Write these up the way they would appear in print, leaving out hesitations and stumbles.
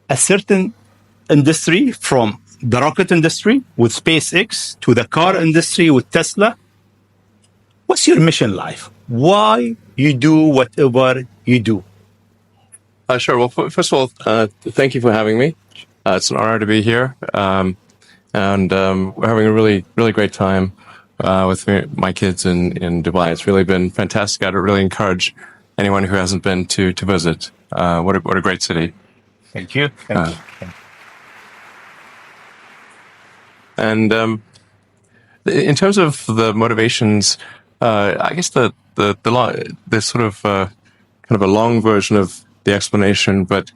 a certain industry, from the rocket industry with SpaceX to the car industry with Tesla. What's your mission in life? Why you do whatever you do? Sure. Well, first of all, thank you for having me. It's an honor to be here. And we're having a really, really great time with my kids in Dubai. It's really been fantastic. I'd really encourage anyone who hasn't been to visit. What a great city. Thank you. Thank you. And in terms of the motivations, I guess the sort of kind of a long version of the explanation, but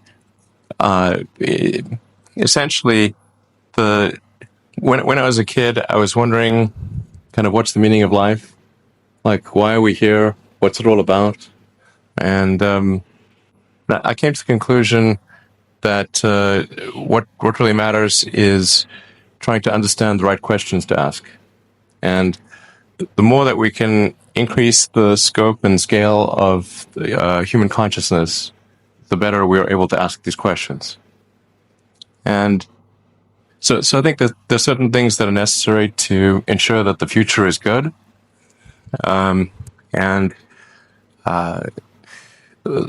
essentially, when I was a kid, I was wondering kind of what's the meaning of life, like why are we here, what's it all about, and I came to the conclusion that what really matters is trying to understand the right questions to ask. And the more that we can increase the scope and scale of the, human consciousness, the better we are able to ask these questions. And so I think that there's certain things that are necessary to ensure that the future is good. And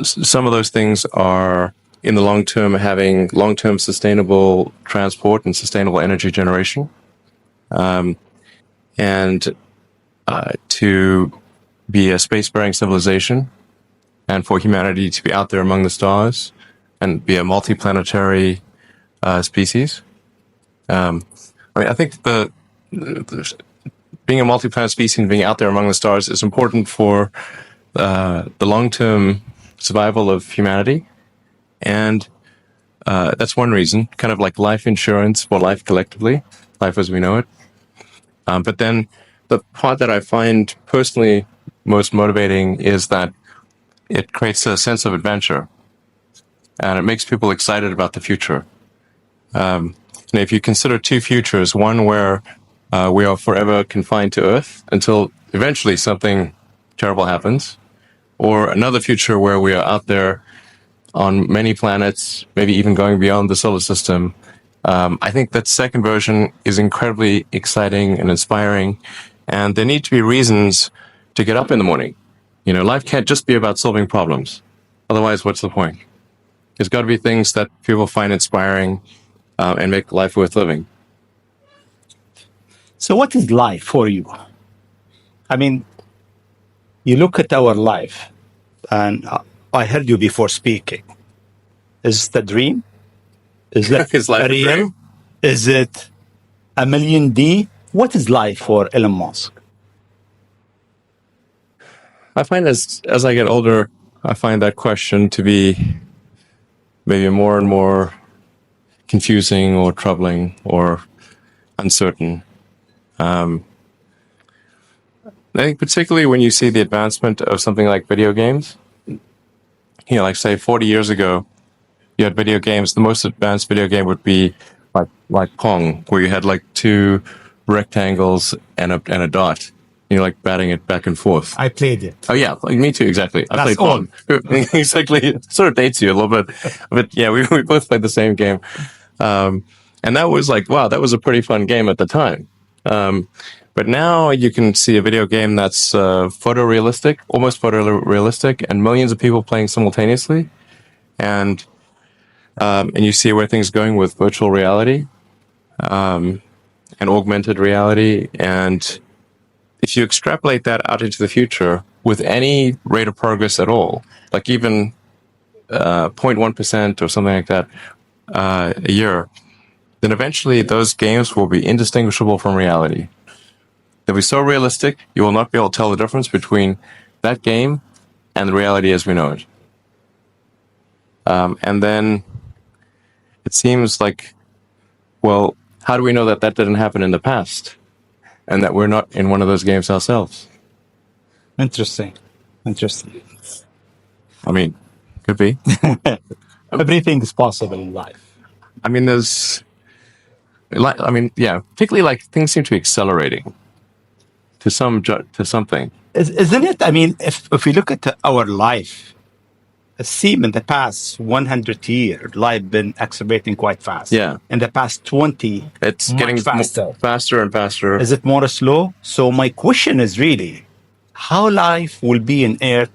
some of those things are, in the long term, having long-term sustainable transport and sustainable energy generation, and to be a space-faring civilization, and for humanity to be out there among the stars and be a multi-planetary species. I think being a multi-planet species and being out there among the stars is important for the long-term survival of humanity. And that's one reason, kind of like life insurance for life collectively, life as we know it. But then the part that I find personally most motivating is that it creates a sense of adventure, and it makes people excited about the future. And if you consider two futures, one where we are forever confined to Earth until eventually something terrible happens, or another future where we are out there on many planets, maybe even going beyond the solar system. I think that second version is incredibly exciting and inspiring, and there need to be reasons to get up in the morning. You know, life can't just be about solving problems. Otherwise, what's the point? There's got to be things that people find inspiring and make life worth living. So what is life for you? I mean, you look at our life, and I heard you before speaking. Is it a dream? Is it Is life a real? dream? Is it a million D? What is life for Elon Musk? I find as I get older, I find that question to be maybe more and more confusing or troubling or uncertain. I think particularly when you see the advancement of something like video games, you know, like say 40 years ago, you had video games. The most advanced video game would be like Pong, where you had like two rectangles and a dot. You're like batting it back and forth. I played it. Oh yeah, like me too. Exactly. I That's played Pong. Exactly. It sort of dates you a little bit, but yeah, we both played the same game, and that was like, wow, that was a pretty fun game at the time. But now you can see a video game that's photorealistic, almost photorealistic, and millions of people playing simultaneously, and you see where things are going with virtual reality and augmented reality. And if you extrapolate that out into the future with any rate of progress at all, like even 0.1% or something like that a year, then eventually those games will be indistinguishable from reality. They'll be so realistic, you will not be able to tell the difference between that game and the reality as we know it. And then it seems like, well, how do we know that that didn't happen in the past and that we're not in one of those games ourselves? Interesting. I mean, could be. Everything is possible in life. I mean, particularly like things seem to be accelerating to something. Isn't it? I mean, if we look at our life, see in the past 100 years, life been accelerating quite fast. Yeah. In the past 20, It's getting faster and faster. Is it more slow? So my question is really, how life will be in Earth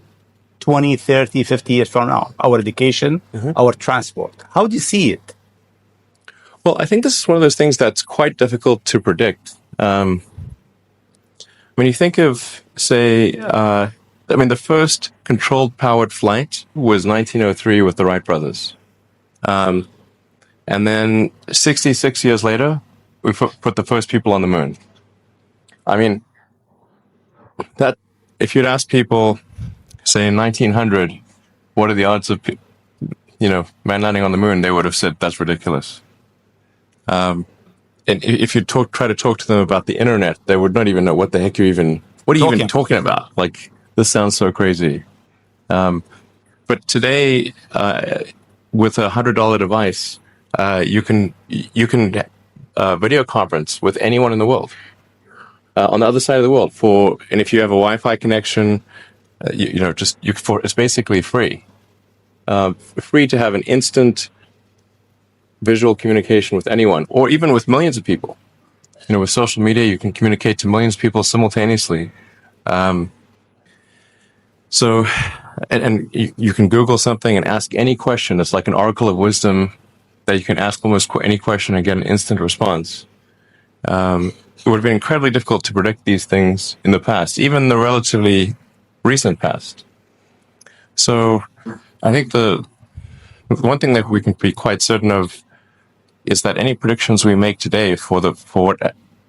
20, 30, 50 years from now? Our education, our transport. How do you see it? Well, I think this is one of those things that's quite difficult to predict. When you think of, say, the first controlled powered flight was 1903 with the Wright brothers. And then 66 years later, we put the first people on the moon. I mean, that if you'd ask people, say in 1900, what are the odds of, man landing on the moon, they would have said that's ridiculous. And if you try to talk to them about the internet, they would not even know what the heck what are you even talking about? Like, this sounds so crazy. But today, with a $100 device, you can video conference with anyone in the world, on the other side of the world. And if you have a Wi-Fi connection, it's basically free. Free to have an instant visual communication with anyone, or even with millions of people. With social media, you can communicate to millions of people simultaneously. You can Google something and ask any question. It's like an oracle of wisdom that you can ask almost any question and get an instant response. It would have been incredibly difficult to predict these things in the past, even the relatively recent past. So I think the one thing that we can be quite certain of is that any predictions we make today for what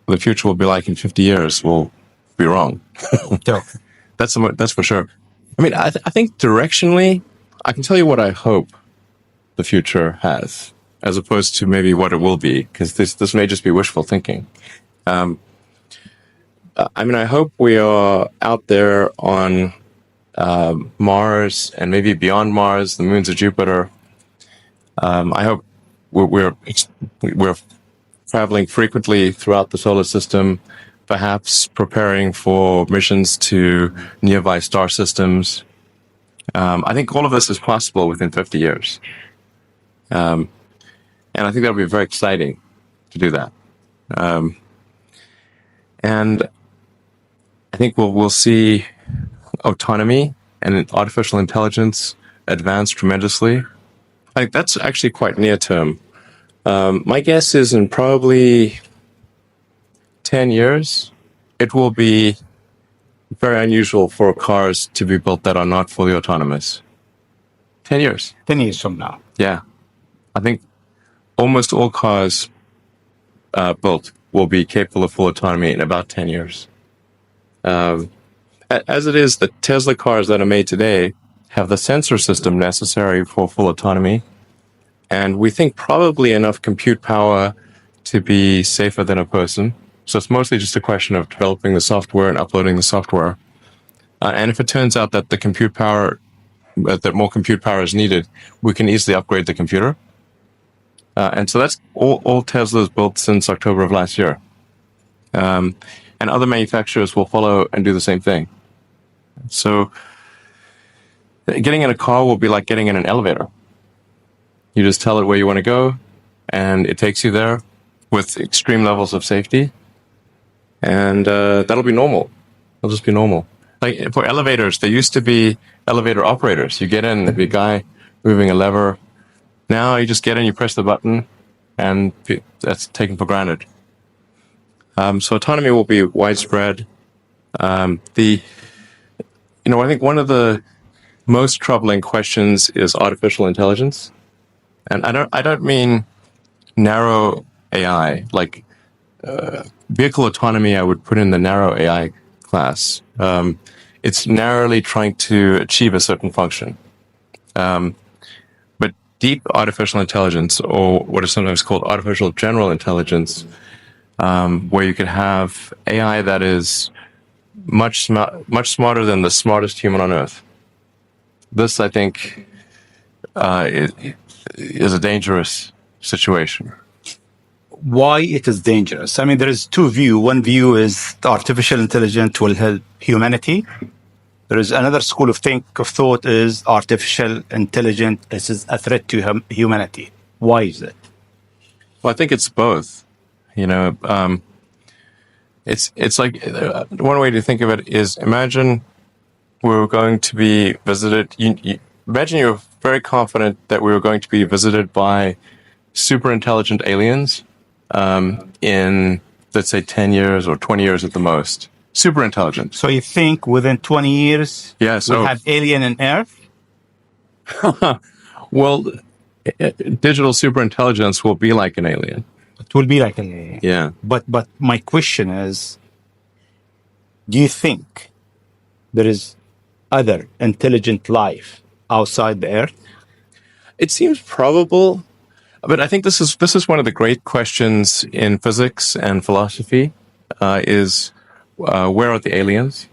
the future will be like in 50 years will be wrong. That's for sure. I mean, I think directionally, I can tell you what I hope the future has, as opposed to maybe what it will be, because this may just be wishful thinking. I hope we are out there on Mars and maybe beyond Mars, the moons of Jupiter. I hope we're traveling frequently throughout the solar system, perhaps preparing for missions to nearby star systems. I think all of this is possible within 50 years. And I think that'll be very exciting to do that. And I think we'll see autonomy and artificial intelligence advance tremendously. I think that's actually quite near term. My guess is in probably 10 years, it will be very unusual for cars to be built that are not fully autonomous. 10 years. 10 years from now. Yeah. I think almost all cars built will be capable of full autonomy in about 10 years. As it is, the Tesla cars that are made today have the sensor system necessary for full autonomy, and we think probably enough compute power to be safer than a person. So it's mostly just a question of developing the software and uploading the software. And if it turns out that that more compute power is needed, we can easily upgrade the computer. And so that's all Tesla's built since October of last year. And other manufacturers will follow and do the same thing. So getting in a car will be like getting in an elevator. You just tell it where you want to go, and it takes you there with extreme levels of safety. And that'll be normal. It'll just be normal. Like for elevators, there used to be elevator operators. You get in, there'd be a guy moving a lever. Now you just get in, you press the button, and that's taken for granted. So autonomy will be widespread. I think one of the most troubling questions is artificial intelligence. And I don't mean narrow AI, like vehicle autonomy. I would put in the narrow AI class. It's narrowly trying to achieve a certain function. But deep artificial intelligence, or what is sometimes called artificial general intelligence, where you could have AI that is much smarter than the smartest human on Earth. This, I think, is a dangerous situation. Why it is dangerous? There is two views. One view is artificial intelligence will help humanity, There is another school of thought is artificial intelligence is a threat to humanity. Why is that? Well, I think it's both. It's like one way to think of it is imagine we were going to be visited. Imagine you're very confident that we were going to be visited by super intelligent aliens in, let's say, 10 years or 20 years at the most. Super intelligent. So you think within 20 years we'll have alien on Earth? Well, digital superintelligence will be like an alien. It will be like an alien. Yeah. But my question is, do you think there is other intelligent life outside the Earth? It seems probable, but I think this is one of the great questions in physics and philosophy, is where are the aliens?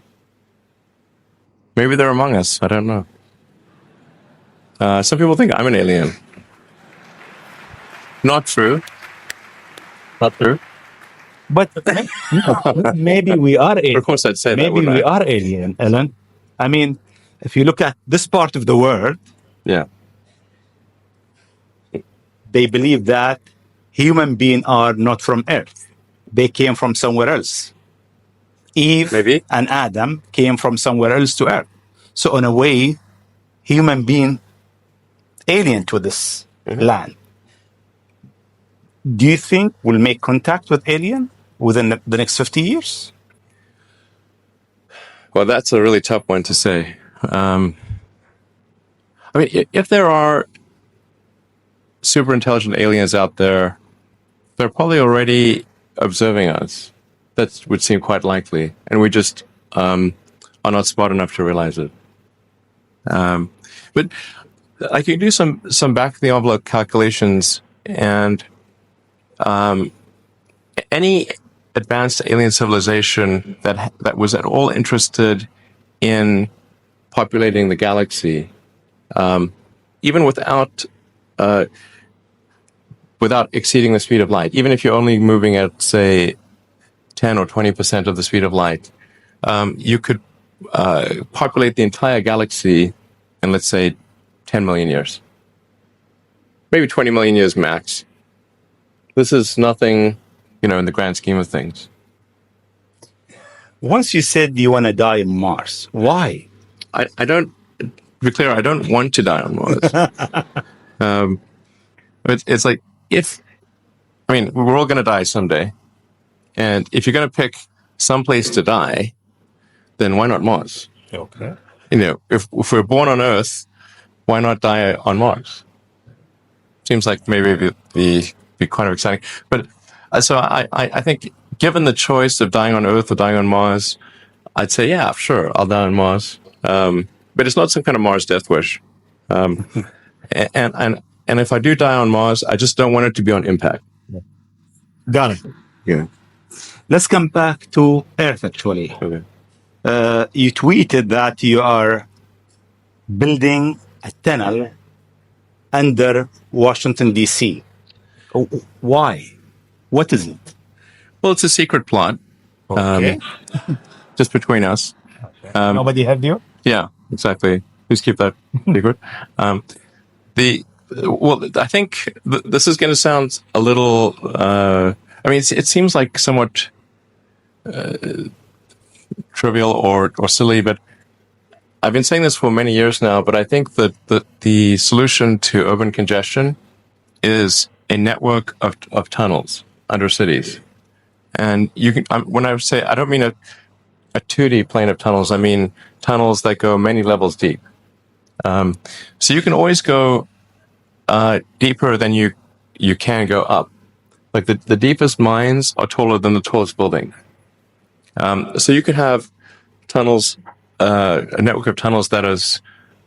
Maybe they're among us. I don't know. Some people think I'm an alien. Not true. Not true. But maybe we are alien. Of course, I'd say maybe that. We are alien, Ellen. I mean, if you look at this part of the world, yeah, they believe that human beings are not from Earth. They came from somewhere else. Eve maybe. And Adam came from somewhere else to Earth. So in a way, human being alien to this land. Do you think we'll make contact with alien within the next 50 years? Well, that's a really tough one to say. I mean, if there are super intelligent aliens out there, they're probably already observing us. That would seem quite likely, and we just are not smart enough to realize it. But I can do some back of the envelope calculations, and any advanced alien civilization that was at all interested in populating the galaxy, even without exceeding the speed of light, even if you're only moving at, say, 10 or 20% of the speed of light, you could populate the entire galaxy in, let's say, 10 million years. Maybe 20 million years max. This is nothing, in the grand scheme of things. Once you said you want to die on Mars, why? I don't, to be clear, I don't want to die on Mars. It's like, we're all going to die someday. And if you're going to pick some place to die, then why not Mars? Okay. If we're born on Earth, why not die on Mars? Seems like maybe it'd be kind of exciting. But so I think, given the choice of dying on Earth or dying on Mars, I'd say, yeah, sure, I'll die on Mars. But it's not some kind of Mars death wish. And if I do die on Mars, I just don't want it to be on impact. Got it. Yeah. Let's come back to Earth, actually. Okay. You tweeted that you are building a tunnel under Washington, D.C. Why? What is it? Well, it's a secret plot. Okay. Just between us. Okay. Nobody heard you? Yeah, exactly. Please keep that secret. I think this is going to sound a little. It seems like somewhat trivial or silly, but I've been saying this for many years now. But I think that the solution to urban congestion is a network of tunnels under cities. And you can, when I say, I don't mean a 2D plane of tunnels. I mean tunnels that go many levels deep. So you can always go deeper than you can go up. Like the deepest mines are taller than the tallest building. So you could have tunnels, a network of tunnels that is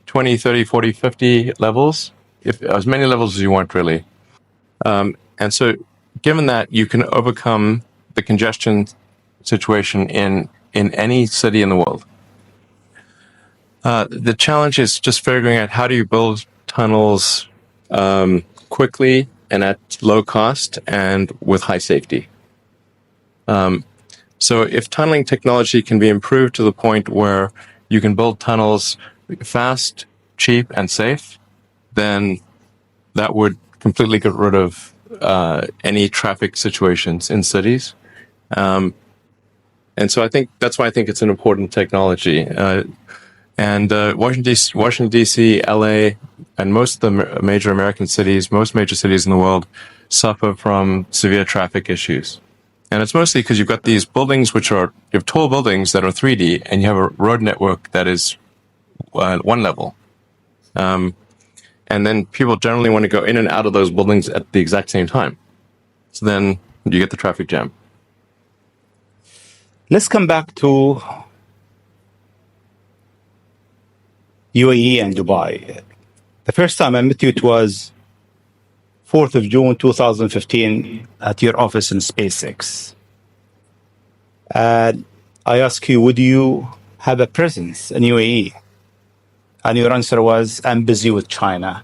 20, 30, 40, 50 levels, if as many levels as you want, really. And so given that, you can overcome the congestion situation in any city in the world. The challenge is just figuring out how do you build tunnels quickly and at low cost and with high safety. So if tunneling technology can be improved to the point where you can build tunnels fast, cheap, and safe, then that would completely get rid of any traffic situations in cities. And so I think that's why I think it's an important technology. And Washington, D.C., L.A., and most of the major American cities, most major cities in the world, suffer from severe traffic issues. And it's mostly because you've got these buildings you have tall buildings that are 3D, and you have a road network that is one level. And then people generally want to go in and out of those buildings at the exact same time. So then you get the traffic jam. Let's come back to UAE and Dubai. The first time I met you, it was 4th of June 2015 at your office in SpaceX. And I asked you, would you have a presence in UAE? And your answer was, I'm busy with China.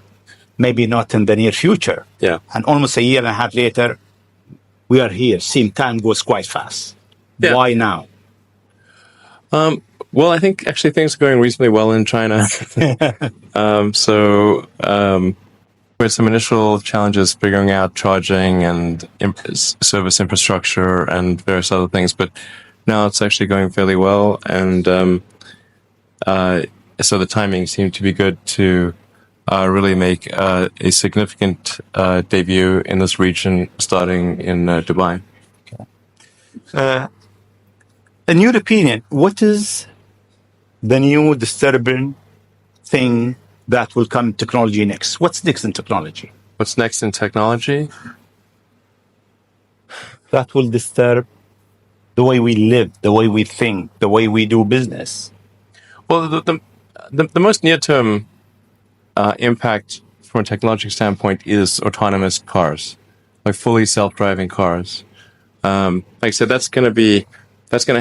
Maybe not in the near future. Yeah. And almost a year and a half later, we are here. Same time goes quite fast. Yeah. Why now? Well, I think actually things are going reasonably well in China. With some initial challenges figuring out charging and service infrastructure and various other things, but now it's actually going fairly well. And so the timing seemed to be good to really make a significant debut in this region, starting in Dubai. Okay. In your opinion, what is the new disturbing thing that will come in technology next? What's next in technology? What's next in technology? That will disturb the way we live, the way we think, the way we do business. Well, the most near-term impact from a technological standpoint is autonomous cars, like fully self-driving cars. Like I said, that's going to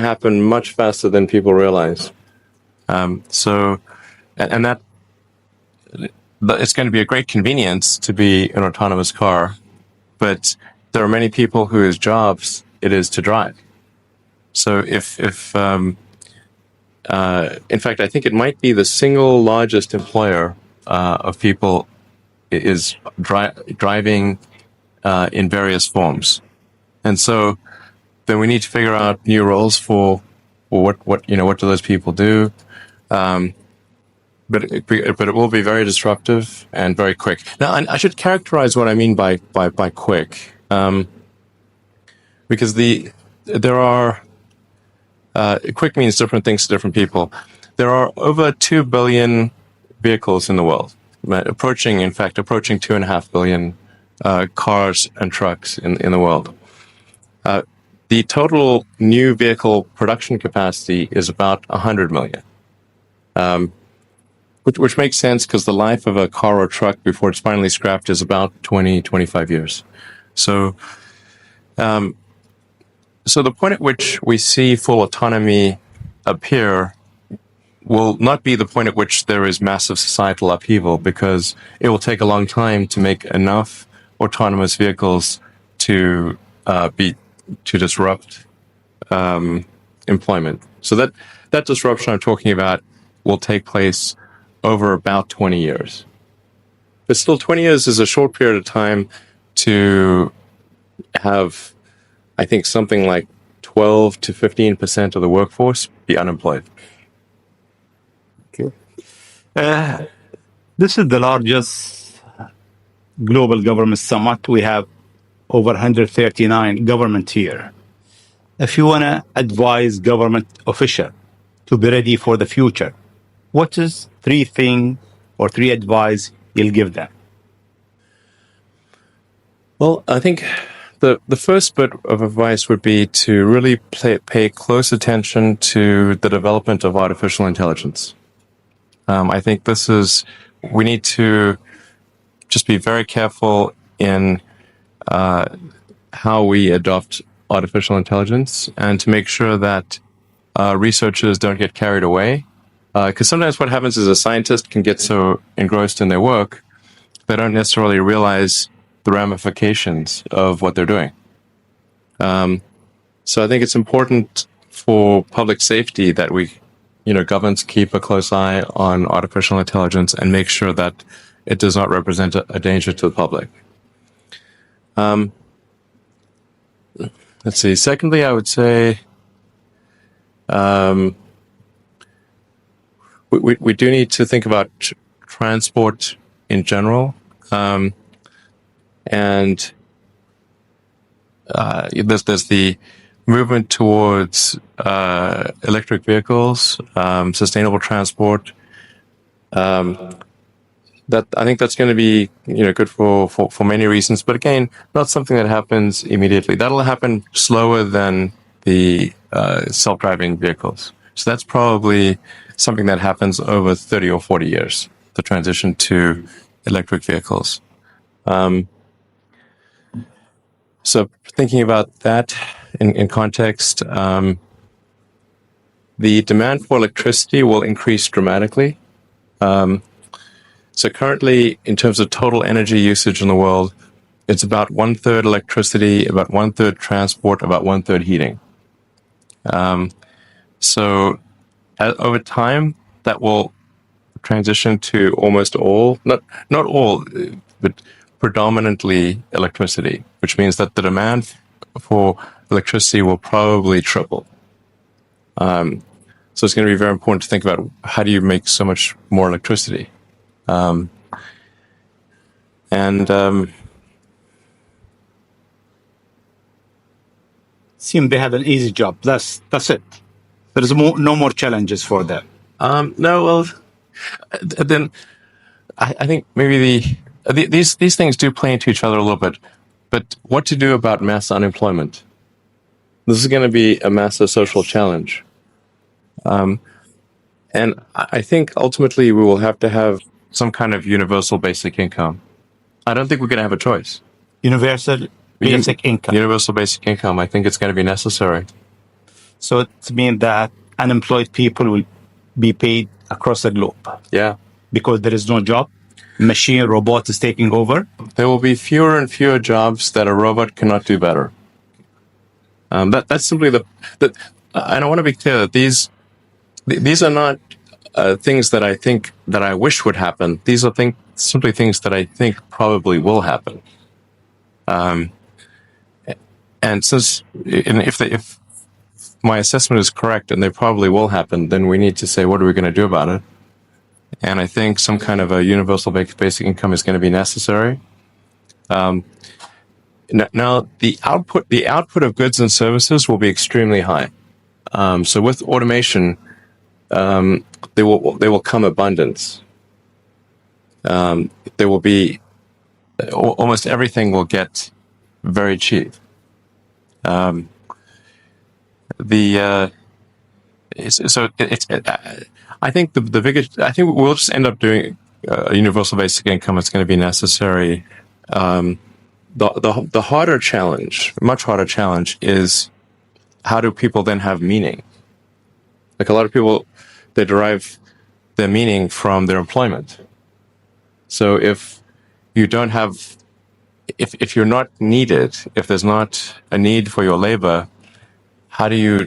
happen much faster than people realize. That it's going to be a great convenience to be an autonomous car, but there are many people whose jobs it is to drive. So in fact, I think it might be the single largest employer of people is driving in various forms, and so then we need to figure out new roles for what do those people do. But it will be very disruptive and very quick. Now, I should characterize what I mean by quick, because there are quick means different things to different people. There are over 2 billion vehicles in the world, approaching 2.5 billion cars and trucks in the world. The total new vehicle production capacity is about 100 million. Which makes sense because the life of a car or truck before it's finally scrapped is about 25 years. So the point at which we see full autonomy appear will not be the point at which there is massive societal upheaval, because it will take a long time to make enough autonomous vehicles to disrupt employment. So that disruption I'm talking about will take place over about 20 years. But still, 20 years is a short period of time to have, I think, something like 12 to 15% of the workforce be unemployed. Okay. This is the largest global government summit. We have over 139 government here. If you want to advise government official to be ready for the future, what is three advice you'll give them? Well, I think the first bit of advice would be to really pay close attention to the development of artificial intelligence. I think we need to just be very careful in how we adopt artificial intelligence, and to make sure that researchers don't get carried away. Because sometimes what happens is a scientist can get so engrossed in their work, they don't necessarily realize the ramifications of what they're doing. So I think it's important for public safety that we governments keep a close eye on artificial intelligence and make sure that it does not represent a danger to the public. Let's see. Secondly, I would say we do need to think about transport in general, and there's the movement towards electric vehicles, sustainable transport. That I think that's going to be good for many reasons, but again, not something that happens immediately. That'll happen slower than the self-driving vehicles. So that's probably something that happens over 30 or 40 years, the transition to electric vehicles. So thinking about that in context, the demand for electricity will increase dramatically. So currently, in terms of total energy usage in the world, it's about 1/3 electricity, about 1/3 transport, about 1/3 heating. So over time, that will transition to almost all, not all, but predominantly electricity, which means that the demand for electricity will probably triple. So it's going to be very important to think about how do you make so much more electricity. Seem they have an easy job. That's it. There is no more challenges for them. No, well, then I think maybe these things do play into each other a little bit. But what to do about mass unemployment? This is going to be a massive social challenge. And I think ultimately we will have to have some kind of universal basic income. I don't think we're going to have a choice. Universal basic income. Universal basic income. I think it's going to be necessary. So it means that unemployed people will be paid across the globe. Yeah. Because there is no job. Robot is taking over. There will be fewer and fewer jobs that a robot cannot do better. That's simply and I want to be clear that these are not things that I think that I wish would happen. These are simply things that I think probably will happen. And if my assessment is correct and they probably will happen, then we need to say, what are we going to do about it? And I think some kind of a universal basic income is going to be necessary. Now, the output of goods and services will be extremely high. So with automation, there will come abundance. There will be almost everything will get very cheap. I think the biggest. I think we'll just end up doing a universal basic income. It's going to be necessary. The harder challenge, much harder challenge, is how do people then have meaning? Like a lot of people, they derive their meaning from their employment. So if you don't have, if you're not needed, if there's not a need for your labor, how do you?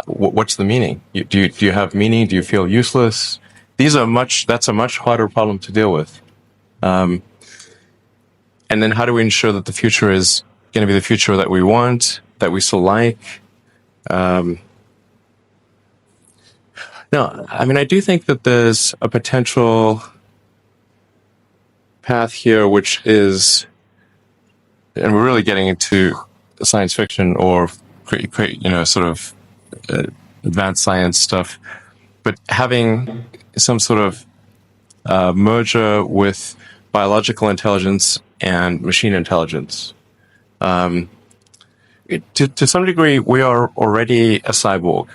What's the meaning? Do you have meaning? Do you feel useless? That's a much harder problem to deal with. And then how do we ensure that the future is going to be the future that we want, that we still like? No, I mean, I do think that there's a potential path here, which is, and we're really getting into science fiction or sort of advanced science stuff, but having some sort of merger with biological intelligence and machine intelligence. To some degree, we are already a cyborg.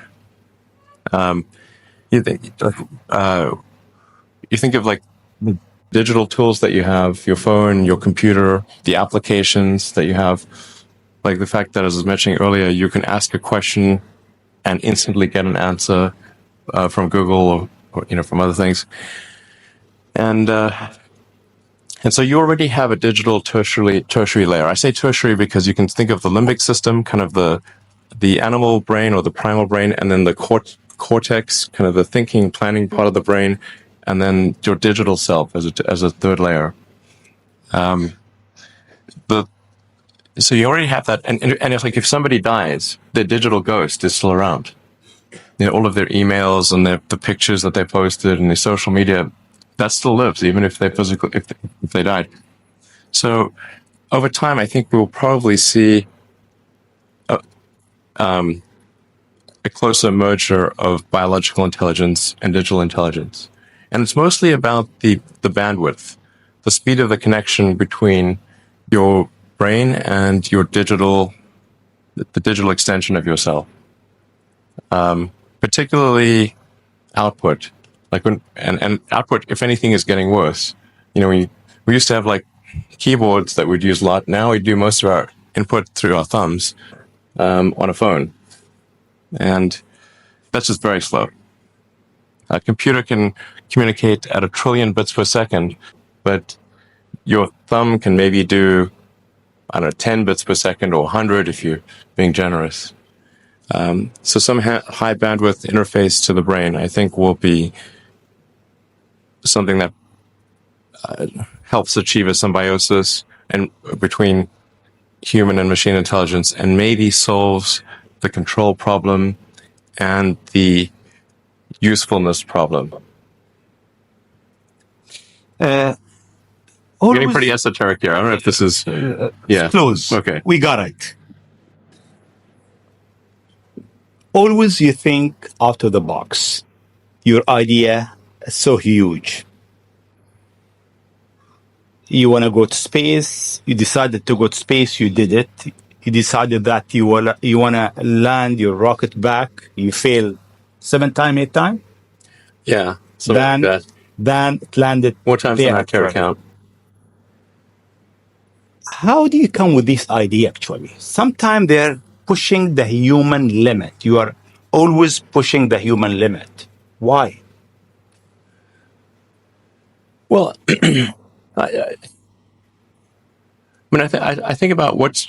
You think of like the digital tools that you have, your phone, your computer, the applications that you have, like the fact that, as I was mentioning earlier, you can ask a question and instantly get an answer from Google or from other things. And so you already have a digital tertiary layer. I say tertiary because you can think of the limbic system, kind of the animal brain or the primal brain, and then the cortex, kind of the thinking, planning part of the brain, and then your digital self as a third layer. So you already have that, and it's like if somebody dies, their digital ghost is still around. All of their emails and the pictures that they posted and their social media, that still lives, even if if they died. So over time, I think we'll probably see a closer merger of biological intelligence and digital intelligence. And it's mostly about the bandwidth, the speed of the connection between your brain and your the digital extension of yourself. Particularly output, and output, if anything, is getting worse. We used to have like keyboards that we'd use a lot. Now we do most of our input through our thumbs on a phone, and that's just very slow. A computer can communicate at 1 trillion bits per second, but your thumb can maybe do, 10 bits per second or 100 if you're being generous. So some high bandwidth interface to the brain, I think, will be something that helps achieve a symbiosis and between human and machine intelligence, and maybe solves the control problem and the usefulness problem. Getting pretty esoteric here. I don't know if this is... Close. Okay. We got it. Always you think out of the box. Your idea is so huge. You want to go to space. You decided to go to space. You did it. You decided that you want to land your rocket back. You fail 7 times, 8 times. Yeah. Like that. Then it landed. More times than I care to count. How do you come with this idea, actually? Sometimes they're pushing the human limit. You are always pushing the human limit. Why? Well, I think about what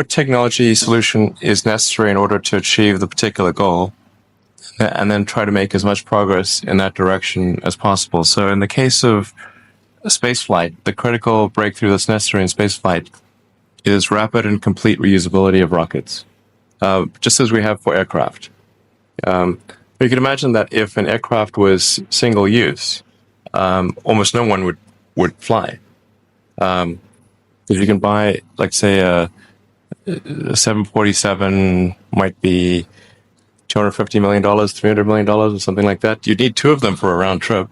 technology solution is necessary in order to achieve the particular goal, and then try to make as much progress in that direction as possible. So in the case of spaceflight, the critical breakthrough that's necessary in spaceflight is rapid and complete reusability of rockets, just as we have for aircraft. You can imagine that if an aircraft was single use, almost no one would fly. Because you can buy, like, say, a 747 might be $250 million, $300 million, or something like that. You need 2 of them for a round trip.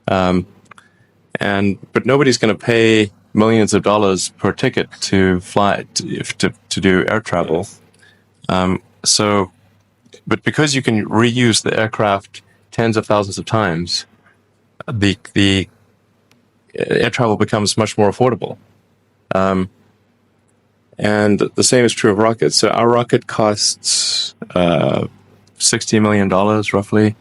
But nobody's going to pay millions of dollars per ticket to fly to do air travel. But because you can reuse the aircraft tens of thousands of times, the air travel becomes much more affordable. And the same is true of rockets. So our rocket costs $60 million roughly.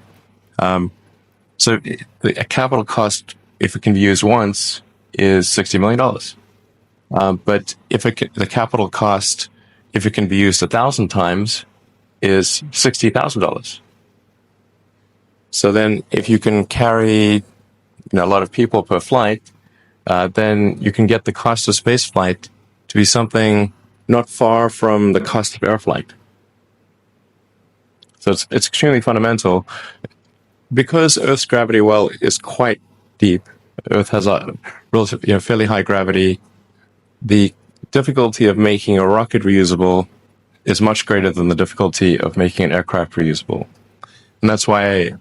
So the capital cost, if it can be used once, is $60 million. But the capital cost, if it can be used 1,000 times, is $60,000. So then if you can carry a lot of people per flight, then you can get the cost of space flight to be something not far from the cost of air flight. So it's extremely fundamental. Because Earth's gravity well is quite deep, Earth has a relatively, fairly high gravity, the difficulty of making a rocket reusable is much greater than the difficulty of making an aircraft reusable. And that's why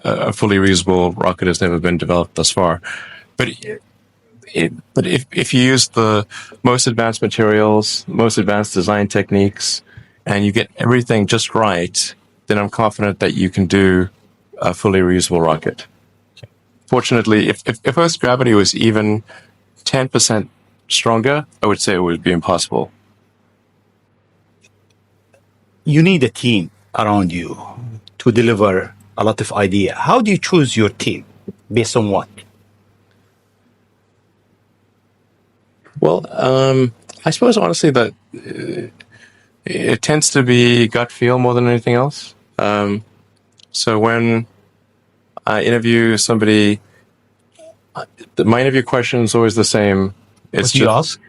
a fully reusable rocket has never been developed thus far. But if you use the most advanced materials, most advanced design techniques, and you get everything just right, then I'm confident that you can do a fully reusable rocket. Fortunately, if Earth's gravity was even 10% stronger, I would say it would be impossible. You need a team around you to deliver a lot of ideas. How do you choose your team? Based on what? Well, I suppose honestly that it tends to be gut feel more than anything else. So when I interview somebody, my interview question is always the same. What do you ask?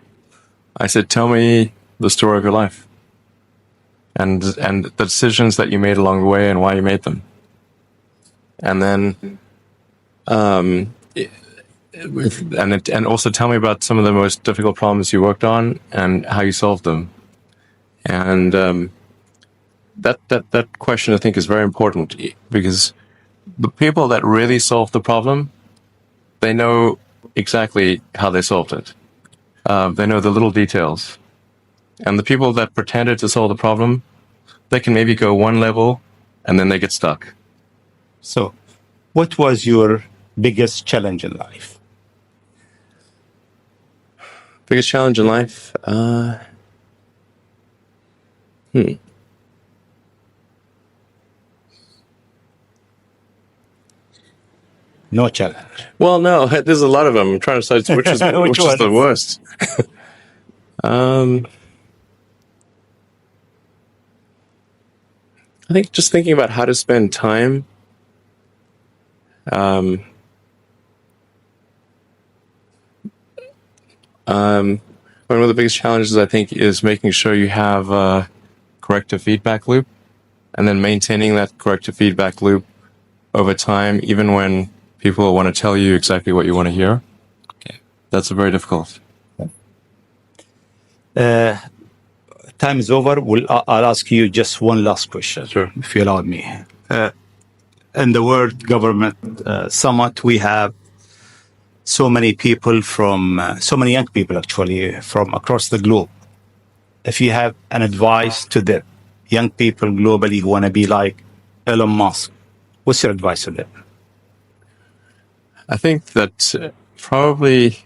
I said, tell me the story of your life and the decisions that you made along the way and why you made them. And then, and also tell me about some of the most difficult problems you worked on and how you solved them. And that question, I think, is very important because the people that really solve the problem, they know exactly how they solved it. They know the little details. And the people that pretended to solve the problem, they can maybe go one level and then they get stuck. So, what was your biggest challenge in life? Biggest challenge in life? No challenge. Well, no, there's a lot of them. I'm trying to decide which is which is the worst. I think just thinking about how to spend time. One of the biggest challenges, I think, is making sure you have a corrective feedback loop and then maintaining that corrective feedback loop over time, even when people want to tell you exactly what you want to hear. Okay. That's very difficult. Time is over. I'll ask you just one last question, Sure. if you allow me. In the World Government Summit, we have so many people so many young people actually from across the globe. If you have an advice to them, young people globally who want to be like Elon Musk, what's your advice to them? I think that probably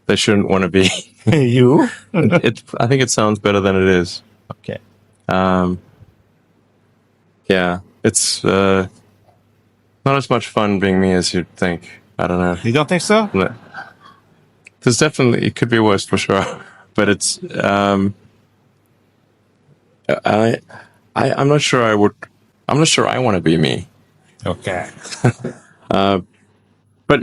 they shouldn't want to be. You? I think it sounds better than it is. Okay. Yeah, it's not as much fun being me as you'd think. I don't know. You don't think so? There's definitely, it could be worse for sure, but it's, I'm not sure I'm not sure I want to be me. Okay. But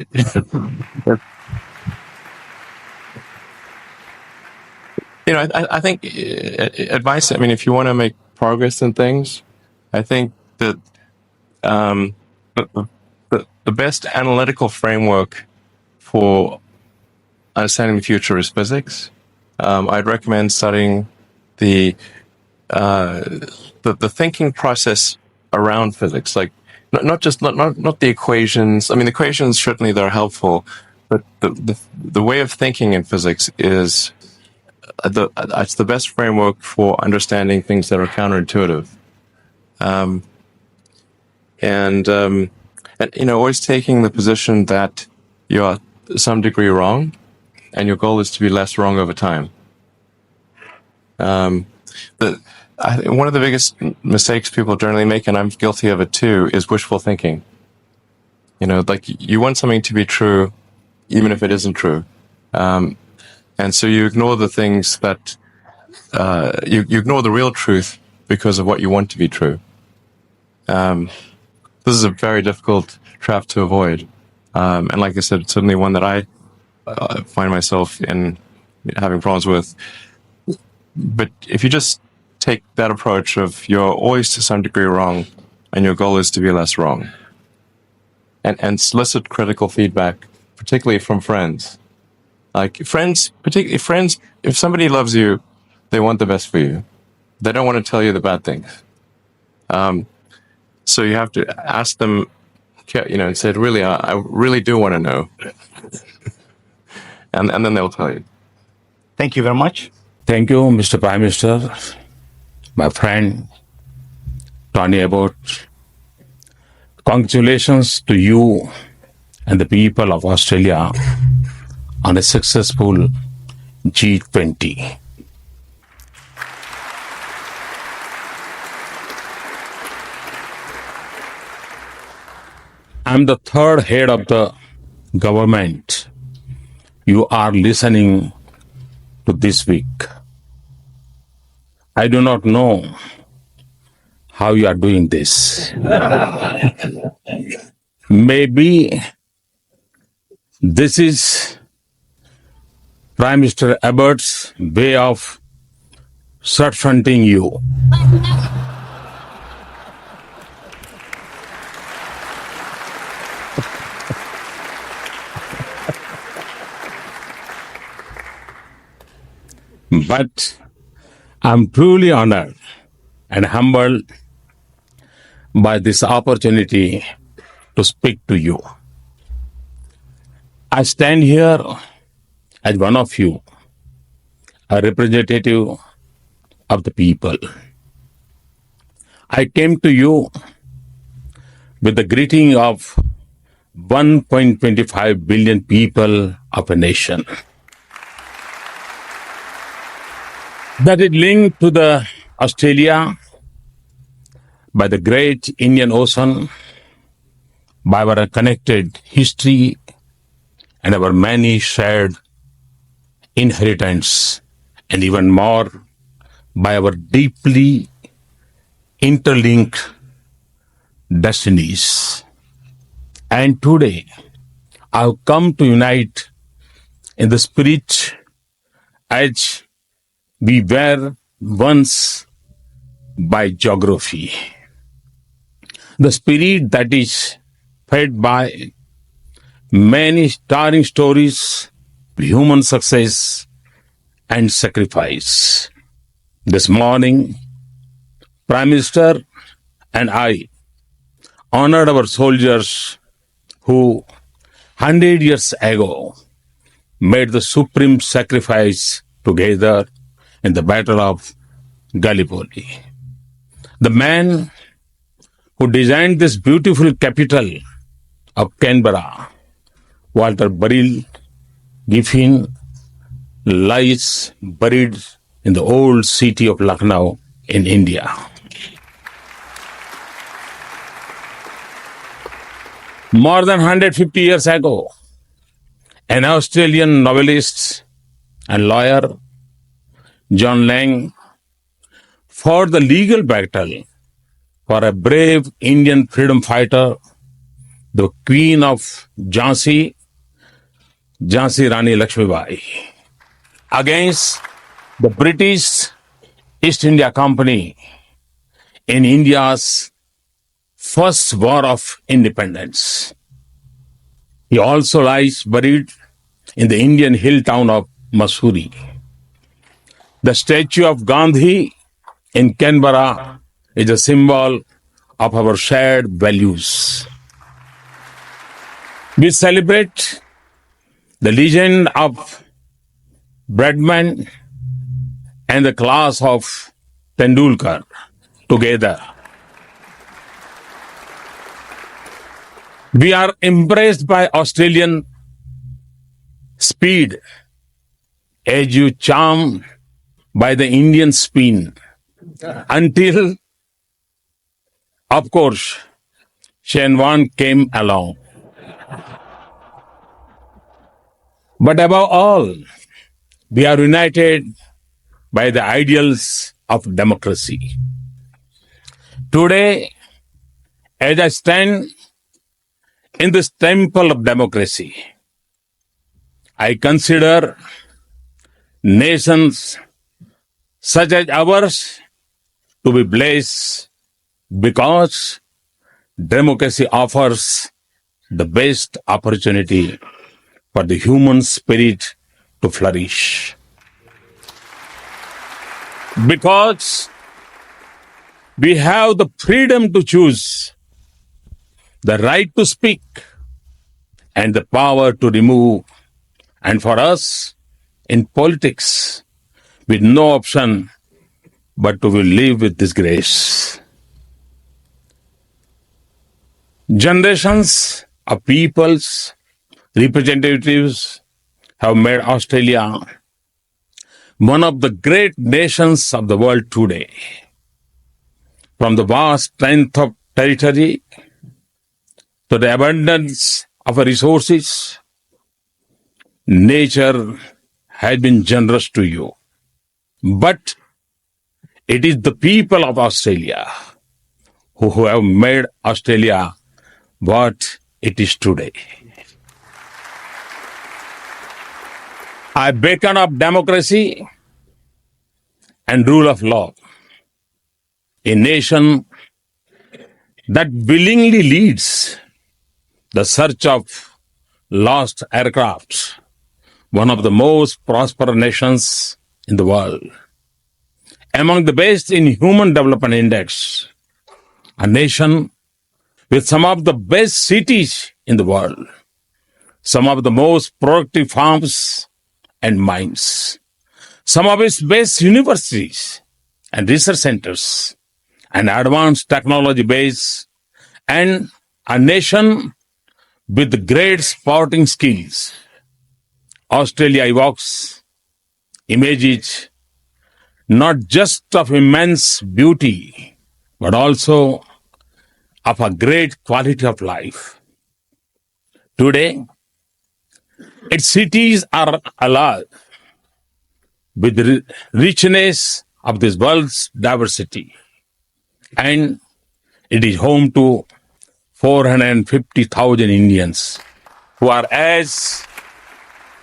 you know, I think advice. I mean, if you want to make progress in things, I think that the best analytical framework for understanding the future is physics. I'd recommend studying the thinking process around physics, like not the equations. I mean, the equations certainly they're helpful, but the way of thinking in physics is it's the best framework for understanding things that are counterintuitive. And you know, always taking the position that you are to some degree wrong, and your goal is to be less wrong over time. One of the biggest mistakes people generally make, and I'm guilty of it too, is wishful thinking. You know, like you want something to be true, even if it isn't true. And so you ignore the things that, you ignore the real truth because of what you want to be true. This is a very difficult trap to avoid. And like I said, it's certainly one that I find myself in having problems with. But if you just take that approach of you're always to some degree wrong and your goal is to be less wrong, and solicit critical feedback, particularly from friends. Like particularly friends, if somebody loves you, they want the best for you. They don't want to tell you the bad things. So you have to ask them, you know, and say, really, I really do want to know. and then they'll tell you. Thank you very much. Thank you, Mr. Prime Minister, my friend Tony Abbott. Congratulations to you and the people of Australia on a successful G20. I'm the third head of the government you are listening to this week. I do not know how you are doing this. Maybe this is Prime Minister Abbott's way of circumventing you. But I'm truly honored and humbled by this opportunity to speak to you. I stand here as one of you, a representative of the people. I came to you with the greeting of 1.25 billion people of a nation. That is linked to the Australia by the great Indian Ocean, by our connected history and our many shared inheritance, and even more by our deeply interlinked destinies. And today, I've come to unite in the spirit as we were once by geography. The spirit that is fed by many stirring stories of human success and sacrifice. This morning, Prime Minister and I honored our soldiers who 100 years ago made the supreme sacrifice together in the Battle of Gallipoli. The man who designed this beautiful capital of Canberra, Walter Burrell Giffin, lies buried in the old city of Lucknow in India. More than 150 years ago, an Australian novelist and lawyer, John Lang, fought the legal battle for a brave Indian freedom fighter, the Queen of Jhansi, Jhansi Rani Lakshmibai, against the British East India Company in India's first war of independence. He also lies buried in the Indian hill town of Mussoorie. The statue of Gandhi in Canberra is a symbol of our shared values. We celebrate the legend of Bradman and the class of Tendulkar together. We are impressed by Australian speed as you charm by the Indian spin until, of course, Shenwan came along. But above all, we are united by the ideals of democracy. Today, as I stand in this temple of democracy, I consider nations such as ours to be blessed because democracy offers the best opportunity for the human spirit to flourish. Because we have the freedom to choose, the right to speak, and the power to remove. And for us, in politics, with no option but to live with this grace. Generations of people's representatives have made Australia one of the great nations of the world today. From the vast strength of territory to the abundance of resources, nature has been generous to you. But it is the people of Australia who have made Australia what it is today. I beckon up democracy and rule of law, a nation that willingly leads the search of lost aircrafts, one of the most prosperous nations in the world, among the best in Human Development Index, a nation with some of the best cities in the world, some of the most productive farms and mines, some of its best universities and research centers, an advanced technology base, and a nation with great sporting skills. Australia evokes images not just of immense beauty, but also of a great quality of life. Today, its cities are alive with the richness of this world's diversity, and it is home to 450,000 Indians who are as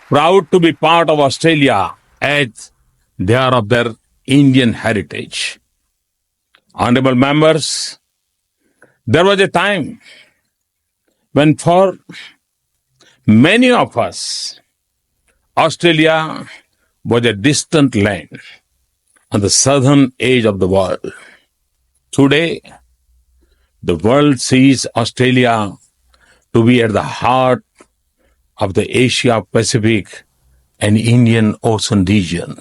proud to be part of Australia as they are of their Indian heritage. Honorable members, there was a time when for many of us, Australia was a distant land on the southern edge of the world. Today, the world sees Australia to be at the heart of the Asia-Pacific and Indian Ocean region.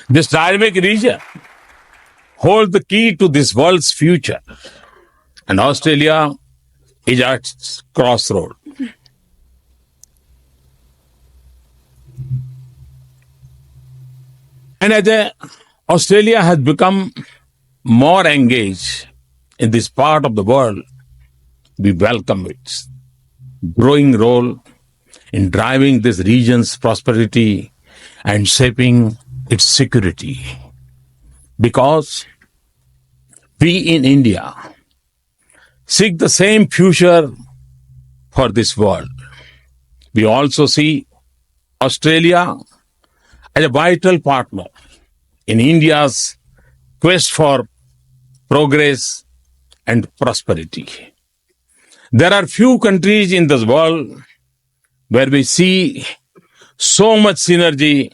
This dynamic region holds the key to this world's future, and Australia is at its crossroad. And as Australia has become more engaged in this part of the world, we welcome its growing role in driving this region's prosperity and shaping its security. Because we in India seek the same future for this world, we also see Australia as a vital partner in India's quest for progress and prosperity. There are few countries in this world where we see so much synergy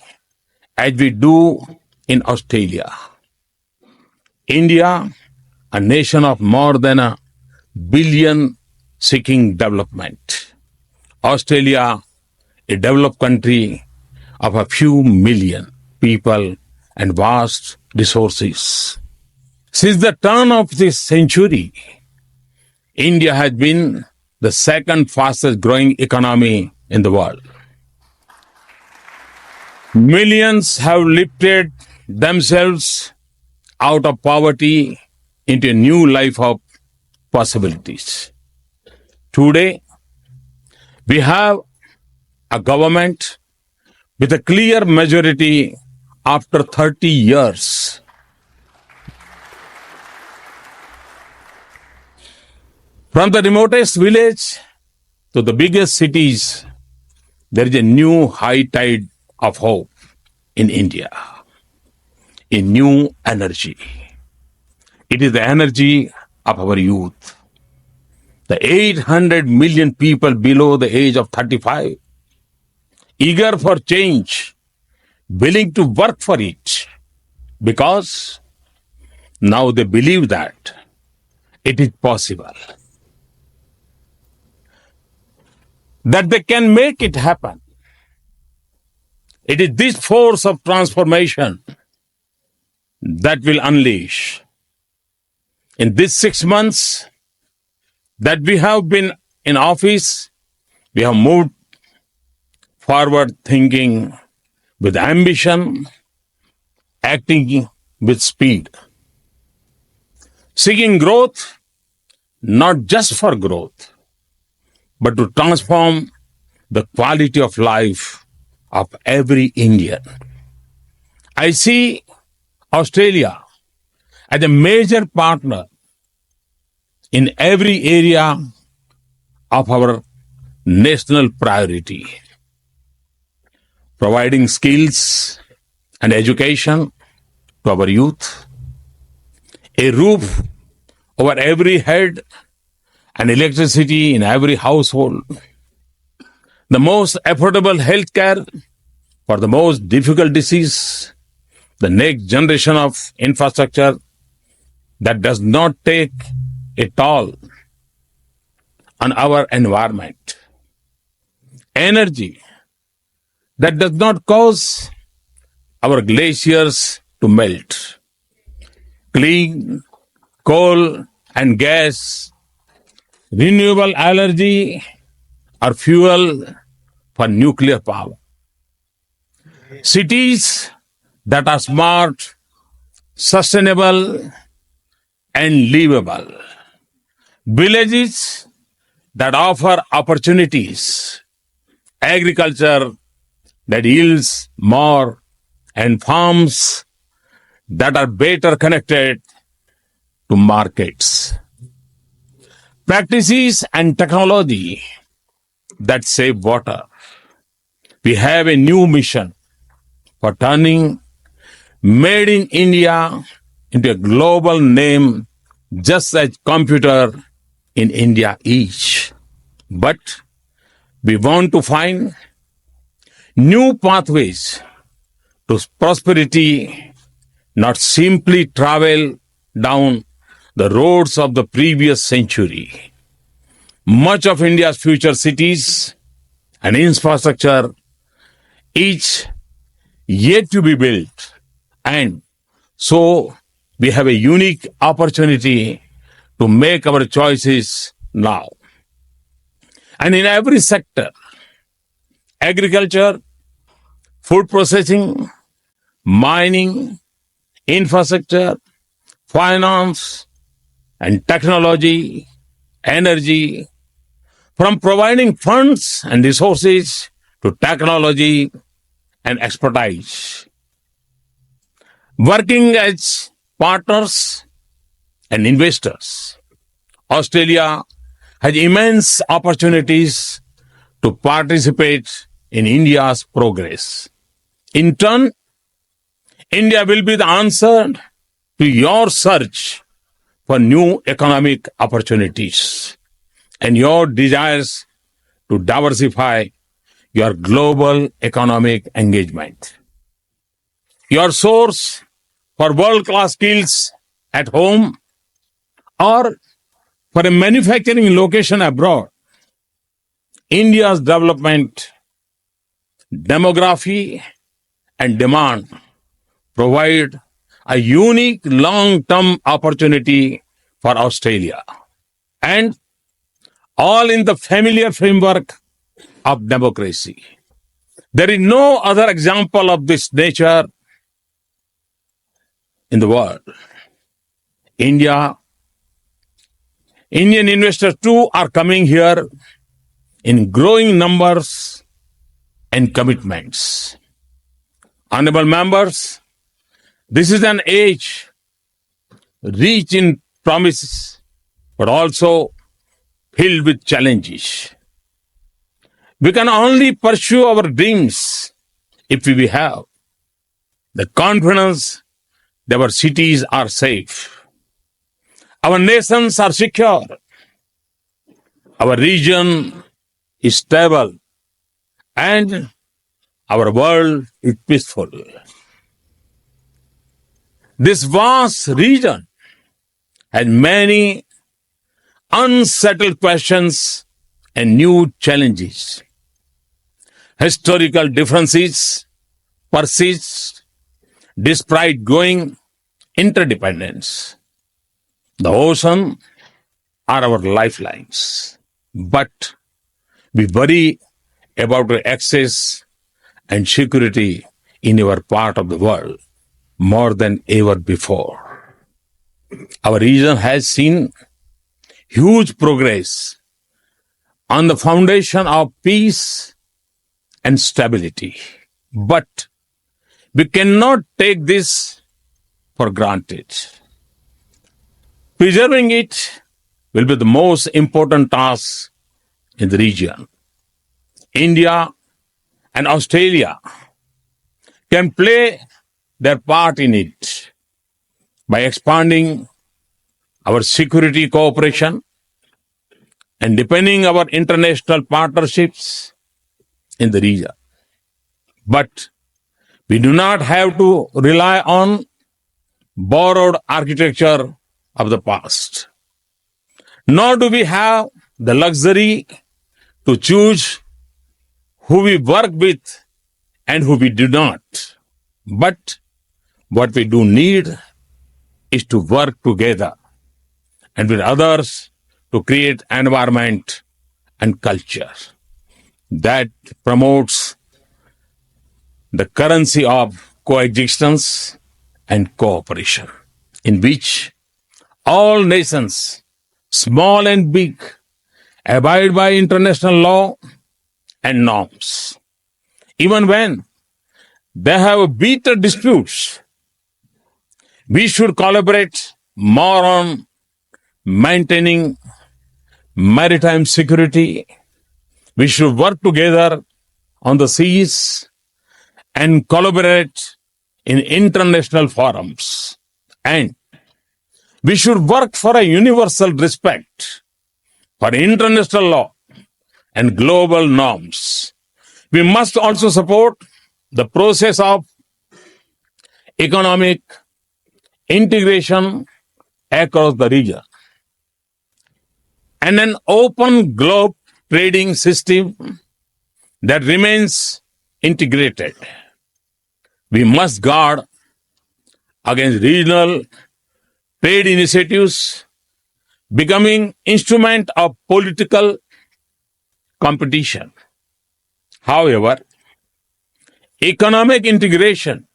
as we do in Australia. India, a nation of more than a billion seeking development. Australia, a developed country of a few million people and vast resources. Since the turn of this century, India has been the second fastest growing economy in the world. Millions have lifted themselves out of poverty into a new life of possibilities. Today, we have a government with a clear majority after 30 years. From the remotest village to the biggest cities, there is a new high tide of hope in India, a new energy. It is the energy of our youth, the 800 million people below the age of 35, eager for change, willing to work for it, because now they believe that it is possible, that they can make it happen. It is this force of transformation that will unleash. In these 6 months that we have been in office, we have moved forward thinking with ambition, acting with speed, seeking growth, not just for growth, but to transform the quality of life of every Indian. I see Australia as a major partner in every area of our national priority, providing skills and education to our youth, a roof over every head, and electricity in every household, the most affordable health care for the most difficult disease, the next generation of infrastructure that does not take a toll on our environment, energy that does not cause our glaciers to melt, clean coal and gas, renewable energy or fuel for nuclear power. Cities that are smart, sustainable, and livable. Villages that offer opportunities. Agriculture that yields more, and farms that are better connected to markets. Practices and technology that save water. We have a new mission for turning Made in India into a global name, just as computer in India is. But we want to find new pathways to prosperity, not simply travel down the roads of the previous century. Much of India's future cities and infrastructure is yet to be built. And so we have a unique opportunity to make our choices now. And in every sector, agriculture, food processing, mining, infrastructure, finance, and technology, energy, from providing funds and resources to technology and expertise. Working as partners and investors, Australia has immense opportunities to participate in India's progress. In turn, India will be the answer to your search for new economic opportunities and your desires to diversify your global economic engagement. Your source for world-class skills at home or for a manufacturing location abroad. India's development, demography, and demand provide a unique long-term opportunity for Australia, and all in the familiar framework of democracy. There is no other example of this nature in the world. Indian investors too are coming here in growing numbers and commitments. Honorable members, this is an age rich in promises, but also filled with challenges. We can only pursue our dreams if we have the confidence that our cities are safe, our nations are secure, our region is stable, and our world is peaceful. This vast region has many unsettled questions and new challenges. Historical differences persist despite growing interdependence. The ocean are our lifelines, but we worry about the access and security in our part of the world more than ever before. Our region has seen huge progress on the foundation of peace and stability, but we cannot take this for granted. Preserving it will be the most important task in the region. India and Australia can play their part in it by expanding our security cooperation and deepening our international partnerships in the region. But we do not have to rely on borrowed architecture of the past. Nor do we have the luxury to choose who we work with and who we do not. But what we do need is to work together and with others to create environment and culture that promotes the currency of coexistence and cooperation, in which all nations, small and big, abide by international law and norms. Even when they have bitter disputes, we should collaborate more on maintaining maritime security. We should work together on the seas and collaborate in international forums. And we should work for a universal respect for international law and global norms. We must also support the process of economic integration across the region and an open globe trading system that remains integrated. We must guard against regional trade initiatives becoming instrument of political competition. However, economic integration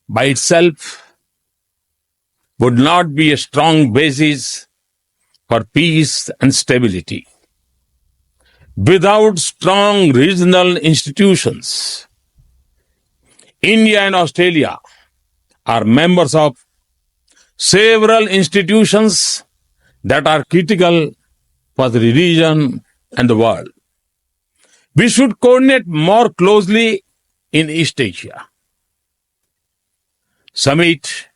by itself would not be a strong basis for peace and stability. Without strong regional institutions, India and Australia are members of several institutions that are critical for the region and the world. We should coordinate more closely in East Asia. Summit,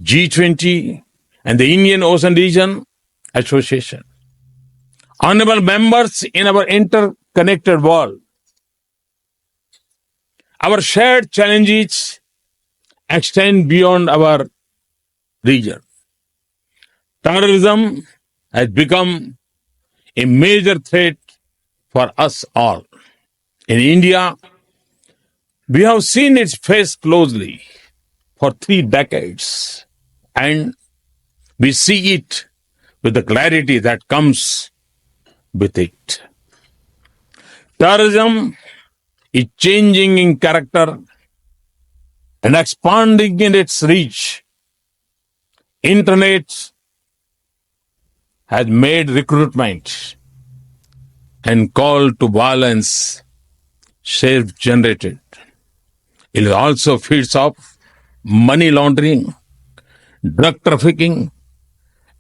G20, and the Indian Ocean Region Association. Honorable members in our interconnected world, our shared challenges extend beyond our region. Terrorism has become a major threat for us all. In India, we have seen its face closely for 3 decades, and we see it with the clarity that comes with it. Terrorism is changing in character and expanding in its reach. Internet has made recruitment and call to violence self-generated. It also feeds off money laundering, drug trafficking,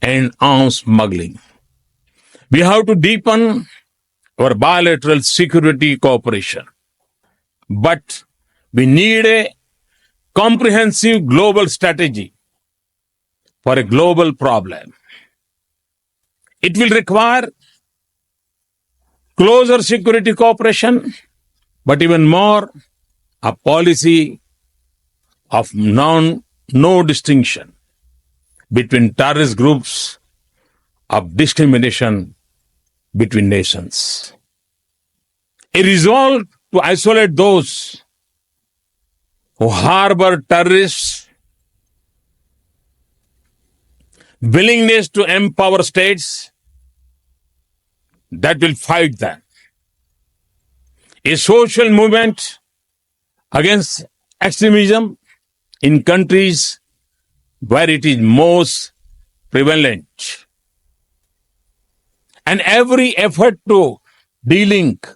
and arms smuggling. We have to deepen our bilateral security cooperation. But we need a comprehensive global strategy for a global problem. It will require closer security cooperation, but even more, a policy of no distinction between terrorist groups, of discrimination between nations. A resolve to isolate those who harbor terrorists, willingness to empower states that will fight them. A social movement against extremism in countries where it is most prevalent. And every effort to de-link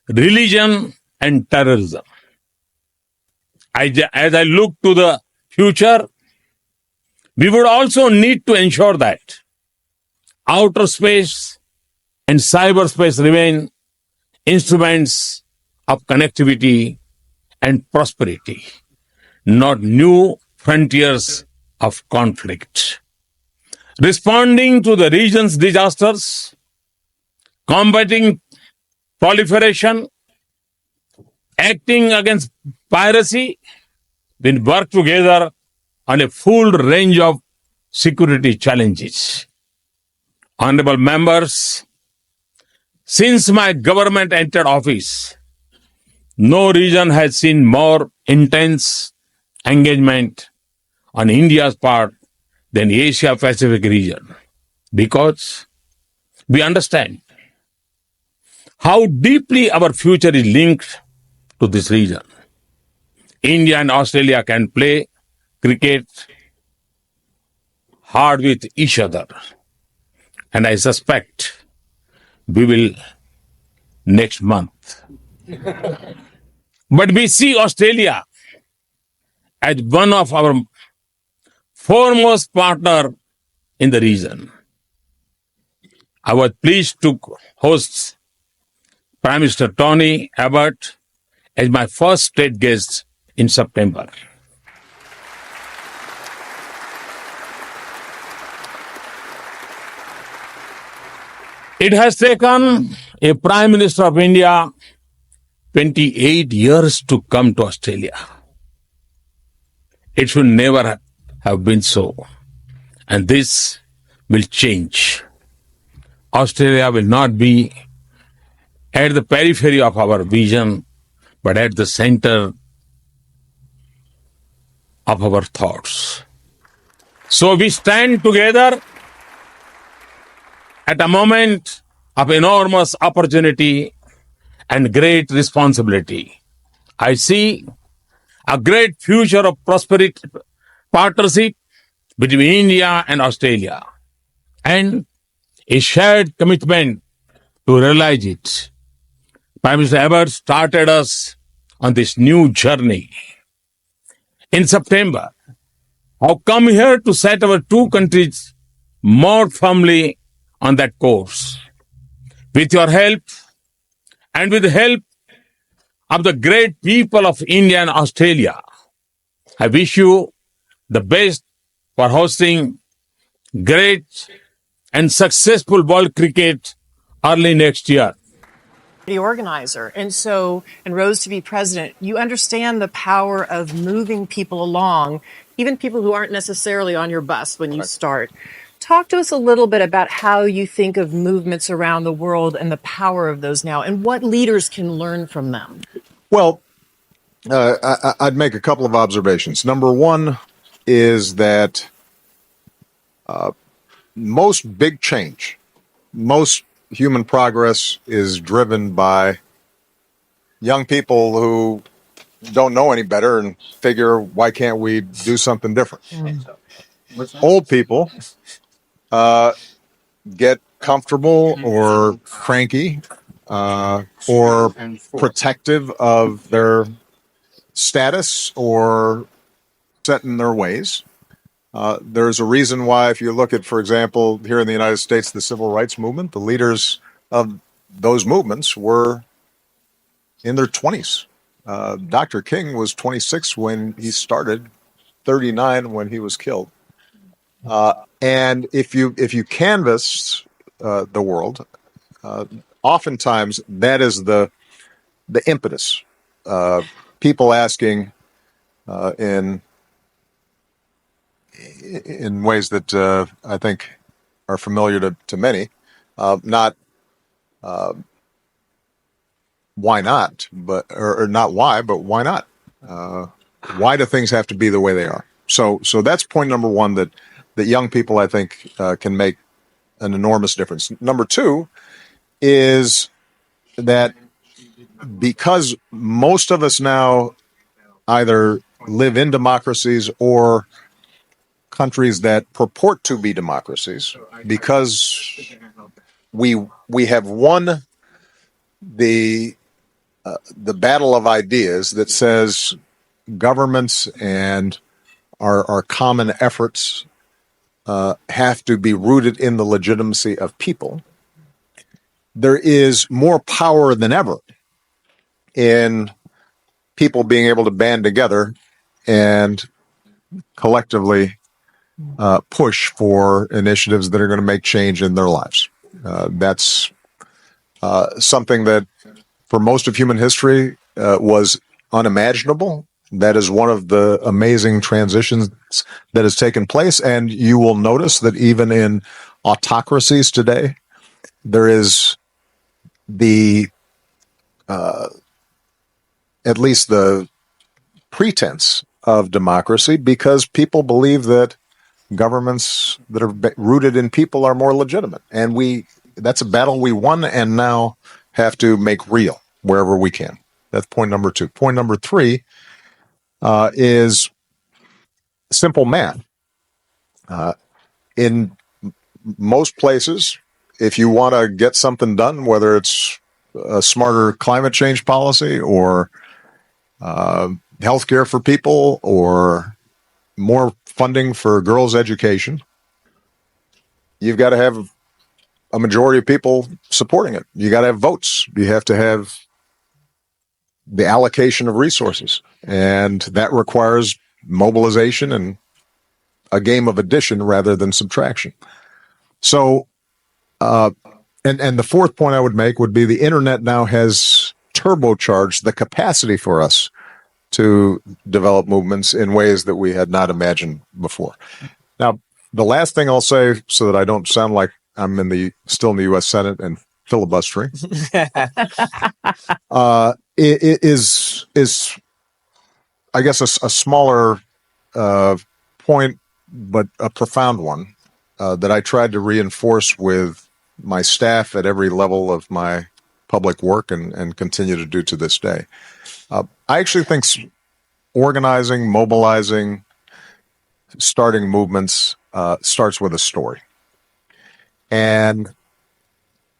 religion and terrorism. As I look to the future, We would also need to ensure that outer space and cyberspace remain instruments of connectivity and prosperity, not new frontiers of conflict. Responding to the region's disasters, combating proliferation, acting against piracy, we work together on a full range of security challenges. Honorable members, since my government entered office, no region has seen more intense engagement on India's part than the Asia Pacific region, because we understand how deeply our future is linked to this region. India and Australia can play cricket hard with each other, and I suspect we will next month. But we see Australia as one of our foremost partner in the region. I was pleased to host Prime Minister Tony Abbott as my first state guest in September. It has taken a Prime Minister of India 28 years to come to Australia. It should never have been so. And this will change. Australia will not be at the periphery of our vision, but at the center of our thoughts. So we stand together at a moment of enormous opportunity and great responsibility. I see a great future of prosperity, partnership between India and Australia, and a shared commitment to realize it. Prime Minister Abbott started us on this new journey. In September, I've come here to set our two countries more firmly on that course. With your help and with the help of the great people of India and Australia, I wish you the best for hosting great and successful World Cricket early next year. The organizer, and rose to be president, you understand the power of moving people along, even people who aren't necessarily on your bus when you start. Talk to us a little bit about how you think of movements around the world and the power of those now, and what leaders can learn from them. Well, I'd make a couple of observations. Number one is that most big change, most human progress is driven by young people who don't know any better and figure, why can't we do something different? Old people get comfortable or cranky or protective of their status or set in their ways. There's a reason why, if you look at, for example, here in the United States, the civil rights movement, the leaders of those movements were in their 20s. Dr. King was 26 when he started, 39 when he was killed. And if you canvass the world, oftentimes that is the impetus. People asking in ways that I think are familiar to many, not why not, or not why, but why not? Why do things have to be the way they are? So that's point number one, that young people, I think, can make an enormous difference. Number two is that because most of us now either live in democracies or countries that purport to be democracies, because we have won the battle of ideas that says governments and our common efforts have to be rooted in the legitimacy of people. There is more power than ever in people being able to band together and collectively push for initiatives that are going to make change in their lives. That's something that for most of human history was unimaginable. That is one of the amazing transitions that has taken place. And you will notice that even in autocracies today, there is the, at least the pretense of democracy, because people believe that governments that are rooted in people are more legitimate. And that's a battle we won and now have to make real wherever we can. That's point number 2. Point number 3 is simple math. In most places, if you want to get something done, whether it's a smarter climate change policy or healthcare for people or more funding for girls' education, you've got to have a majority of people supporting it. You got to have votes. You have to have the allocation of resources, and that requires mobilization and a game of addition rather than subtraction. So, and the fourth point I would make would be the internet now has turbocharged the capacity for us to develop movements in ways that we had not imagined before. Now, the last thing I'll say, so that I don't sound like I'm still in the U.S. Senate and filibustering, is I guess a smaller point, but a profound one that I tried to reinforce with my staff at every level of my public work and continue to do to this day. I actually think organizing, mobilizing, starting movements starts with a story. And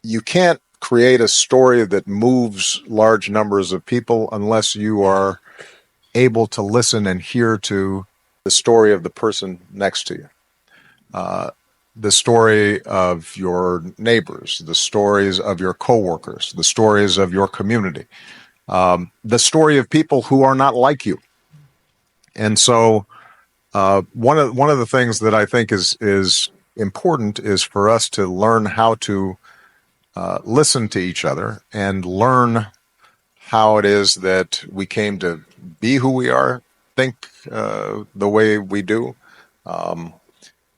you can't create a story that moves large numbers of people unless you are able to listen and hear to the story of the person next to you. The story of your neighbors, the stories of your coworkers, the stories of your community, the story of people who are not like you. And so one of the things that I think is important is for us to learn how to listen to each other and learn how it is that we came to be who we are, think the way we do,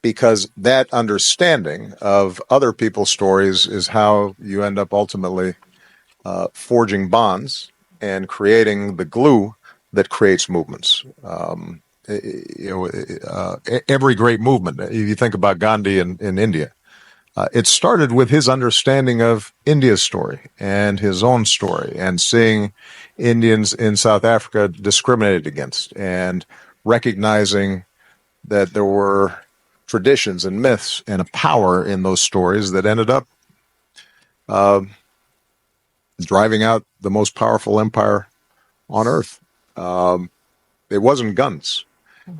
because that understanding of other people's stories is how you end up ultimately forging bonds and creating the glue that creates movements. Every great movement, if you think about Gandhi in India, it started with his understanding of India's story and his own story, and seeing Indians in South Africa discriminated against, and recognizing that there were traditions and myths and a power in those stories that ended up driving out the most powerful empire on earth. It wasn't guns.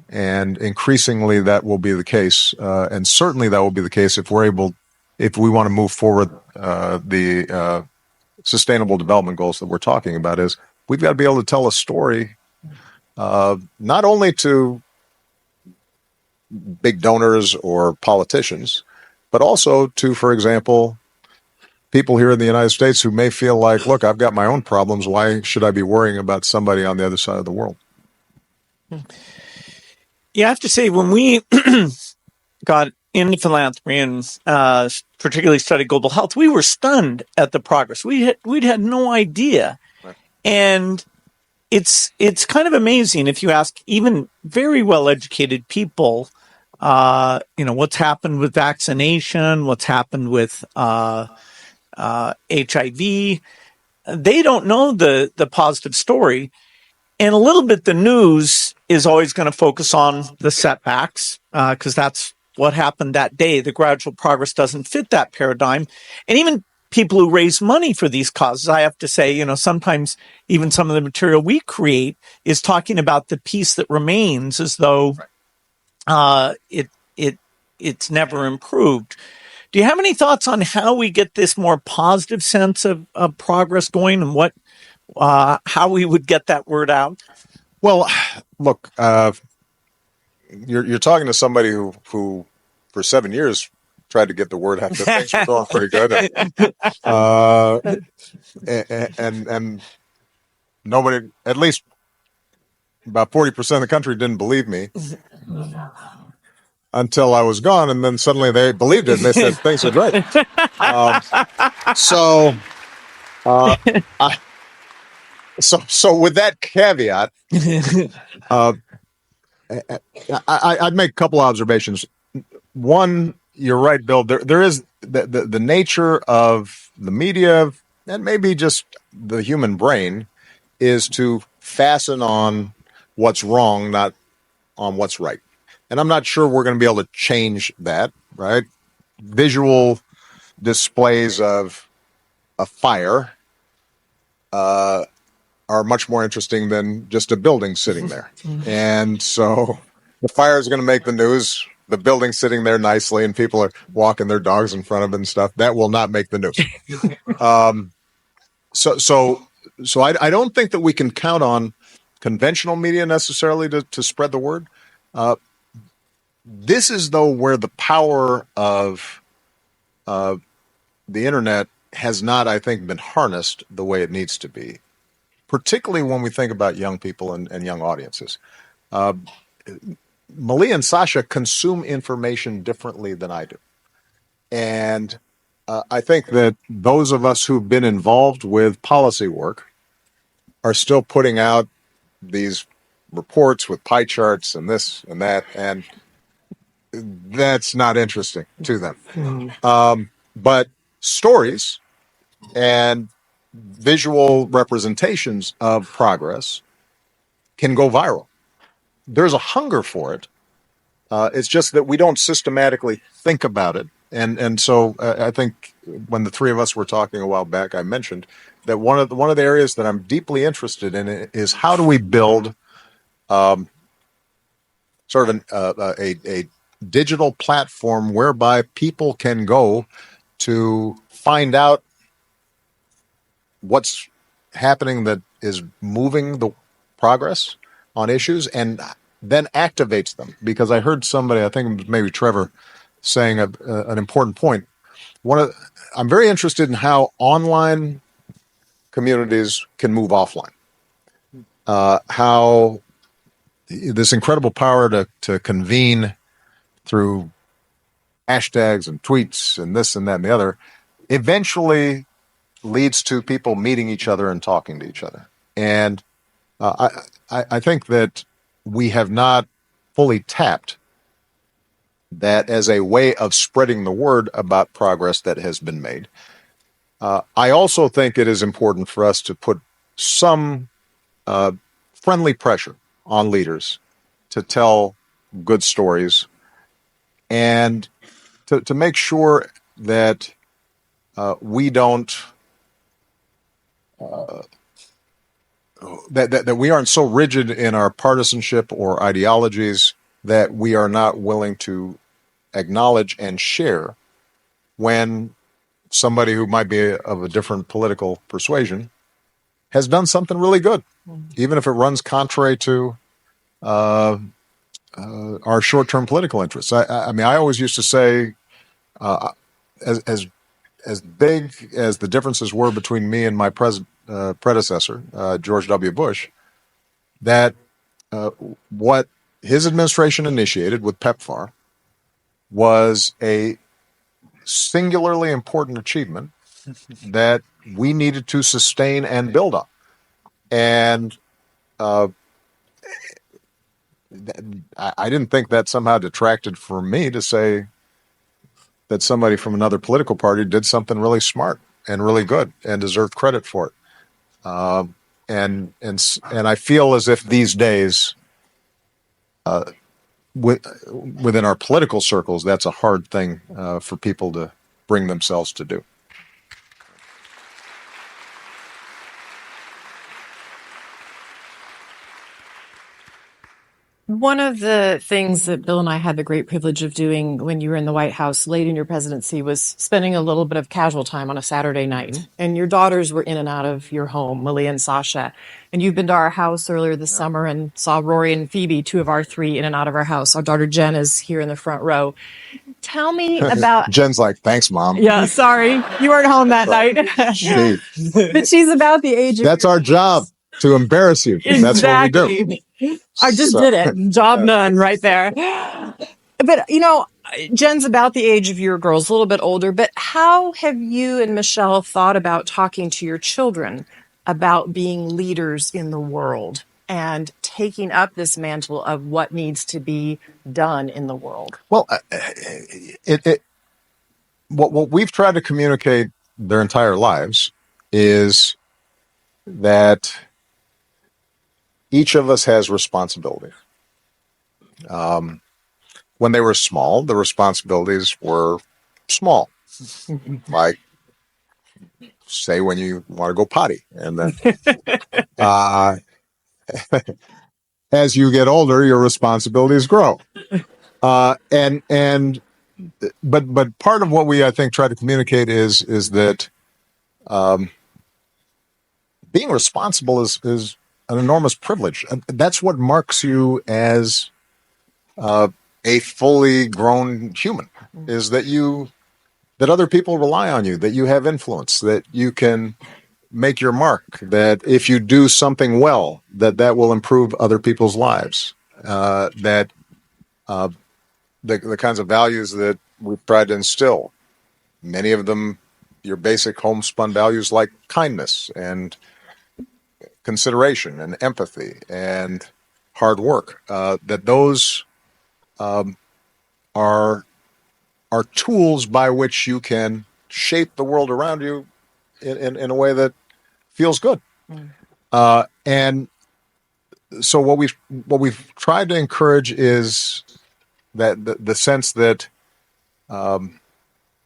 And increasingly that will be the case. And certainly that will be the case if we want to move forward the sustainable development goals that we're talking about. Is we've got to be able to tell a story not only to big donors or politicians, but also to, for example, people here in the United States who may feel like, look, I've got my own problems. Why should I be worrying about somebody on the other side of the world? Yeah, I have to say, when we got into philanthropy and particularly studied global health, we were stunned at the progress. We'd had no idea. Right. And it's kind of amazing if you ask even very well-educated people, what's happened with vaccination, what's happened with HIV. They don't know the positive story. And a little bit the news is always going to focus on the setbacks because that's what happened that day. The gradual progress doesn't fit that paradigm. And even people who raise money for these causes, I have to say, sometimes even some of the material we create is talking about the piece that remains as though it it's never improved. Do you have any thoughts on how we get this more positive sense of progress going, and how we would get that word out? Well, look, you're talking to somebody who for 7 years tried to get the word out that things were going pretty good, and nobody, at least about 40% of the country, didn't believe me until I was gone, and then suddenly they believed it and they said things are great. So with that caveat, I'd make a couple observations. One, you're right, Bill. There is the nature of the media, and maybe just the human brain, is to fasten on what's wrong, not on what's right. And I'm not sure we're going to be able to change that, right? Visual displays of a fire are much more interesting than just a building sitting there. And so the fire is going to make the news. The building sitting there nicely and people are walking their dogs in front of it and stuff, that will not make the news. So I don't think that we can count on conventional media necessarily to spread the word. This is, though, where the power of the internet has not, I think, been harnessed the way it needs to be, particularly when we think about young people and young audiences. Malia and Sasha consume information differently than I do. And I think that those of us who've been involved with policy work are still putting out these reports with pie charts and this and that, and that's not interesting to them. But stories and visual representations of progress can go viral. There's a hunger for it. It's just that we don't systematically think about it. And so I think when the three of us were talking a while back, I mentioned that one of the areas that I'm deeply interested in is how do we build sort of a digital platform whereby people can go to find out what's happening that is moving the progress on issues and then activates them. Because I heard somebody, I think it was maybe Trevor, saying an important point. I'm very interested in how online communities can move offline. How this incredible power to convene through hashtags and tweets and this and that and the other eventually leads to people meeting each other and talking to each other. And I think that we have not fully tapped that as a way of spreading the word about progress that has been made. I also think it is important for us to put some friendly pressure on leaders to tell good stories and to make sure that we don't that we aren't so rigid in our partisanship or ideologies that we are not willing to acknowledge and share when somebody who might be of a different political persuasion has done something really good, even if it runs contrary to our short-term political interests. I mean, I always used to say, as big as the differences were between me and my predecessor, George W. Bush, that what his administration initiated with PEPFAR was a singularly important achievement that we needed to sustain and build on. And I didn't think that somehow detracted from me to say that somebody from another political party did something really smart and really good and deserved credit for it. And I feel as if these days, within our political circles, that's a hard thing for people to bring themselves to do. One of the things that Bill and I had the great privilege of doing when you were in the White House late in your presidency was spending a little bit of casual time on a Saturday night. And your daughters were in and out of your home, Malia and Sasha. And you've been to our house earlier this summer and saw Rory and Phoebe, two of our three, in and out of our house. Our daughter Jen is here in the front row. Tell me about. Jen's like, thanks, Mom. Yeah, sorry. You weren't home that night. But she's about the age of. That's our job, to embarrass you. Exactly. That's what we do. I just did it. Job done right there. But, Jen's about the age of your girls, a little bit older. But how have you and Michelle thought about talking to your children about being leaders in the world and taking up this mantle of what needs to be done in the world? Well, what we've tried to communicate their entire lives is that each of us has responsibility. When they were small, the responsibilities were small. Like, say when you want to go potty. And then as you get older, your responsibilities grow. But part of what we, I think, try to communicate is that being responsible is an enormous privilege. That's what marks you as a fully grown human, is that other people rely on you, that you have influence, that you can make your mark, that if you do something well, that will improve other people's lives, that the kinds of values that we've tried to instill, many of them your basic homespun values like kindness and consideration and empathy and hard work, that those are tools by which you can shape the world around you in a way that feels good. And so what we've tried to encourage is that the sense that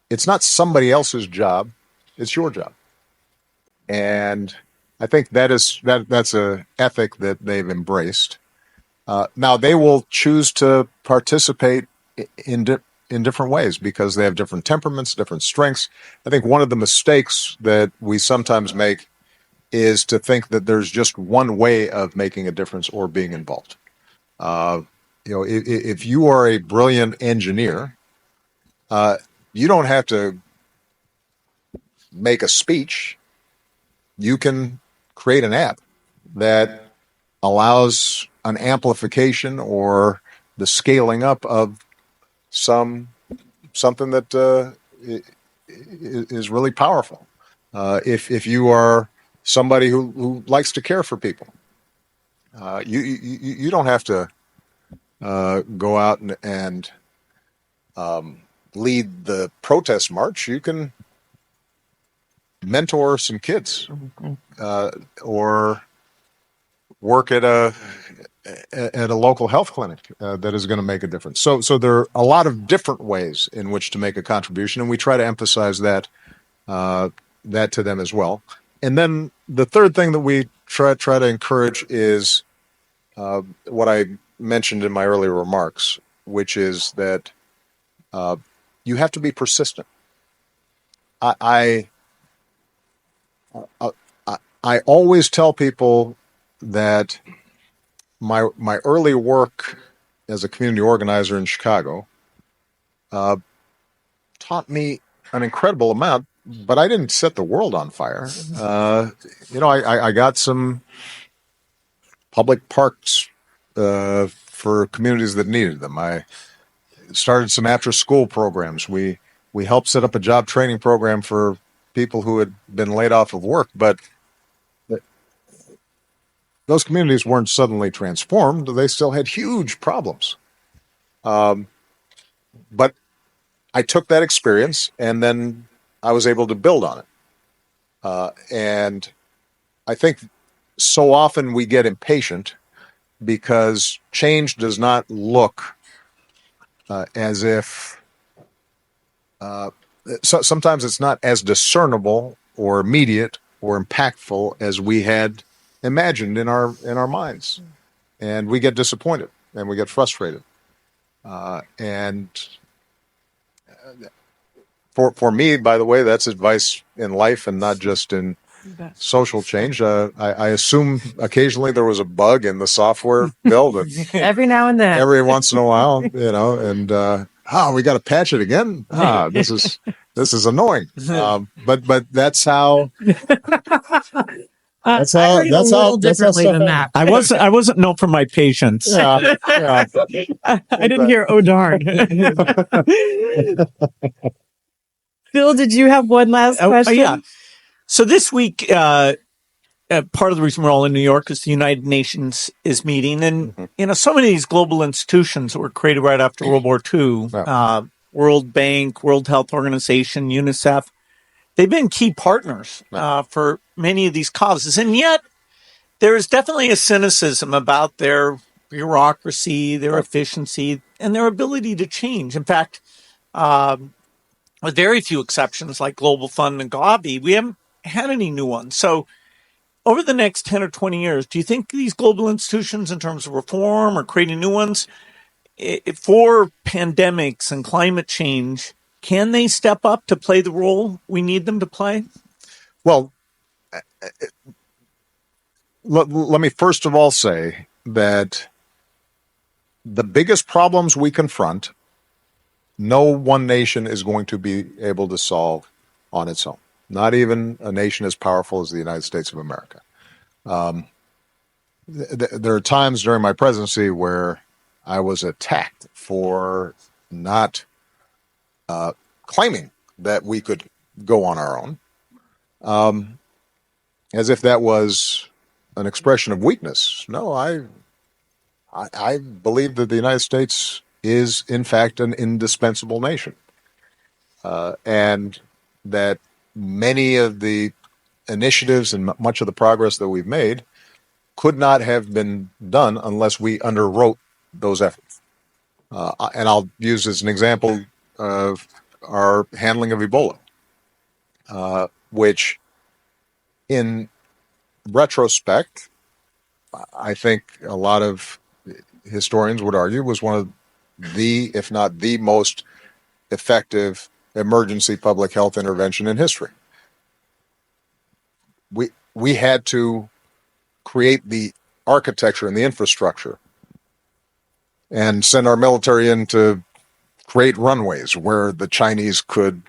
it's not somebody else's job, it's your job. And I think that's a ethic that they've embraced. Now they will choose to participate in different ways because they have different temperaments, different strengths. I think one of the mistakes that we sometimes make is to think that there's just one way of making a difference or being involved. If you are a brilliant engineer, you don't have to make a speech. You can create an app that allows an amplification or the scaling up of something that is really powerful. If you are somebody who likes to care for people, you don't have to go out and lead the protest march. You can mentor some kids or work at a local health clinic that is going to make a difference. So there are a lot of different ways in which to make a contribution, and we try to emphasize that to them as well. And then the third thing that we try to encourage is what I mentioned in my earlier remarks, which is that you have to be persistent. I always tell people that my early work as a community organizer in Chicago taught me an incredible amount, but I didn't set the world on fire. I got some public parks for communities that needed them. I started some after-school programs. We helped set up a job training program for people who had been laid off of work, but those communities weren't suddenly transformed. They still had huge problems. But I took that experience and then I was able to build on it. And I think so often we get impatient because change does not look as if sometimes it's not as discernible or immediate or impactful as we had imagined in our minds, and we get disappointed. and we get frustrated. And for me, by the way, that's advice in life and not just in social change. I assume occasionally there was a bug in the software build. Every now and then. Every once in a while, and we got to patch it again. This is annoying. But that's how. I read a little differently than that. I wasn't known for my patience. Yeah. I didn't hear, oh darn. Bill, did you have one last question? Yeah. So this week, part of the reason we're all in New York is the United Nations is meeting. And, so many of these global institutions that were created right after World War II, World Bank, World Health Organization, UNICEF, they've been key partners for many of these causes. And yet, there is definitely a cynicism about their bureaucracy, their efficiency, and their ability to change. In fact, with very few exceptions like Global Fund and Gavi, we haven't had any new ones. So over the next 10 or 20 years, do you think these global institutions, in terms of reform or creating new ones, for pandemics and climate change, can they step up to play the role we need them to play? Well, let me first of all say that the biggest problems we confront, no one nation is going to be able to solve on its own. Not even a nation as powerful as the United States of America. There are times during my presidency where I was attacked for not claiming that we could go on our own, as if that was an expression of weakness. No, I believe that the United States is, in fact, an indispensable nation, and that many of the initiatives and much of the progress that we've made could not have been done unless we underwrote those efforts. And I'll use as an example of our handling of Ebola, which in retrospect, I think a lot of historians would argue was one of the, if not the most effective emergency public health intervention in history. We had to create the architecture and the infrastructure and send our military in to create runways where the Chinese could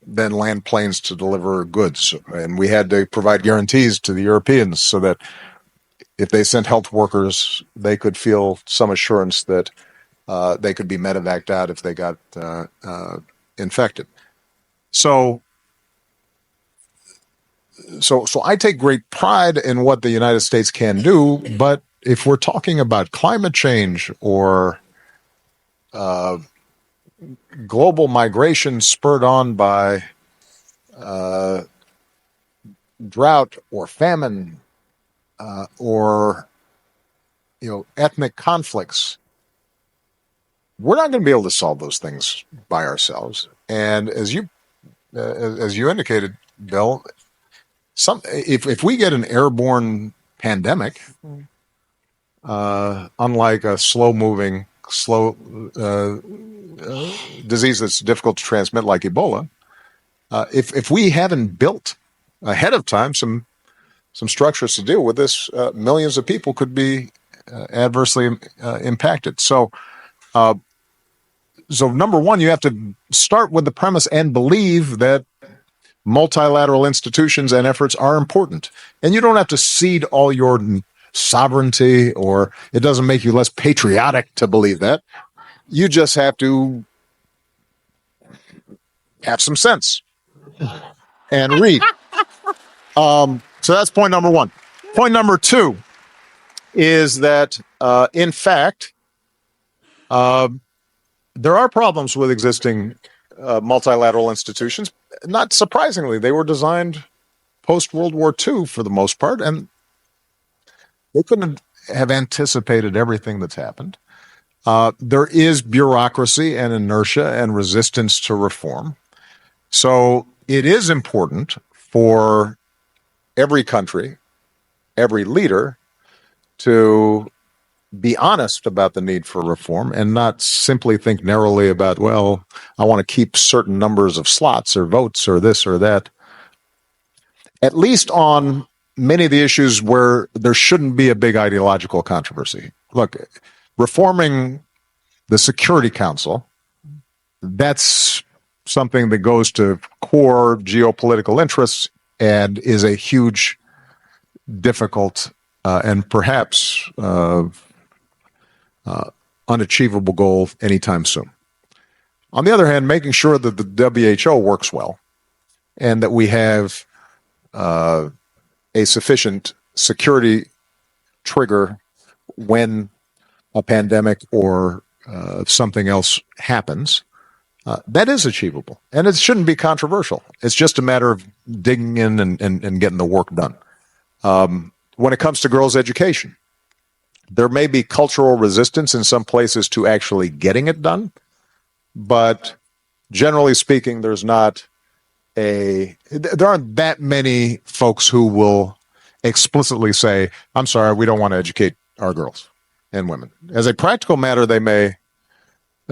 then land planes to deliver goods. And we had to provide guarantees to the Europeans so that if they sent health workers, they could feel some assurance that they could be medevaced out if they got infected. So I take great pride in what the United States can do, but if we're talking about climate change or global migration spurred on by drought or famine or ethnic conflicts, we're not going to be able to solve those things by ourselves. And as you indicated, Bill, if we get an airborne pandemic, unlike a slow disease that's difficult to transmit like Ebola, if we haven't built ahead of time some structures to deal with this, millions of people could be adversely impacted. So number one, you have to start with the premise and believe that multilateral institutions and efforts are important. And you don't have to cede all your sovereignty, or it doesn't make you less patriotic to believe that. You just have to have some sense and read. So that's point number one. Point number two is that, in fact, there are problems with existing multilateral institutions. Not surprisingly, they were designed post-World War II for the most part, and they couldn't have anticipated everything that's happened. There is bureaucracy and inertia and resistance to reform. So it is important for every country, every leader, to be honest about the need for reform and not simply think narrowly about, well, I want to keep certain numbers of slots or votes or this or that, at least on many of the issues where there shouldn't be a big ideological controversy. Look, reforming the Security Council, that's something that goes to core geopolitical interests and is a huge, difficult, and perhaps unachievable goal anytime soon. On the other hand, making sure that the WHO works well and that we have a sufficient security trigger when a pandemic or something else happens, that is achievable. And it shouldn't be controversial. It's just a matter of digging in and getting the work done. When it comes to girls' education, there may be cultural resistance in some places to actually getting it done, but generally speaking, there aren't that many folks who will explicitly say, I'm sorry, we don't want to educate our girls and women. As a practical matter,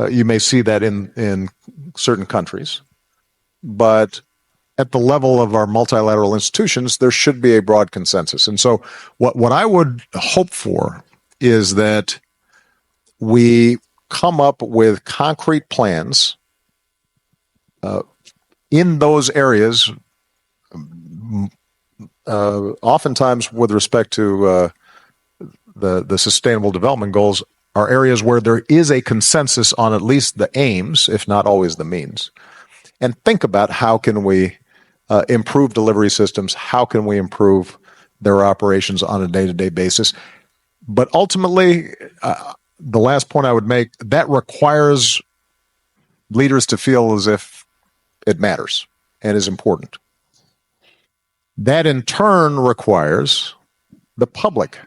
you may see that in certain countries, but at the level of our multilateral institutions, there should be a broad consensus. And so what I would hope for is that we come up with concrete plans in those areas, oftentimes with respect to the Sustainable Development Goals, are areas where there is a consensus on at least the aims, if not always the means. And think about how can we improve delivery systems, how can we improve their operations on a day-to-day basis. But ultimately, the last point I would make, that requires leaders to feel as if it matters and is important. That in turn requires the public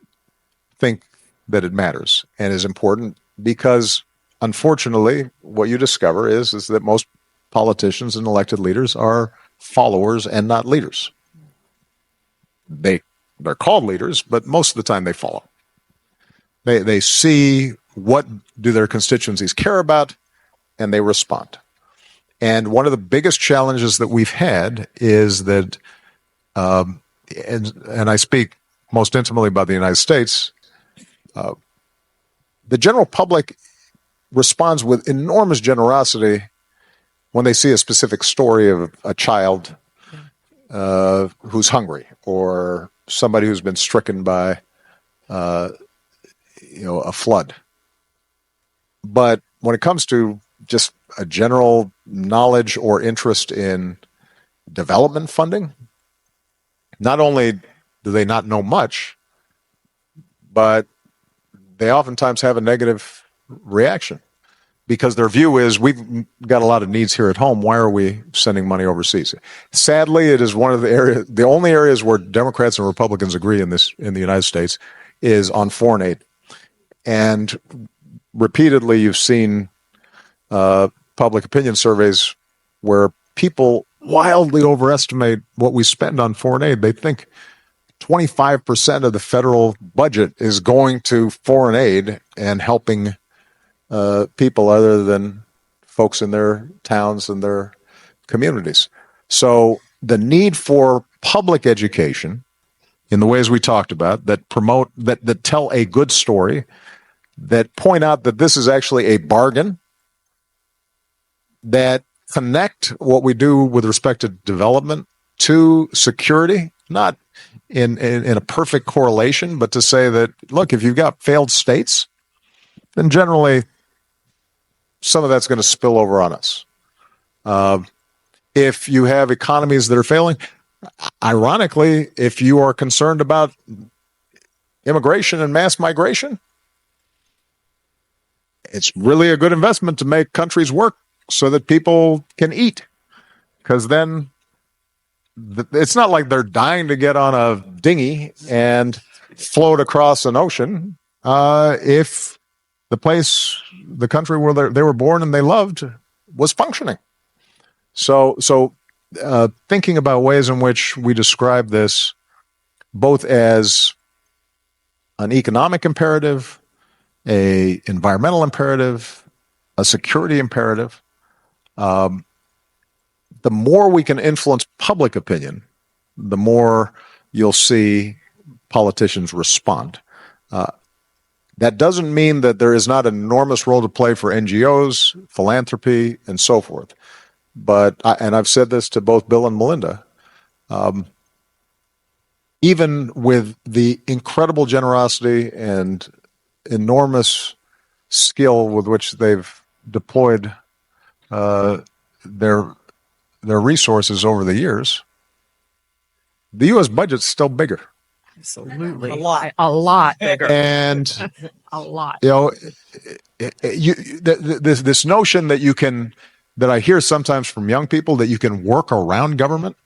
think that it matters and is important, because unfortunately, what you discover is that most politicians and elected leaders are followers and not leaders. They're called leaders, but most of the time they follow. They see what do their constituencies care about, and they respond. And one of the biggest challenges that we've had is that, and I speak most intimately about the United States, the general public responds with enormous generosity when they see a specific story of a child who's hungry, or somebody who's been stricken by a flood. But when it comes to just a general knowledge or interest in development funding, not only do they not know much, but they oftentimes have a negative reaction, because their view is, we've got a lot of needs here at home. Why are we sending money overseas? Sadly, it is one of the only areas where Democrats and Republicans agree in the United States is on foreign aid. And repeatedly, you've seen public opinion surveys where people wildly overestimate what we spend on foreign aid. They think 25% of the federal budget is going to foreign aid and helping people other than folks in their towns and their communities. So the need for public education in the ways we talked about, that promote, that tell a good story, that point out that this is actually a bargain, that connect what we do with respect to development to security, not in a perfect correlation, but to say that, look, if you've got failed states, then generally some of that's going to spill over on us. If you have economies that are failing, ironically, if you are concerned about immigration and mass migration, it's really a good investment to make countries work so that people can eat, because then it's not like they're dying to get on a dinghy and float across an ocean. If the country where they were born and they loved was functioning. So thinking about ways in which we describe this both as an economic imperative, a environmental imperative, a security imperative. The more we can influence public opinion, the more you'll see politicians respond. That doesn't mean that there is not an enormous role to play for NGOs, philanthropy, and so forth. But, and I've said this to both Bill and Melinda, even with the incredible generosity and enormous skill with which they've deployed their resources over the years, the U.S. budget's still bigger. Absolutely. A lot bigger. And a lot. You know, this notion that you can, that I hear sometimes from young people, that you can work around government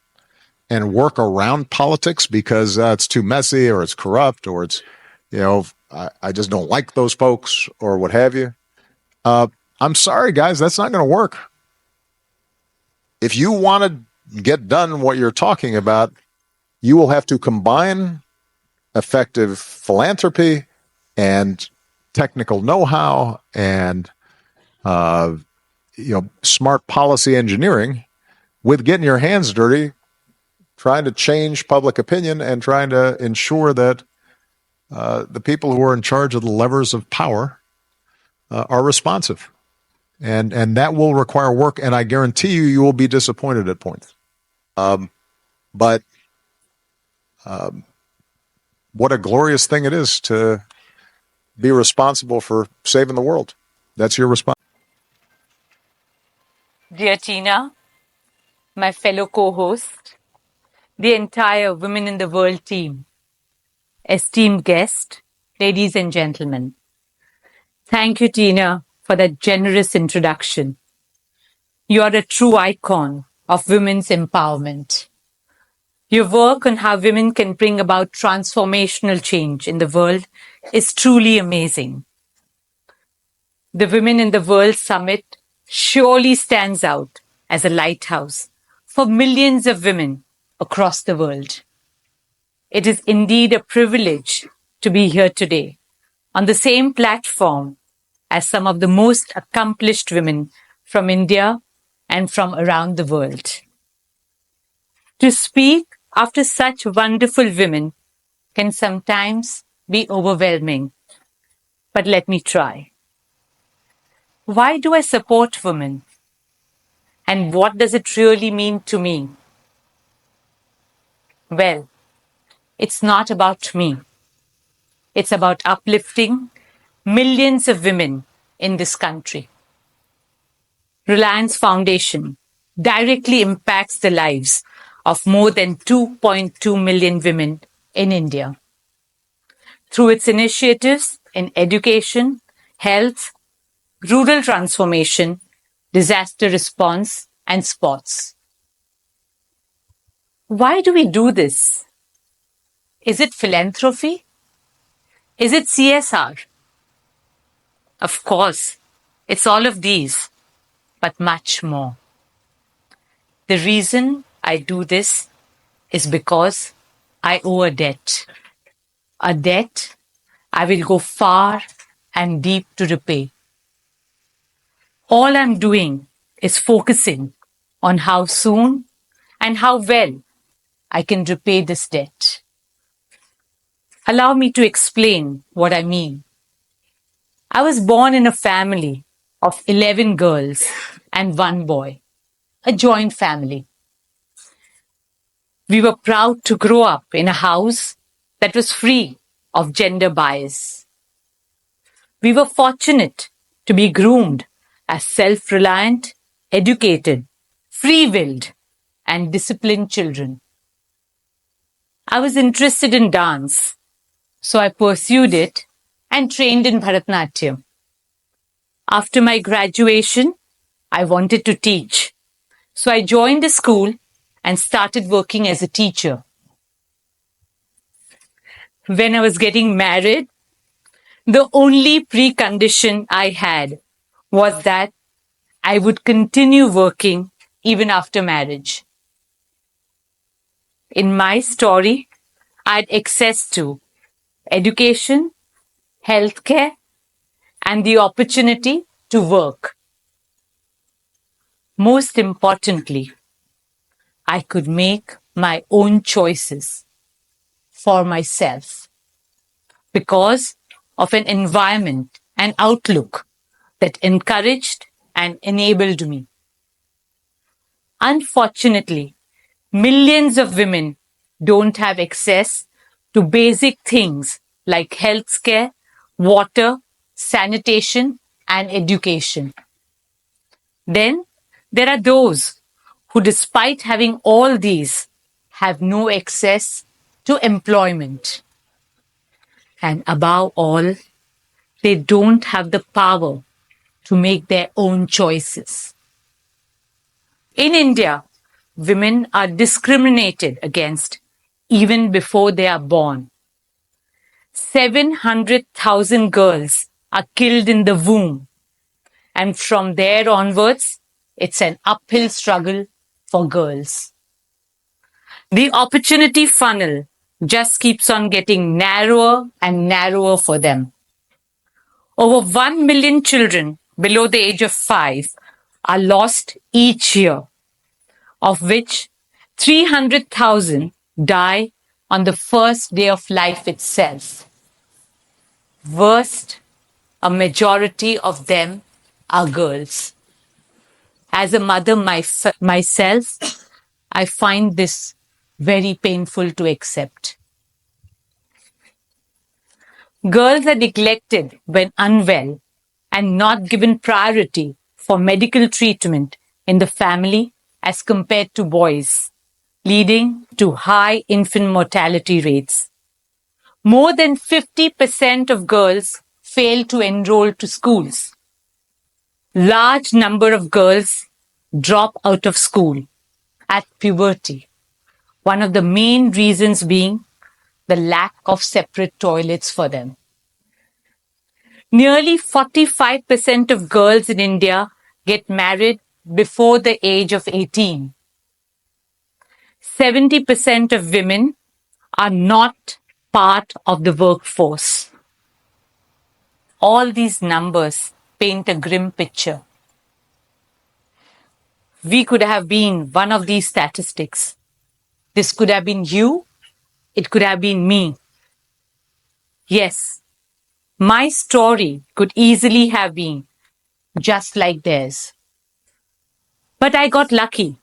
and work around politics because it's too messy or it's corrupt or it's, you know, I just don't like those folks or what have you. I'm sorry, guys, that's not going to work. If you want to get done what you're talking about, you will have to combine effective philanthropy and technical know-how and smart policy engineering with getting your hands dirty, trying to change public opinion and trying to ensure that the people who are in charge of the levers of power are responsive. And that will require work, and I guarantee you will be disappointed at points. But what a glorious thing it is to be responsible for saving the world. That's your response. Dear Tina, my fellow co-host, the entire Women in the World team, esteemed guest, ladies and gentlemen. Thank you, Tina, for that generous introduction. You are a true icon of women's empowerment. Your work on how women can bring about transformational change in the world is truly amazing. The Women in the World Summit surely stands out as a lighthouse for millions of women across the world. It is indeed a privilege to be here today on the same platform as some of the most accomplished women from India and from around the world. To speak after such wonderful women can sometimes be overwhelming, but let me try. Why do I support women? And what does it really mean to me? Well, it's not about me. It's about uplifting millions of women in this country. Reliance Foundation directly impacts the lives of more than 2.2 million women in India. Through its initiatives in education, health, rural transformation, disaster response, and sports. Why do we do this? Is it philanthropy? Is it CSR? Of course, it's all of these, but much more. The reason I do this is because I owe a debt. A debt I will go far and deep to repay. All I'm doing is focusing on how soon and how well I can repay this debt. Allow me to explain what I mean. I was born in a family of 11 girls and 1 boy, a joint family. We were proud to grow up in a house that was free of gender bias. We were fortunate to be groomed as self-reliant, educated, free-willed, and disciplined children. I was interested in dance, so I pursued it and trained in Bharatanatyam. After my graduation, I wanted to teach, so I joined a school and started working as a teacher. When I was getting married, the only precondition I had was that I would continue working even after marriage. In my story, I had access to education, healthcare, and the opportunity to work. Most importantly, I could make my own choices for myself because of an environment and outlook that encouraged and enabled me. Unfortunately, millions of women don't have access to basic things like healthcare, water, sanitation, and education. Then there are those who, despite having all these, have no access to employment. And above all, they don't have the power to make their own choices. In India, women are discriminated against even before they are born. 700,000 girls are killed in the womb. And from there onwards, it's an uphill struggle for girls. The opportunity funnel just keeps on getting narrower and narrower for them. Over 1 million children below the age of 5 are lost each year, of which 300,000 die on the first day of life itself. Worst, a majority of them are girls. As a mother myself, I find this very painful to accept. Girls are neglected when unwell and not given priority for medical treatment in the family as compared to boys, leading to high infant mortality rates. More than 50% of girls fail to enroll to schools. Large number of girls drop out of school at puberty. One of the main reasons being the lack of separate toilets for them. Nearly 45% of girls in India get married before the age of 18. 70% of women are not part of the workforce. All these numbers paint a grim picture. We could have been one of these statistics. This could have been you. It could have been me. Yes, my story could easily have been just like theirs. But I got lucky.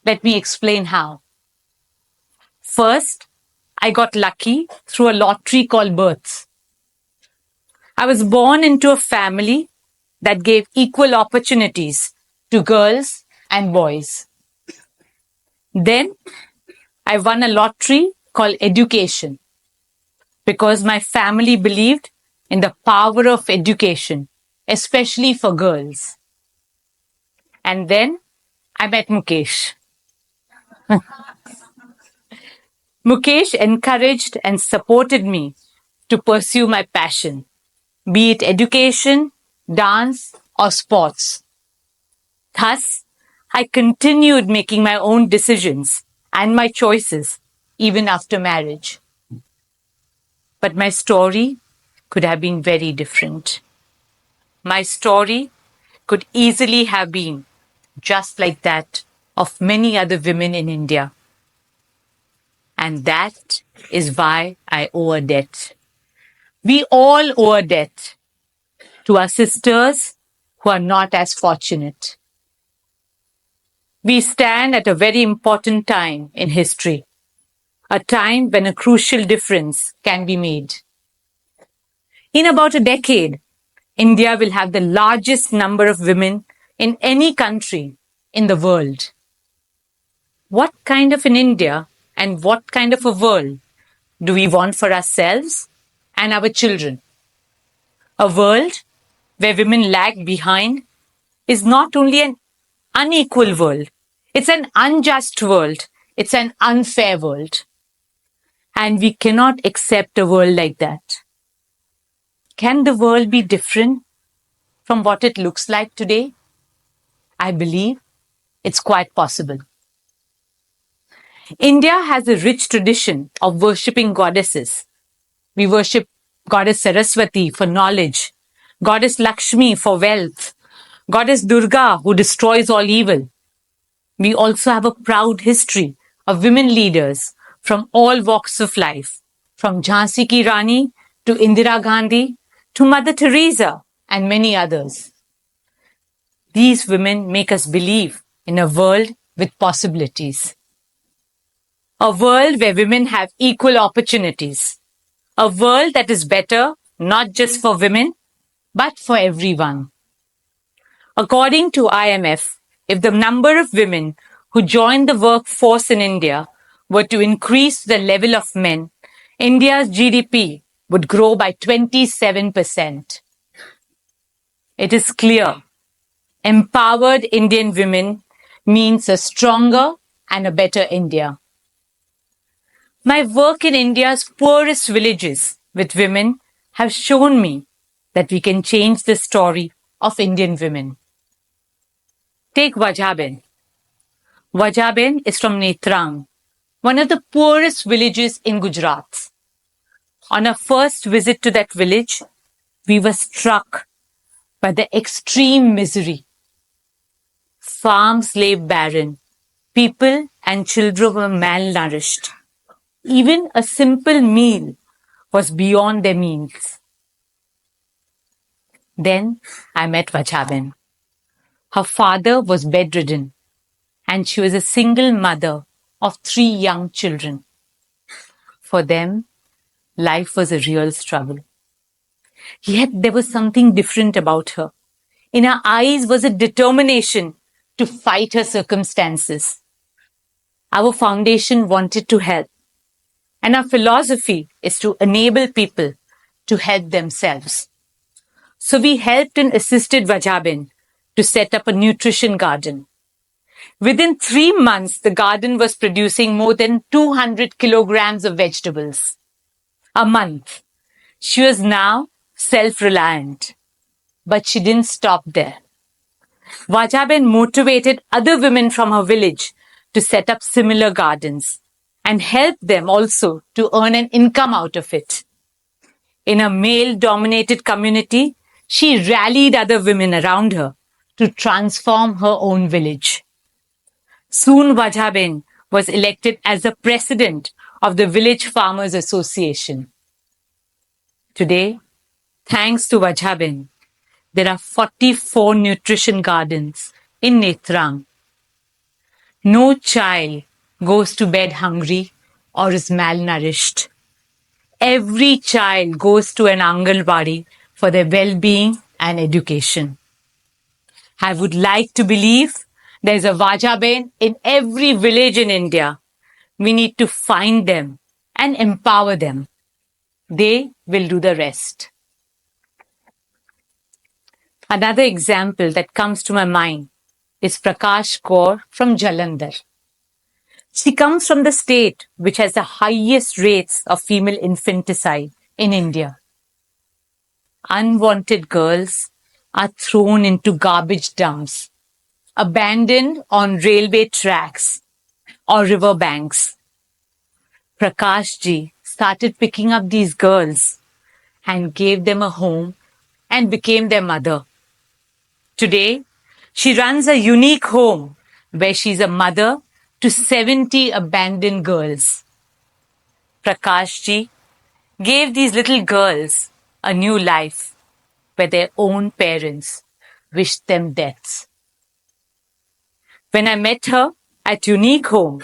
Let me explain how. First, I got lucky through a lottery called births. I was born into a family that gave equal opportunities to girls and boys. Then, I won a lottery called education because my family believed in the power of education, especially for girls. And then, I met Mukesh. Mukesh encouraged and supported me to pursue my passion, be it education, dance, or sports. Thus, I continued making my own decisions and my choices even after marriage. But my story could have been very different. My story could easily have been just like that of many other women in India. And that is why I owe a debt. We all owe a debt to our sisters who are not as fortunate. We stand at a very important time in history, a time when a crucial difference can be made. In about a decade, India will have the largest number of women in any country in the world. What kind of an India and what kind of a world do we want for ourselves and our children? A world where women lag behind is not only an unequal world, it's an unjust world, it's an unfair world. And we cannot accept a world like that. Can the world be different from what it looks like today? I believe it's quite possible. India has a rich tradition of worshipping goddesses. We worship Goddess Saraswati for knowledge, Goddess Lakshmi for wealth, Goddess Durga who destroys all evil. We also have a proud history of women leaders from all walks of life, from Jhansi Ki Rani to Indira Gandhi to Mother Teresa and many others. These women make us believe in a world with possibilities. A world where women have equal opportunities. A world that is better not just for women, but for everyone. According to IMF, if the number of women who join the workforce in India were to increase to the level of men, India's GDP would grow by 27%. It is clear, empowered Indian women means a stronger and a better India. My work in India's poorest villages with women have shown me that we can change the story of Indian women. Take Vajaben. Vajaben is from Netrang, one of the poorest villages in Gujarat. On our first visit to that village, we were struck by the extreme misery. Farms lay barren. People and children were malnourished. Even a simple meal was beyond their means. Then I met Vajaben. Her father was bedridden, and she was a single mother of 3 young children. For them, life was a real struggle. Yet there was something different about her. In her eyes was a determination to fight her circumstances. Our foundation wanted to help, and our philosophy is to enable people to help themselves. So we helped and assisted Vajaben to set up a nutrition garden. Within 3 months, the garden was producing more than 200 kilograms of vegetables a month. She was now self-reliant, but she didn't stop there. Vajaben motivated other women from her village to set up similar gardens and helped them also to earn an income out of it. In a male-dominated community, she rallied other women around her to transform her own village. Soon Vajaben was elected as the president of the Village Farmers Association. Today, thanks to Vajaben, there are 44 nutrition gardens in Netrang. No child goes to bed hungry or is malnourished. Every child goes to an Anganwadi for their well-being and education. I would like to believe there's a Vajaben in every village in India. We need to find them and empower them. They will do the rest. Another example that comes to my mind is Prakash Kaur from Jalandhar. She comes from the state which has the highest rates of female infanticide in India. Unwanted girls are thrown into garbage dumps, abandoned on railway tracks or river banks. Prakash ji started picking up these girls and gave them a home and became their mother. Today, she runs a unique home where she's a mother to 70 abandoned girls. Prakash ji gave these little girls a new life where their own parents wished them deaths. When I met her at Unique Home,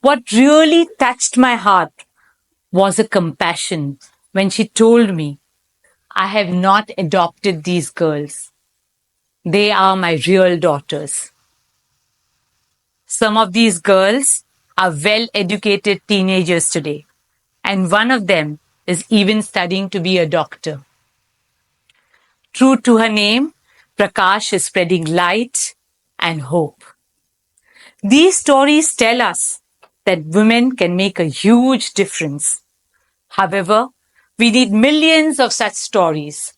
what really touched my heart was a compassion when she told me, I have not adopted these girls. They are my real daughters. Some of these girls are well-educated teenagers today, and one of them is even studying to be a doctor. True to her name, Prakash is spreading light and hope. These stories tell us that women can make a huge difference. However, we need millions of such stories.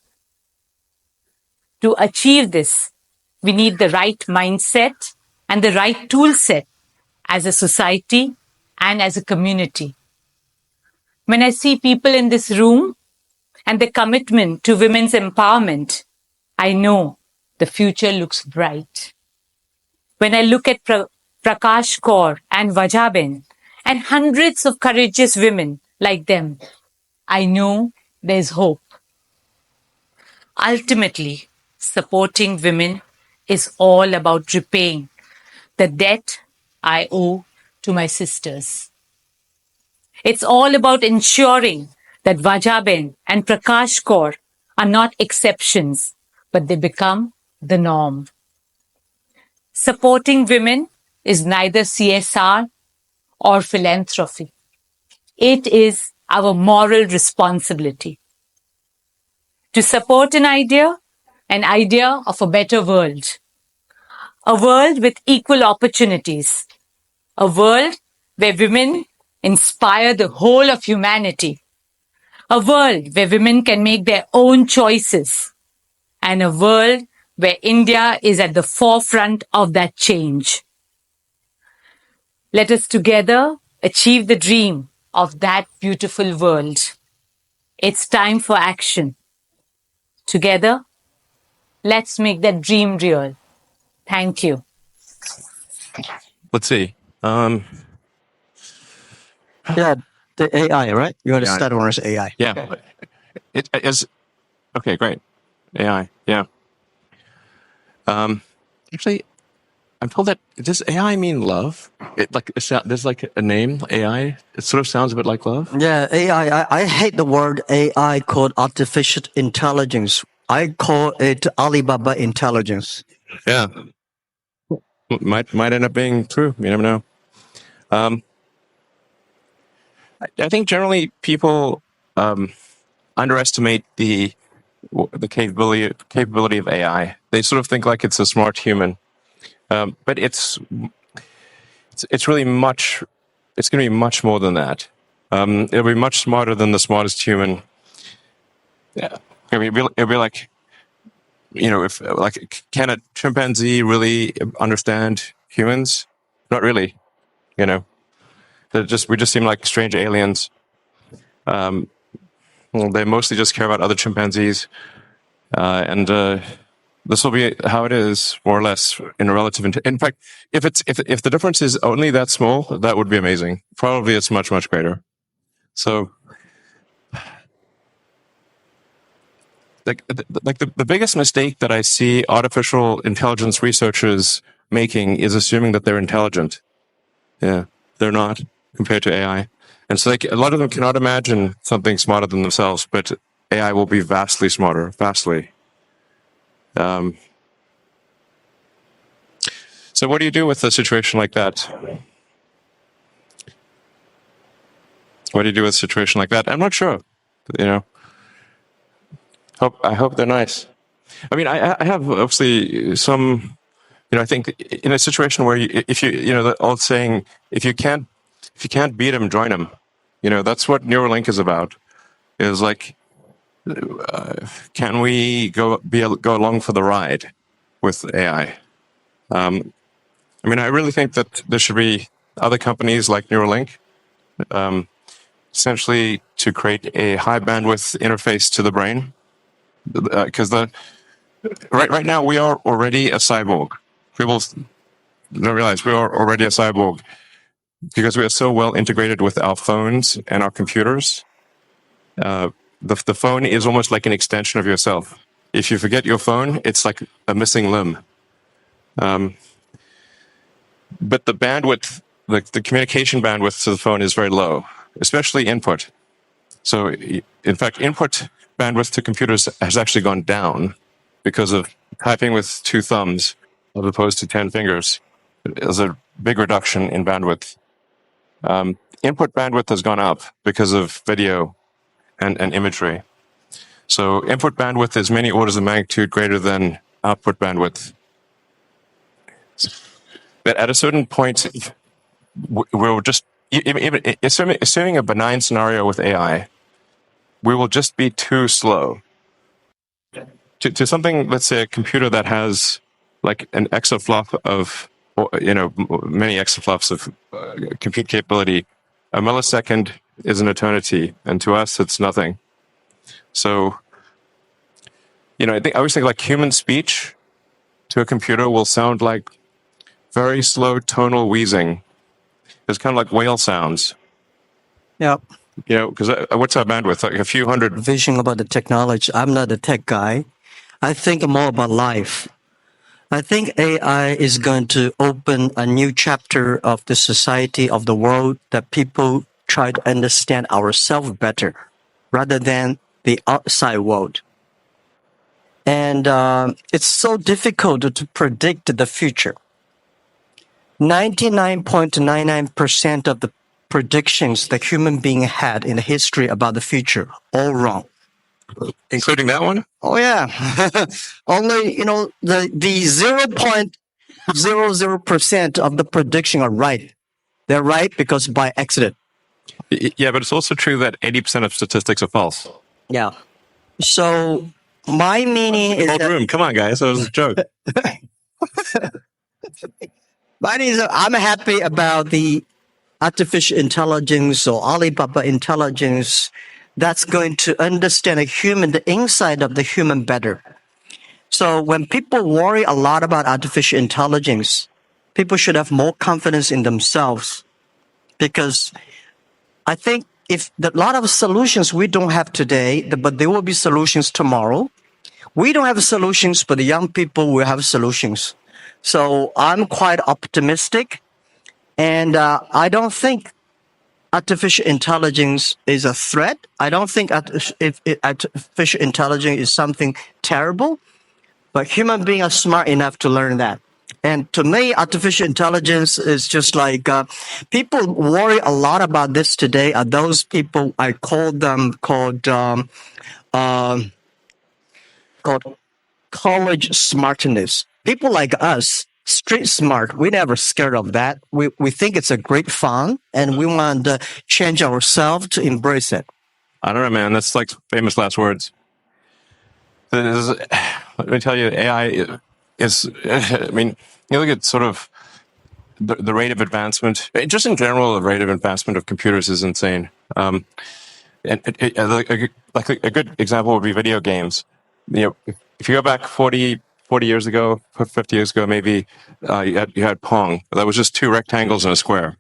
To achieve this, we need the right mindset and the right tool set as a society and as a community. When I see people in this room and the commitment to women's empowerment, I know the future looks bright. When I look at Prakash Kaur and Vajaben and hundreds of courageous women like them, I know there's hope. Ultimately, supporting women is all about repaying the debt I owe to my sisters. It's all about ensuring that Vajaben and Prakash Kaur are not exceptions, but they become the norm. Supporting women is neither CSR or philanthropy. It is our moral responsibility to support an idea of a better world, a world with equal opportunities, a world where women inspire the whole of humanity, a world where women can make their own choices, and a world where India is at the forefront of that change. Let us together achieve the dream of that beautiful world. It's time for action. Together, let's make that dream real. Thank you. Let's see. Yeah, the AI, right? You want to start on AI. Yeah. It is okay. Great. AI. Yeah. Actually, I'm told that does AI mean love? There's like a name AI. It sort of sounds a bit like love. Yeah, AI. I hate the word AI called artificial intelligence. I call it Alibaba intelligence. Yeah. Might end up being true. You never know. I think generally people underestimate the capability of AI. They sort of think like it's a smart human, but it's really much. It's going to be much more than that. It'll be much smarter than the smartest human. Yeah, it'll be like, if like, can a chimpanzee really understand humans? Not really. We just seem like strange aliens. They mostly just care about other chimpanzees, and this will be how it is, more or less, in a relative. In fact, if the difference is only that small, that would be amazing. Probably it's much greater. So, the biggest mistake that I see artificial intelligence researchers making is assuming that they're intelligent. Yeah, they're not compared to AI. And so a lot of them cannot imagine something smarter than themselves, but AI will be vastly smarter, vastly. So what do you do with a situation like that? What do you do with a situation like that? I'm not sure. I hope they're nice. I mean, I have obviously some. I think in a situation where the old saying, if you can't beat them, join them. That's what Neuralink is about. Is like, can we go along for the ride with AI? I mean, I really think that there should be other companies like Neuralink, essentially to create a high bandwidth interface to the brain, because right now we are already a cyborg. People don't realize we are already a cyborg because we are so well integrated with our phones and our computers. The phone is almost like an extension of yourself. If you forget your phone, it's like a missing limb. But the bandwidth, the communication bandwidth to the phone is very low, especially input. So, in fact, input bandwidth to computers has actually gone down because of typing with 2 thumbs as opposed to 10 fingers. There's a big reduction in bandwidth. Input bandwidth has gone up because of video and imagery. So input bandwidth is many orders of magnitude greater than output bandwidth. But at a certain point, we'll just, assuming a benign scenario with AI, we will just be too slow. To something, let's say a computer that has like an exaflop of, many exaflops of compute capability, a millisecond is an eternity, and to us, it's nothing. So I always think like human speech to a computer will sound like very slow tonal wheezing. It's kind of like whale sounds. Yep. Because what's our bandwidth? Like a few hundred. Vision about the technology. I'm not a tech guy. I think more about life. I think AI is going to open a new chapter of the society, of the world, that people try to understand ourselves better rather than the outside world. And it's so difficult to predict the future. 99.99% of the predictions the human being had in the history about the future, all wrong. Including that one? Oh yeah. Only, the 0.00% of the prediction are right. They're right because by accident. Yeah, but it's also true that 80% of statistics are false. Yeah. So my meaning is Old room. Come on, guys. That was a joke. mine is I'm happy about the artificial intelligence or Alibaba intelligence that's going to understand the inside of the human better. So when people worry a lot about artificial intelligence, people should have more confidence in themselves, because I think if a lot of solutions we don't have today, but there will be solutions tomorrow. We don't have solutions, but the young people will have solutions. So I'm quite optimistic, and I don't think artificial intelligence is a threat. I don't think artificial intelligence is something terrible, but human beings are smart enough to learn that. And to me, artificial intelligence is just like people worry a lot about this today. Are those people I called college smartness? People like us, street smart, we never scared of that. We think it's a great fun, and we want to change ourselves to embrace it. I don't know, man. That's like famous last words. Let me tell you, AI is, I mean, you look at sort of the rate of advancement, just in general, the rate of advancement of computers is insane. And like a good example would be video games. If you go back 40 years ago, 50 years ago, maybe you had Pong. That was just two rectangles and a square.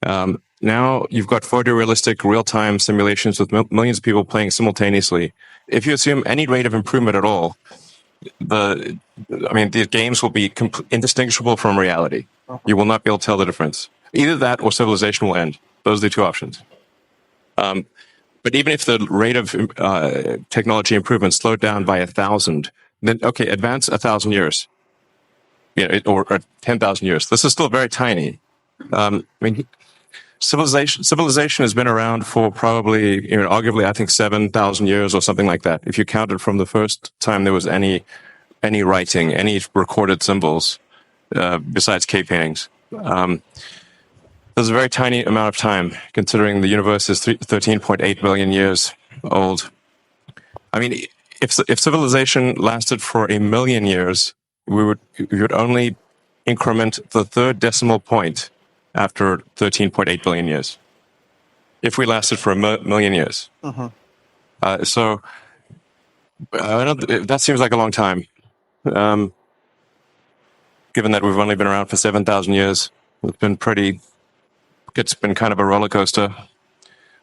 Now you've got photorealistic real-time simulations with millions of people playing simultaneously. If you assume any rate of improvement at all, the games will be indistinguishable from reality. You will not be able to tell the difference. Either that or civilization will end. Those are the two options. But even if the rate of technology improvement slowed down by 1,000, then okay, advance 1,000 years, or 10,000 years. This is still very tiny. Civilization has been around for probably, arguably, I think 7,000 years or something like that. If you counted from the first time there was any writing, any recorded symbols, besides cave paintings. There's a very tiny amount of time, considering the universe is 13.8 billion years old. I mean, if civilization lasted for 1 million years, we would only increment the third decimal point after 13.8 billion years. If we lasted for 1 million years. So that seems like a long time. Given that we've only been around for 7,000 years, it's been kind of a roller coaster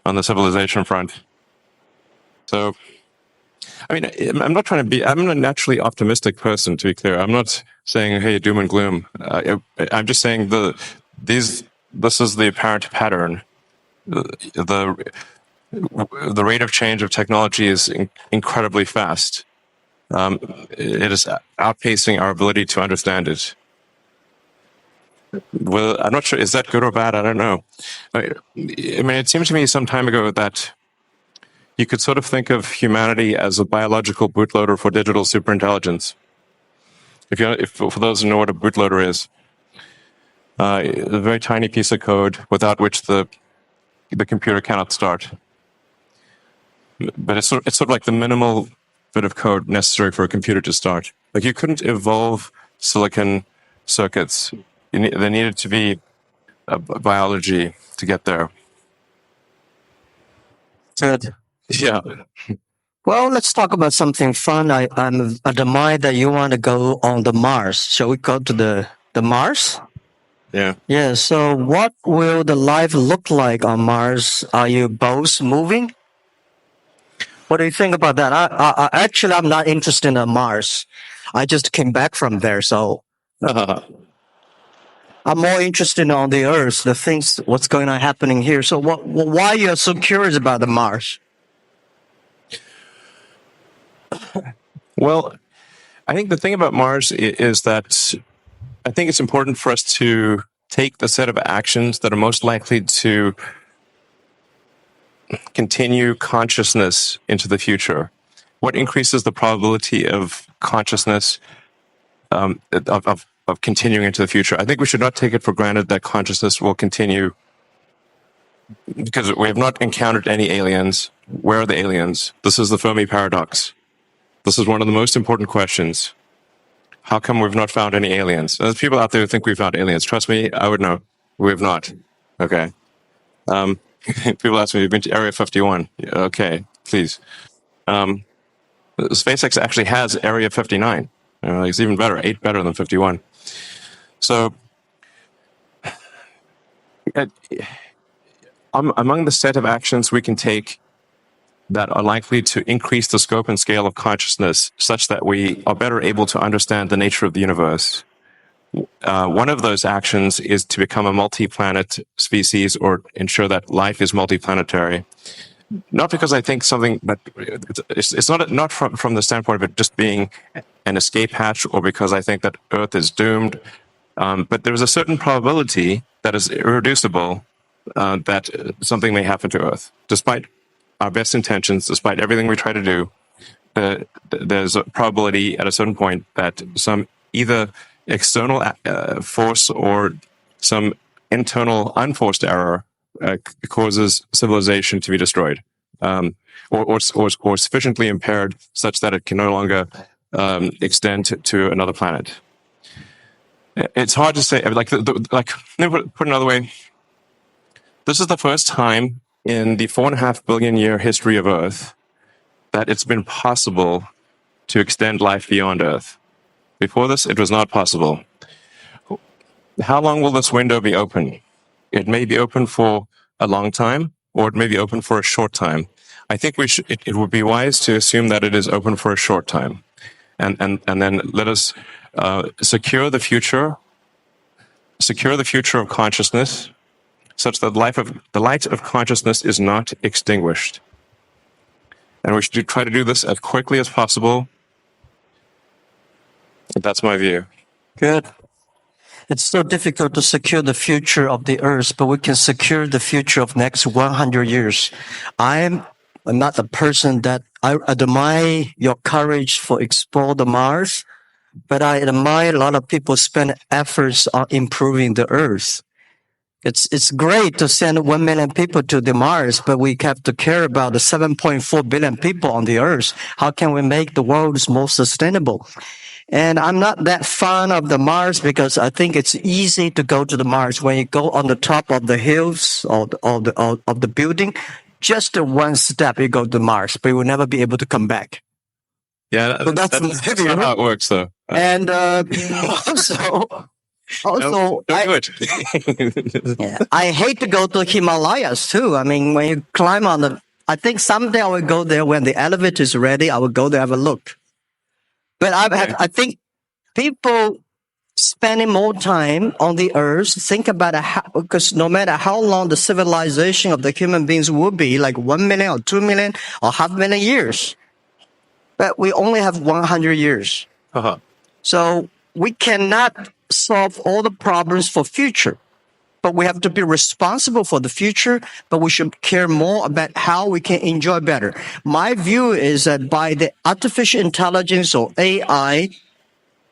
on the civilization front. So, I mean, I'm a naturally optimistic person, to be clear. I'm not saying, hey, doom and gloom. I'm just saying this is the apparent pattern. The rate of change of technology is incredibly fast. It is outpacing our ability to understand it. Well, I'm not sure. Is that good or bad? I don't know. I mean, it seemed to me some time ago that you could sort of think of humanity as a biological bootloader for digital superintelligence. If for those who know what a bootloader is, a very tiny piece of code without which the computer cannot start. But it's sort of like the minimal bit of code necessary for a computer to start. Like you couldn't evolve silicon circuits. There needed to be biology to get there. Good. Yeah. Well, let's talk about something fun. I admire that you want to go on the Mars. Shall we go to the Mars? Yeah. Yeah. So, what will the life look like on Mars? Are you both moving? What do you think about that? Actually, I'm not interested in Mars. I just came back from there, so I'm more interested on the Earth, the things, what's going on happening here. So, why you're so curious about the Mars? Well, I think the thing about Mars is that I think it's important for us to take the set of actions that are most likely to continue consciousness into the future. What increases the probability of consciousness of continuing into the future? I think we should not take it for granted that consciousness will continue, because we have not encountered any aliens. Where are the aliens? This is the Fermi paradox. This is one of the most important questions. How come we've not found any aliens? There's people out there who think we've found aliens. Trust me, I would know. We have not. Okay. People ask me, you've been to Area 51. Okay, please. SpaceX actually has Area 59. It's even better, 8 better than 51. So, among the set of actions we can take that are likely to increase the scope and scale of consciousness such that we are better able to understand the nature of the universe, one of those actions is to become a multi-planet species or ensure that life is multiplanetary. Not because I think something that it's not from the standpoint of it just being an escape hatch, or because I think that Earth is doomed, but there is a certain probability that is irreducible that something may happen to Earth, despite our best intentions, despite everything we try to do. There's a probability at a certain point that some either external force or some internal unforced error causes civilization to be destroyed, or sufficiently impaired such that it can no longer extend to another planet. It's hard to say. Like, put another way, this is the first time in the 4.5 billion year history of Earth that it's been possible to extend life beyond Earth. Before this, it was not possible. How long will this window be open? It may be open for a long time, or it may be open for a short time. I think it would be wise to assume that it is open for a short time, and then let us secure the future of consciousness, such that the light of consciousness is not extinguished. And we should try to do this as quickly as possible. That's my view. Good. It's so difficult to secure the future of the Earth, but we can secure the future of next 100 years. I'm not the person that I admire your courage for explore the Mars, but I admire a lot of people spend efforts on improving the Earth. It's great to send 1 million people to the Mars, but we have to care about the 7.4 billion people on the Earth. How can we make the world more sustainable? And I'm not that fond of the Mars because I think it's easy to go to the Mars when you go on the top of the hills of the building. Just one step, you go to Mars, but you will never be able to come back. Yeah, So that's not how it works, though. And also, Don't do it. yeah, I hate to go to Himalayas too. I mean, when you climb on I think someday I will go there when the elevator is ready. I will go there, have a look. But I think people spending more time on the Earth, think about because no matter how long the civilization of the human beings will be, like 1 million or 2 million or 500,000 years, but we only have 100 years. So we cannot solve all the problems for future, but we have to be responsible for the future, but we should care more about how we can enjoy better. My view is that by the artificial intelligence or AI,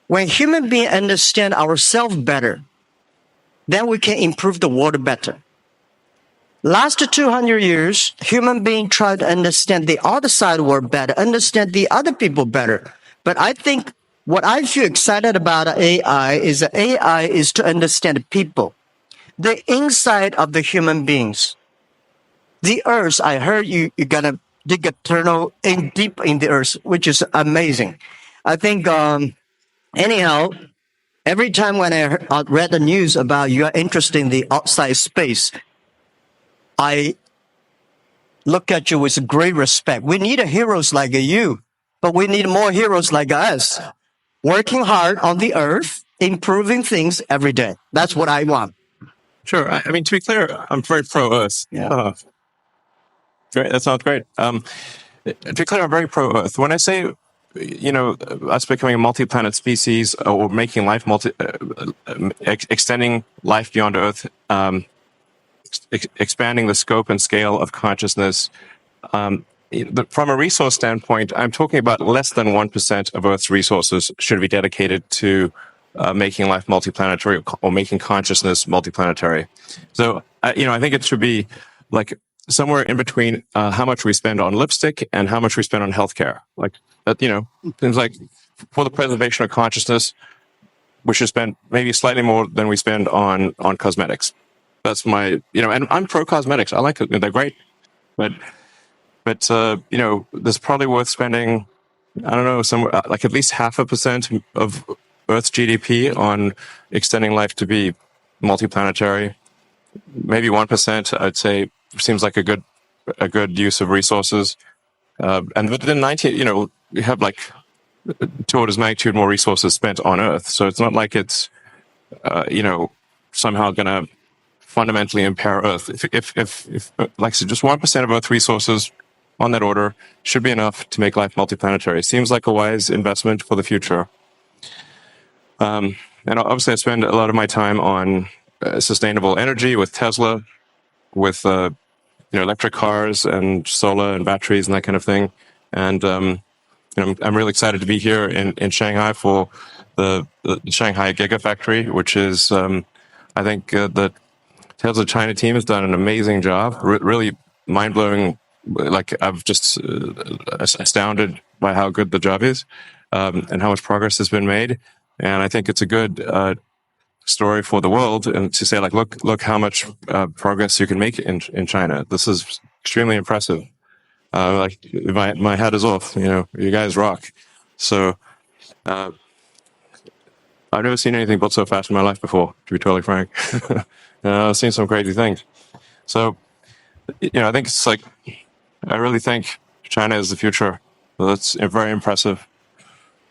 when human beings understand ourselves better, then we can improve the world better. Last 200 years, human beings tried to understand the other side of the world better, understand the other people better. But I think what I feel excited about AI is that AI is to understand people, the inside of the human beings. The Earth, I heard you're going to dig a tunnel in deep in the earth, which is amazing. I think, anyhow, every time when I read the news about you are interested in the outside space, I look at you with great respect. We need heroes like you, but we need more heroes like us, working hard on the earth, improving things every day. That's what I want. Sure. I mean, to be clear, I'm very pro-Earth. Yeah. Great. That sounds great. To be clear, I'm very pro-Earth. When I say, us becoming a multi-planet species or making life extending life beyond Earth, expanding the scope and scale of consciousness, from a resource standpoint, I'm talking about less than 1% of Earth's resources should be dedicated to making life multiplanetary or making consciousness multiplanetary. So, I think it should be like somewhere in between how much we spend on lipstick and how much we spend on healthcare. Like that, things like for the preservation of consciousness, we should spend maybe slightly more than we spend on cosmetics. That's my, and I'm pro cosmetics. I like it. They're great. But there's probably worth spending, I don't know, somewhere like at least 0.5% of Earth's GDP on extending life to be multiplanetary. Maybe 1%, I'd say, seems like a good use of resources. And within 19, we have like 2 orders of magnitude more resources spent on Earth. So it's not like it's, somehow going to fundamentally impair Earth. If like I said, just 1% of Earth resources on that order should be enough to make life multiplanetary. Seems like a wise investment for the future. And obviously I spend a lot of my time on sustainable energy with Tesla, with, electric cars and solar and batteries and that kind of thing. And, I'm really excited to be here in Shanghai for the Shanghai Gigafactory, which is, I think, the Tesla China team has done an amazing job, really mind-blowing. Like, I've just astounded by how good the job is, and how much progress has been made. And I think it's a good story for the world, and to say, like, look how much progress you can make in China. This is extremely impressive. Like, my hat is off. You guys rock. So, I've never seen anything built so fast in my life before, to be totally frank. I've seen some crazy things. So, I think it's like, I really think China is the future. That's very impressive.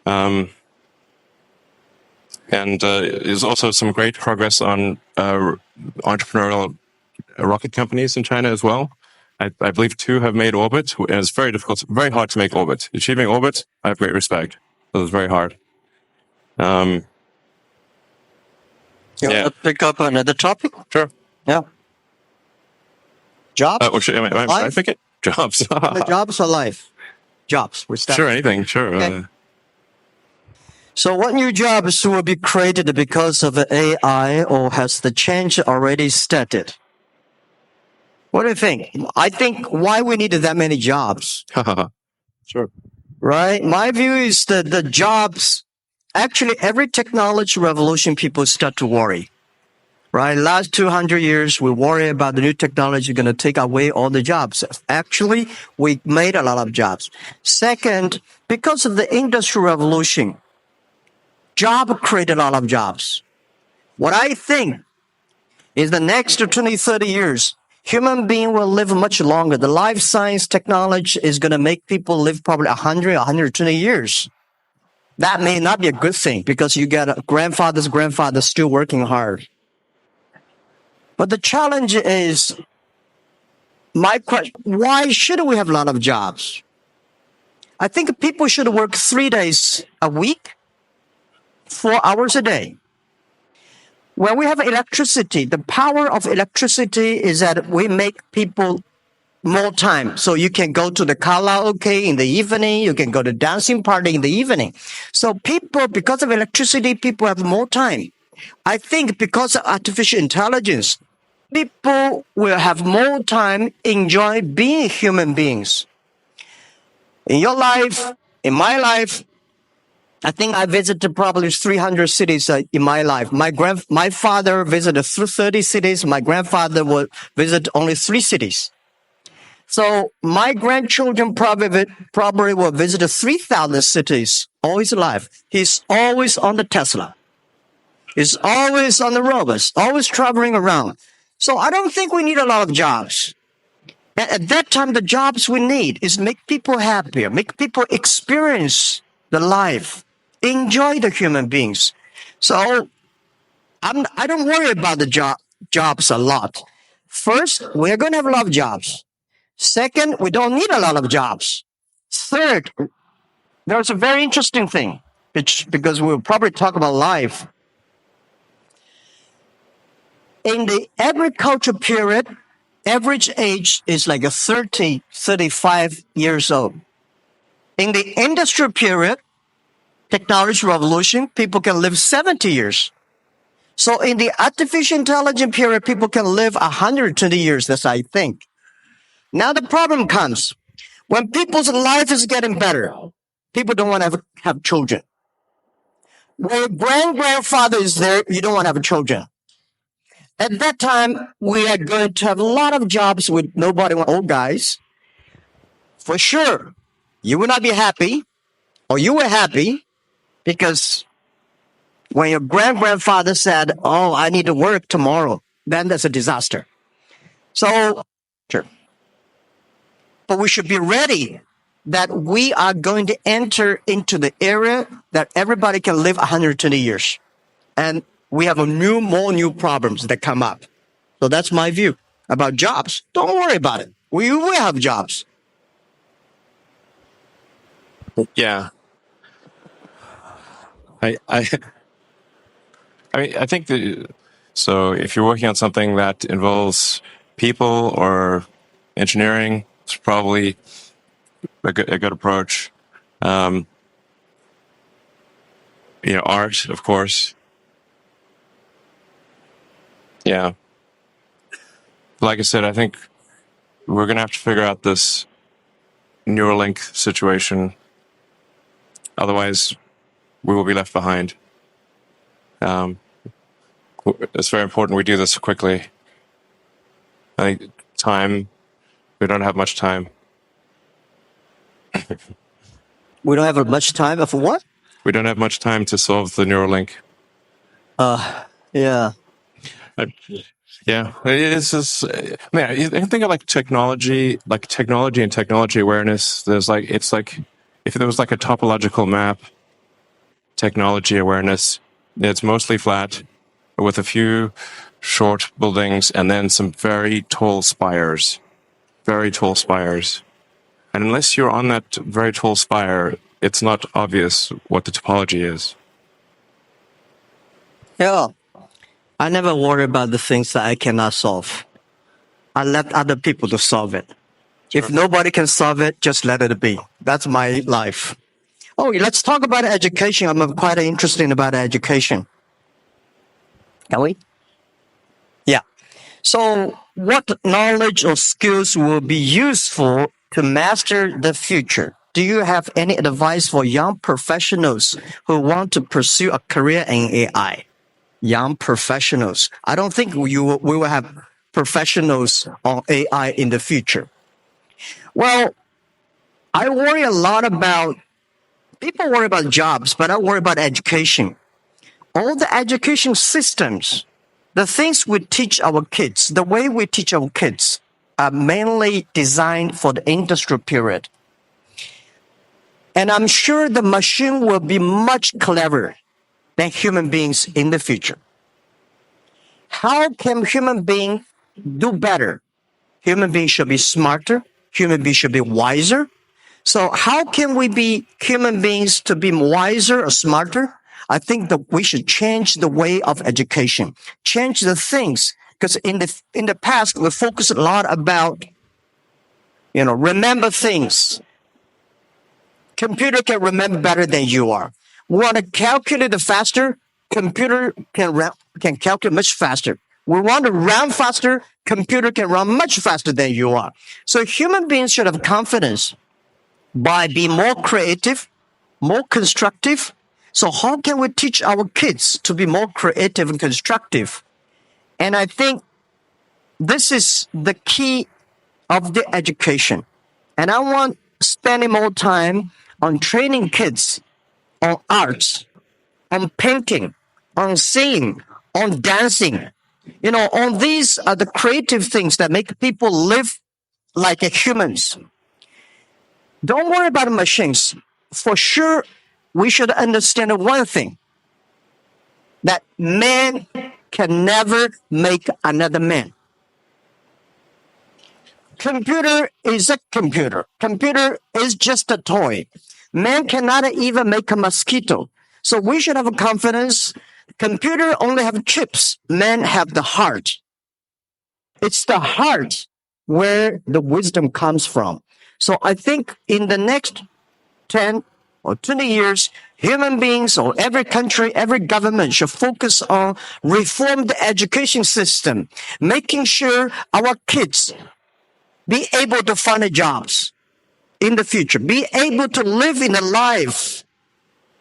And there's also some great progress on entrepreneurial rocket companies in China as well. I believe 2 have made orbit, and it's very difficult, very hard to make orbit. Achieving orbit, I have great respect. But it's very hard. You want to pick up another topic? Sure. Yeah. Jobs? Am I pick it? Jobs. The jobs or life? Jobs. Sure, anything. Sure. Okay. So what new jobs will be created because of AI, or has the change already started? What do you think? I think why we need that many jobs. Sure. Right? My view is that the jobs, actually every technology revolution, people start to worry. Right? Last 200 years, we worry about the new technology going to take away all the jobs. Actually, we made a lot of jobs. Second, because of the industrial revolution, job created a lot of jobs. What I think is the next 20, 30 years, human being will live much longer. The life science technology is going to make people live probably 100, 120 years. That may not be a good thing because you get a grandfather's grandfather still working hard. But the challenge is, my question, why should we have a lot of jobs? I think people should work 3 days a week, 4 hours a day. When we have electricity, the power of electricity is that we make people more time. So you can go to the karaoke in the evening, you can go to dancing party in the evening. So people, because of electricity, people have more time. I think because of artificial intelligence, people will have more time enjoy being human beings. In your life, in my life, I think I visited probably 300 cities in my life. My father visited 30 cities. My grandfather would visit only 3 cities. So my grandchildren probably will visit 3,000 cities all his life. He's always on the Tesla. He's always on the robots, always traveling around. So I don't think we need a lot of jobs. At that time, the jobs we need is make people happier, make people experience the life, enjoy the human beings. So I don't worry about the jobs a lot. First, we're going to have a lot of jobs. Second, we don't need a lot of jobs. Third, there's a very interesting thing, because we'll probably talk about life. In the agriculture period, average age is like 30, 35 years old. In the industrial period, technology revolution, people can live 70 years. So in the artificial intelligence period, people can live 120 years, that's I think. Now the problem comes. When people's life is getting better, people don't want to have children. When your grandfather is there, you don't want to have children. At that time, we are going to have a lot of jobs with nobody, old guys. For sure, you will not be happy, or you were happy, because when your grandfather said, "Oh, I need to work tomorrow," then that's a disaster. So, sure. But we should be ready that we are going to enter into the era that everybody can live 120 years. And we have more new problems that come up. So that's my view about jobs. Don't worry about it. We will have jobs. Yeah. I think that, so if you're working on something that involves people or engineering, it's probably a good approach. Art, of course. Yeah. Like I said, I think we're going to have to figure out this Neuralink situation. Otherwise, we will be left behind. It's very important we do this quickly. I think we don't have much time. We don't have much time for what? We don't have much time to solve the Neuralink. Yeah. Yeah, it's just, man, I think of technology and technology awareness. It's like if there was a topological map, technology awareness, it's mostly flat with a few short buildings and then some very tall spires. And unless you're on that very tall spire, it's not obvious what the topology is. Yeah. I never worry about the things that I cannot solve. I let other people to solve it. Sure. If nobody can solve it, just let it be. That's my life. Oh, let's talk about education. I'm quite interested about education. Can we? Yeah. So what knowledge or skills will be useful to master the future? Do you have any advice for young professionals who want to pursue a career in AI? Young professionals. I don't think we will have professionals on AI in the future. Well, I worry a lot about, people worry about jobs, but I worry about education. All the education systems, the things we teach our kids, the way we teach our kids are mainly designed for the industrial period. And I'm sure the machine will be much cleverer than human beings in the future. How can human beings do better? Human beings should be smarter. Human beings should be wiser. So how can we be human beings to be wiser or smarter? I think that we should change the way of education, change the things. Because in the past, we focused a lot about, remember things. Computer can remember better than you are. We want to calculate it faster. Computer can calculate much faster. We want to run faster. Computer can run much faster than you are. So human beings should have confidence by being more creative, more constructive. So how can we teach our kids to be more creative and constructive? And I think this is the key of the education. And I want spending more time on training kids on arts, on painting, on singing, on dancing. On these are the creative things that make people live like humans. Don't worry about the machines. For sure, we should understand one thing, that man can never make another man. Computer is a computer. Computer is just a toy. Man cannot even make a mosquito. So we should have a confidence. Computer only have chips. Man have the heart. It's the heart where the wisdom comes from. So I think in the next 10 or 20 years, human beings or every country, every government should focus on reform the education system, making sure our kids be able to find jobs in the future, be able to live in a life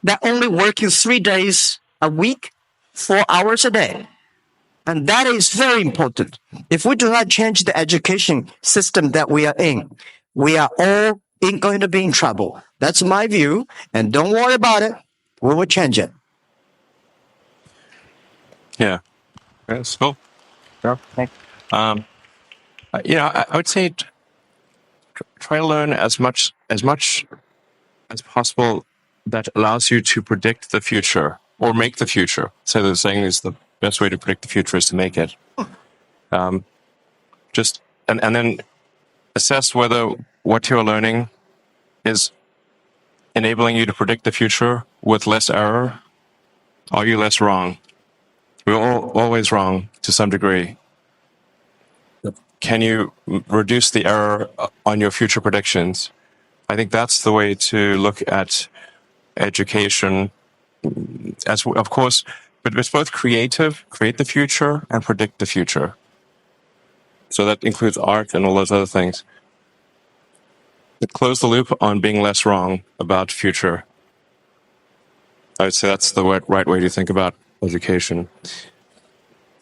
that only working 3 days a week, 4 hours a day. And that is very important. If we do not change the education system that we are in, we are all going to be in trouble. That's my view. And don't worry about it. We will change it. Yeah. That's cool. Yeah. I would say try to learn as much as possible that allows you to predict the future or make the future. So they're saying is the best way to predict the future is to make it. And then assess whether what you're learning is enabling you to predict the future with less error. Are you less wrong? We're always wrong to some degree. Can you reduce the error on your future predictions? I think that's the way to look at education. As of course, but it's both create the future, and predict the future. So that includes art and all those other things. But close the loop on being less wrong about future. I would say that's the right way to think about education.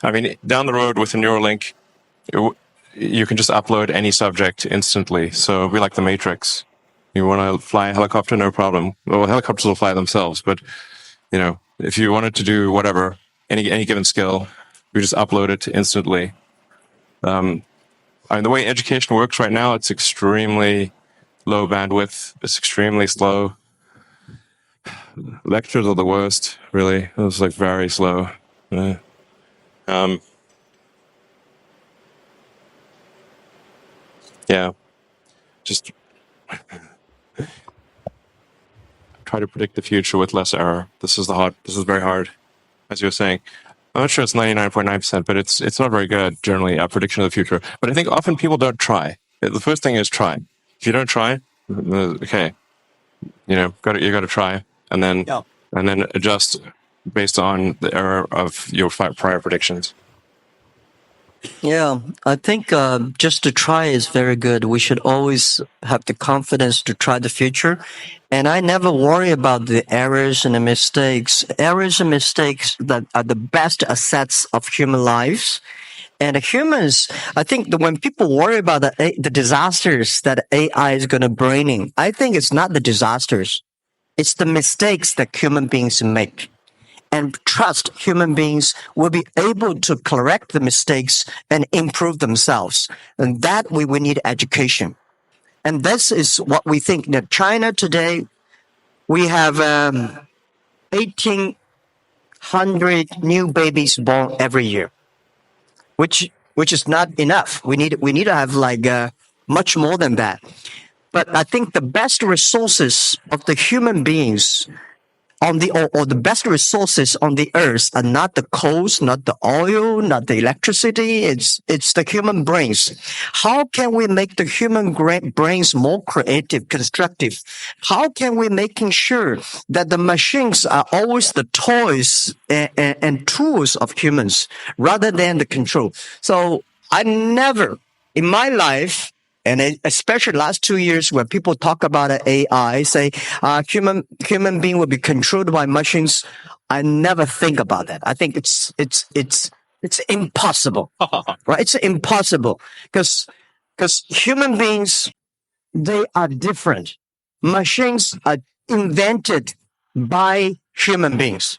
I mean, down the road with a Neuralink, you can just upload any subject instantly. So we like the Matrix. You want to fly a helicopter, no problem. Well, helicopters will fly themselves, but if you wanted to do whatever, any given skill, you just upload it instantly. I mean, the way education works right now, it's extremely low bandwidth. It's extremely slow. Lectures are the worst, really. It was like very slow. Yeah, just try to predict the future with less error. This is very hard, as you were saying. I'm not sure it's 99.9%, but it's not very good generally at prediction of the future. But I think often people don't try. The first thing is try. If you don't try, okay, you got to try, and then adjust based on the error of your prior predictions. Yeah, I think just to try is very good. We should always have the confidence to try the future. And I never worry about the errors and the mistakes. Errors and mistakes that are the best assets of human lives. And humans, I think that when people worry about the disasters that AI is going to bring in, I think it's not the disasters. It's the mistakes that human beings make. And trust human beings will be able to correct the mistakes and improve themselves. And that we need education. And this is what we think that China today, we have 1,800 new babies born every year, which is not enough. We need to have much more than that. But I think the best resources of the human beings on the best resources on the earth are not the coals, not the oil, not the electricity. It's the human brains. How can we make the human brains more creative, constructive? How can we making sure that the machines are always the toys and tools of humans rather than the control? So I never in my life, and especially last 2 years where people talk about AI, say human being will be controlled by machines. I never think about that. I think it's impossible, right? It's impossible because Because human beings, they are different. Machines are invented by human beings.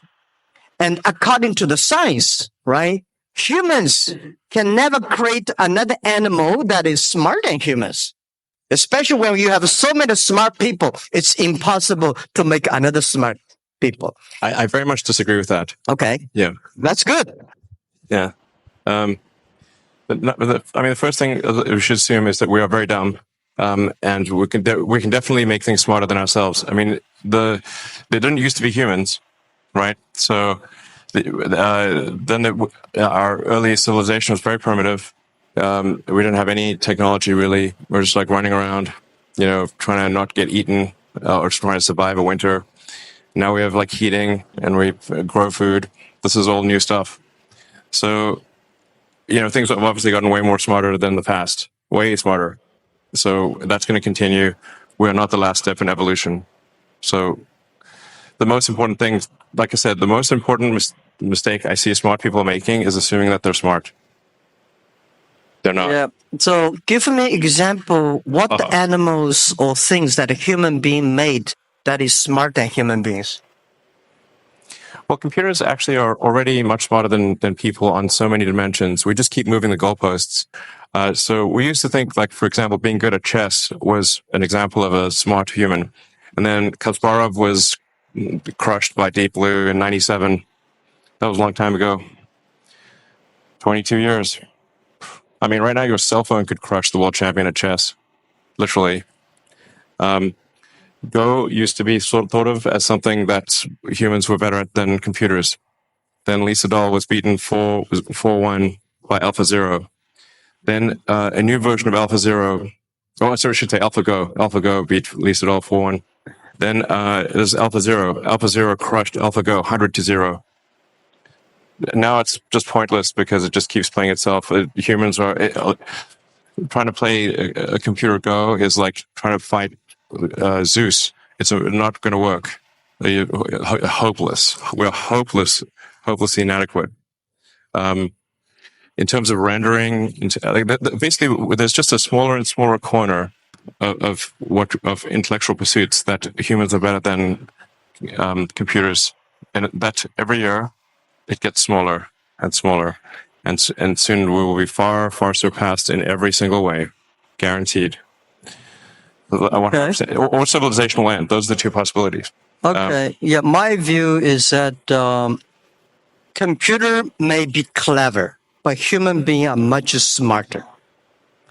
And according to the science, right, humans can never create another animal that is smarter than humans. Especially when you have so many smart people, it's impossible to make another smart people. I very much disagree with that. Okay. Yeah. That's good. Yeah. The first thing we should assume is that we are very dumb, and we can definitely make things smarter than ourselves. I mean, they didn't used to be humans, right? So our early civilization was very primitive. We didn't have any technology really. We're just like running around, trying to not get eaten or just trying to survive a winter. Now we have like heating and we grow food. This is all new stuff. So, things have obviously gotten way more smarter than the past, way smarter. So that's going to continue. We are not the last step in evolution. So the most important thing, like I said, the most important mistake I see smart people making is assuming that they're smart. They're not. Yeah. So give me example, what the animals or things that a human being made that is smarter than human beings? Well, computers actually are already much smarter than people on so many dimensions. We just keep moving the goalposts. So we used to think, like, for example, being good at chess was an example of a smart human. And then Kasparov was crushed by Deep Blue in 97. That was a long time ago. 22 years. I mean, right now your cell phone could crush the world champion at chess. Literally. Go used to be thought of as something that humans were better at than computers. Then Lee Sedol was beaten 4-1 by AlphaZero. Then a new version of AlphaZero, I should say AlphaGo. AlphaGo beat Lee Sedol 4-1. Then there's AlphaZero. AlphaZero crushed AlphaGo 100-0. Now it's just pointless because it just keeps playing itself. Humans are trying to play a computer Go is like trying to fight Zeus. It's not going to work. Hopeless. We're hopelessly inadequate. In terms of rendering, basically, there's just a smaller and smaller corner of intellectual pursuits that humans are better than computers, and that every year it gets smaller and smaller, and soon we will be far, far surpassed in every single way, guaranteed. Okay. Or civilization will end. Those are the two possibilities. Okay. My view is that computer may be clever, but human beings are much smarter.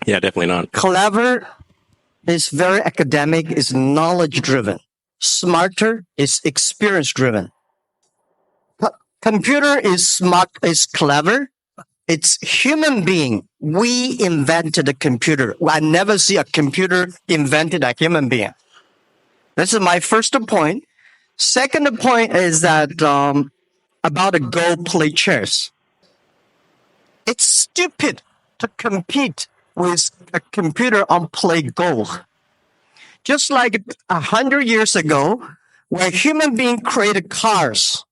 Yeah, definitely not. Clever is very academic, is knowledge driven. Smarter is experience driven. Computer is smart, is clever. It's human being. We invented a computer. I never see a computer invented a human being. This is my first point. Second point is that about a Go play chess. It's stupid to compete with a computer on play Go. Just like 100 years ago, when human beings created cars.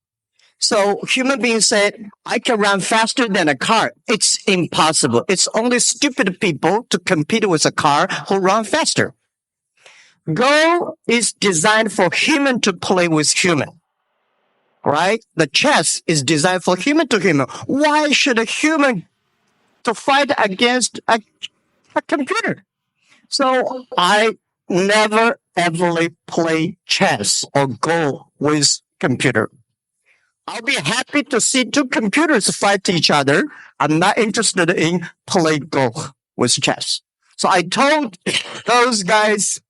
So human beings said, I can run faster than a car. It's impossible. It's only stupid people to compete with a car who run faster. Go is designed for human to play with human. Right? The chess is designed for human to human. Why should a human to fight against a computer? So I never ever play chess or Go with computer. I'll be happy to see two computers fight each other. I'm not interested in play Go with chess. So I told those guys,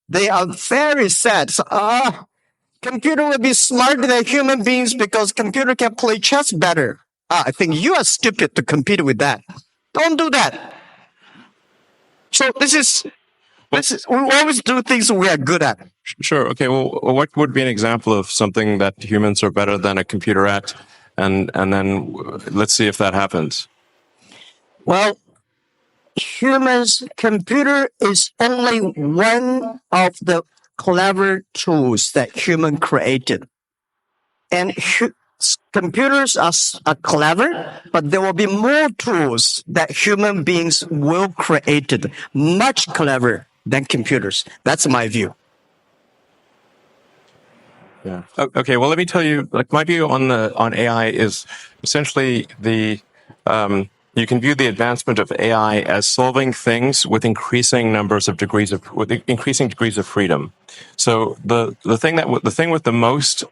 they are very sad. So, computer will be smarter than human beings because computer can play chess better. I think you are stupid to compete with that. Don't do that. So this is, we always do things we are good at. Sure. Okay. Well, what would be an example of something that humans are better than a computer at? And then let's see if that happens. Well, computer is only one of the clever tools that human created. And computers are clever, but there will be more tools that human beings will create much clever than computers. That's my view. Yeah. Okay. Well, let me tell you. Like my view on AI is essentially you can view the advancement of AI as solving things with increasing degrees of freedom. So the thing with the most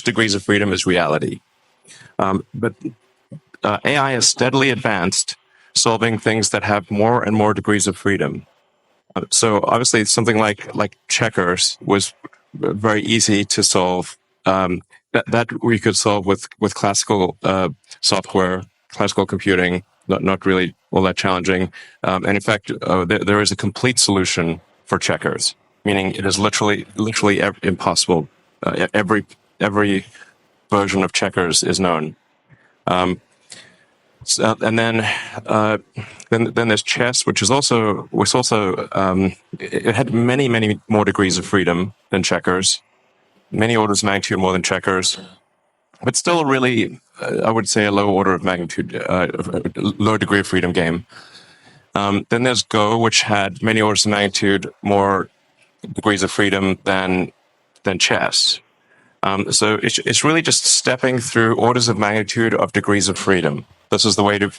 degrees of freedom is reality. But AI has steadily advanced, solving things that have more and more degrees of freedom. So obviously, something like checkers was very easy to solve. That we could solve with classical software, classical computing. Not really all that challenging. And in fact, there is a complete solution for checkers, meaning it is literally impossible. Every version of checkers is known. And then there's chess, which it had many more degrees of freedom than checkers, many orders of magnitude more than checkers, but still really, I would say, a low order of magnitude, low degree of freedom game. Then there's Go, which had many orders of magnitude more degrees of freedom than chess. So it's really just stepping through orders of magnitude of degrees of freedom. This is the way to,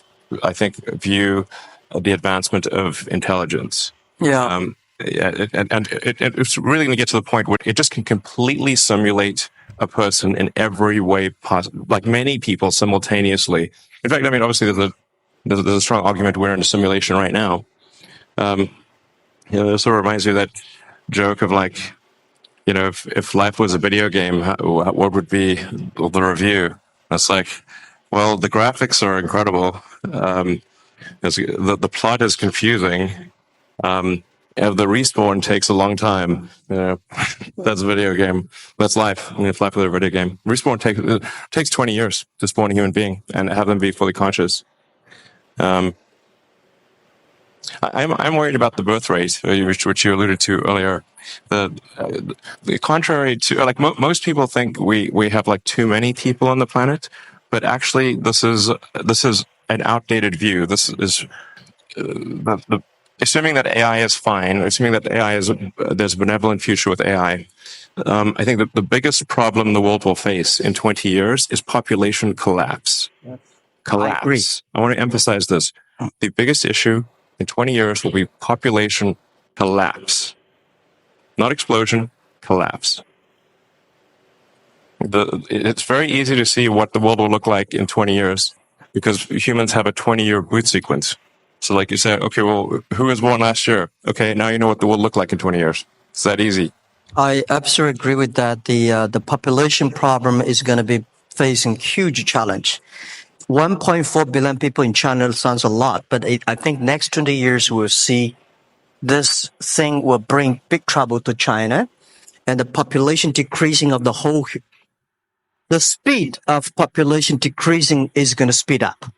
I think, view the advancement of intelligence. Yeah. And it's really going to get to the point where it just can completely simulate a person in every way possible, like many people simultaneously. In fact, I mean, obviously there's a strong argument we're in a simulation right now. This sort of reminds me of that joke of like, if life was a video game, what would be the review? It's like, well, the graphics are incredible. The plot is confusing. The respawn takes a long time. That's a video game. That's life. I mean, it's life with a video game. Respawn takes 20 years to spawn a human being and have them be fully conscious. I'm worried about the birth rate, which you alluded to earlier. The contrary to most people think we have like too many people on the planet, but actually this is an outdated view. This is assuming that AI is fine, assuming that there's a benevolent future with AI. I think that the biggest problem the world will face in 20 years is population collapse. Collapse. I agree. I want to emphasize this. The biggest issue in 20 years will be population collapse. Not explosion, collapse. It's very easy to see what the world will look like in 20 years because humans have a 20-year boot sequence. So like you say, okay, well, who was born last year? Okay, now you know what the world will look like in 20 years. It's that easy. I absolutely agree with that. The population problem is going to be facing huge challenge. 1.4 billion people in China sounds a lot, but I think next 20 years we'll see this thing will bring big trouble to China, and the population decreasing of the speed of population decreasing is going to speed up.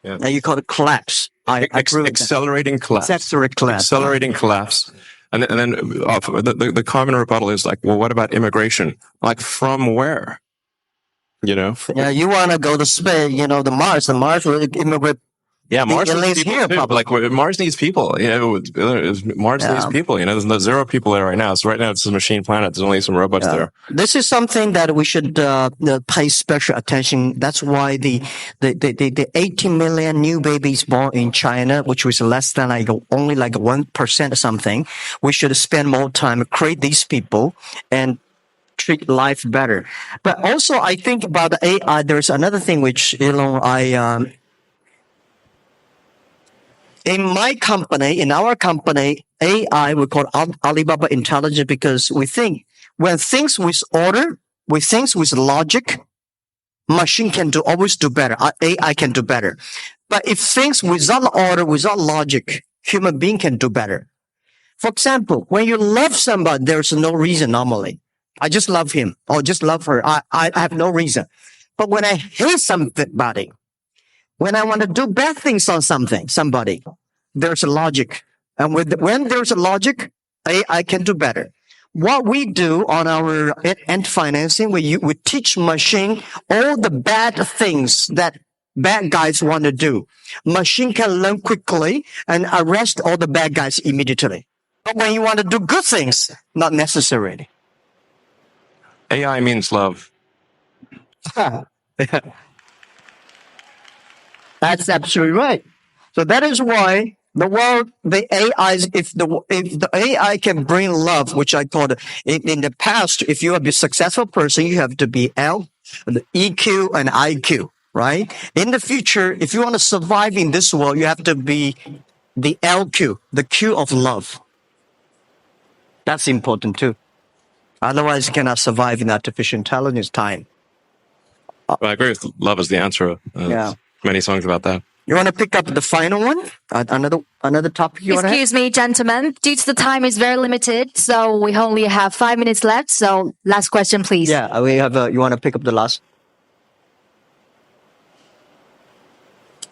Yeah. And you call it collapse. I agree with accelerating collapse. Accelerating collapse. And then the common rebuttal is like, well, what about immigration? Like, from where? Yeah, you want to go to space, the Mars. The Mars will immigrate. Yeah, Mars needs people. Here, like Mars needs people. Mars needs people. There's zero people there right now. So right now it's a machine planet. There's only some robots there. This is something that we should pay special attention. That's why the 18 million new babies born in China, which was less than only 1% or something. We should spend more time to create these people and treat life better. But also, I think about the AI. There's another thing which in our company, AI, we call Alibaba Intelligence because we think when things with order, with things with logic, machine can always do better. AI can do better. But if things without order, without logic, human being can do better. For example, when you love somebody, there's no reason normally. I just love him or just love her. I have no reason. But when I hate somebody, when I want to do bad things on somebody, there's a logic. And when there's a logic, I can do better. what we do on our end financing, we teach machine all the bad things that bad guys want to do. Machine can learn quickly and arrest all the bad guys immediately. But when you want to do good things, not necessarily. AI means love. That's absolutely right. So that is why the AIs, if the AI can bring love, which I call it in the past, if you are a successful person, you have to be the EQ and IQ, right? In the future, if you want to survive in this world, you have to be the LQ, the Q of love. That's important too. Otherwise, you cannot survive in artificial intelligence time. Well, I agree with love is the answer. Yeah. Many songs about that. You want to pick up the final one? Another topic you want to have? Excuse me, gentlemen. Due to the time is very limited, so we only have 5 minutes left. So last question, please. Yeah, we have. You want to pick up the last?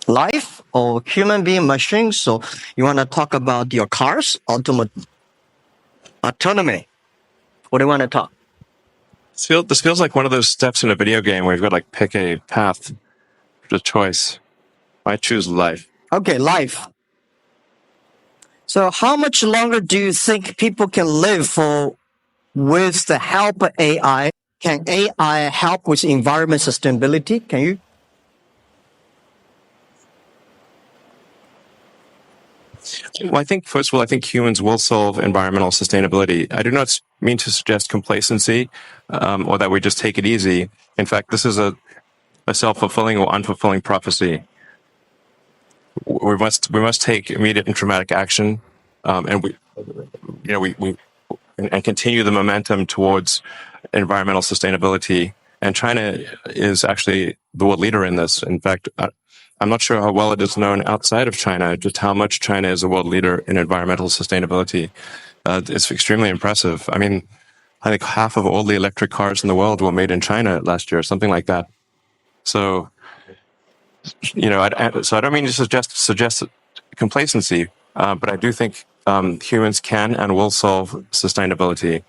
Life or human being machines? So you want to talk about your cars, autonomy? What do you want to talk? This feels like one of those steps in a video game where you've got to like pick a path, a choice. I choose life. Okay, life. So how much longer do you think people can live with the help of AI? Can AI help with environment sustainability? Can you? Well, I think, first of all, I think humans will solve environmental sustainability. I do not mean to suggest complacency or that we just take it easy. In fact, this is a self-fulfilling or unfulfilling prophecy. We must take immediate and dramatic action, and we continue the momentum towards environmental sustainability. And China is actually the world leader in this. In fact, I'm not sure how well it is known outside of China, just how much China is a world leader in environmental sustainability. It's extremely impressive. I mean, I think half of all the electric cars in the world were made in China last year, something like that. So, I don't mean to suggest complacency, but I do think humans can and will solve sustainability.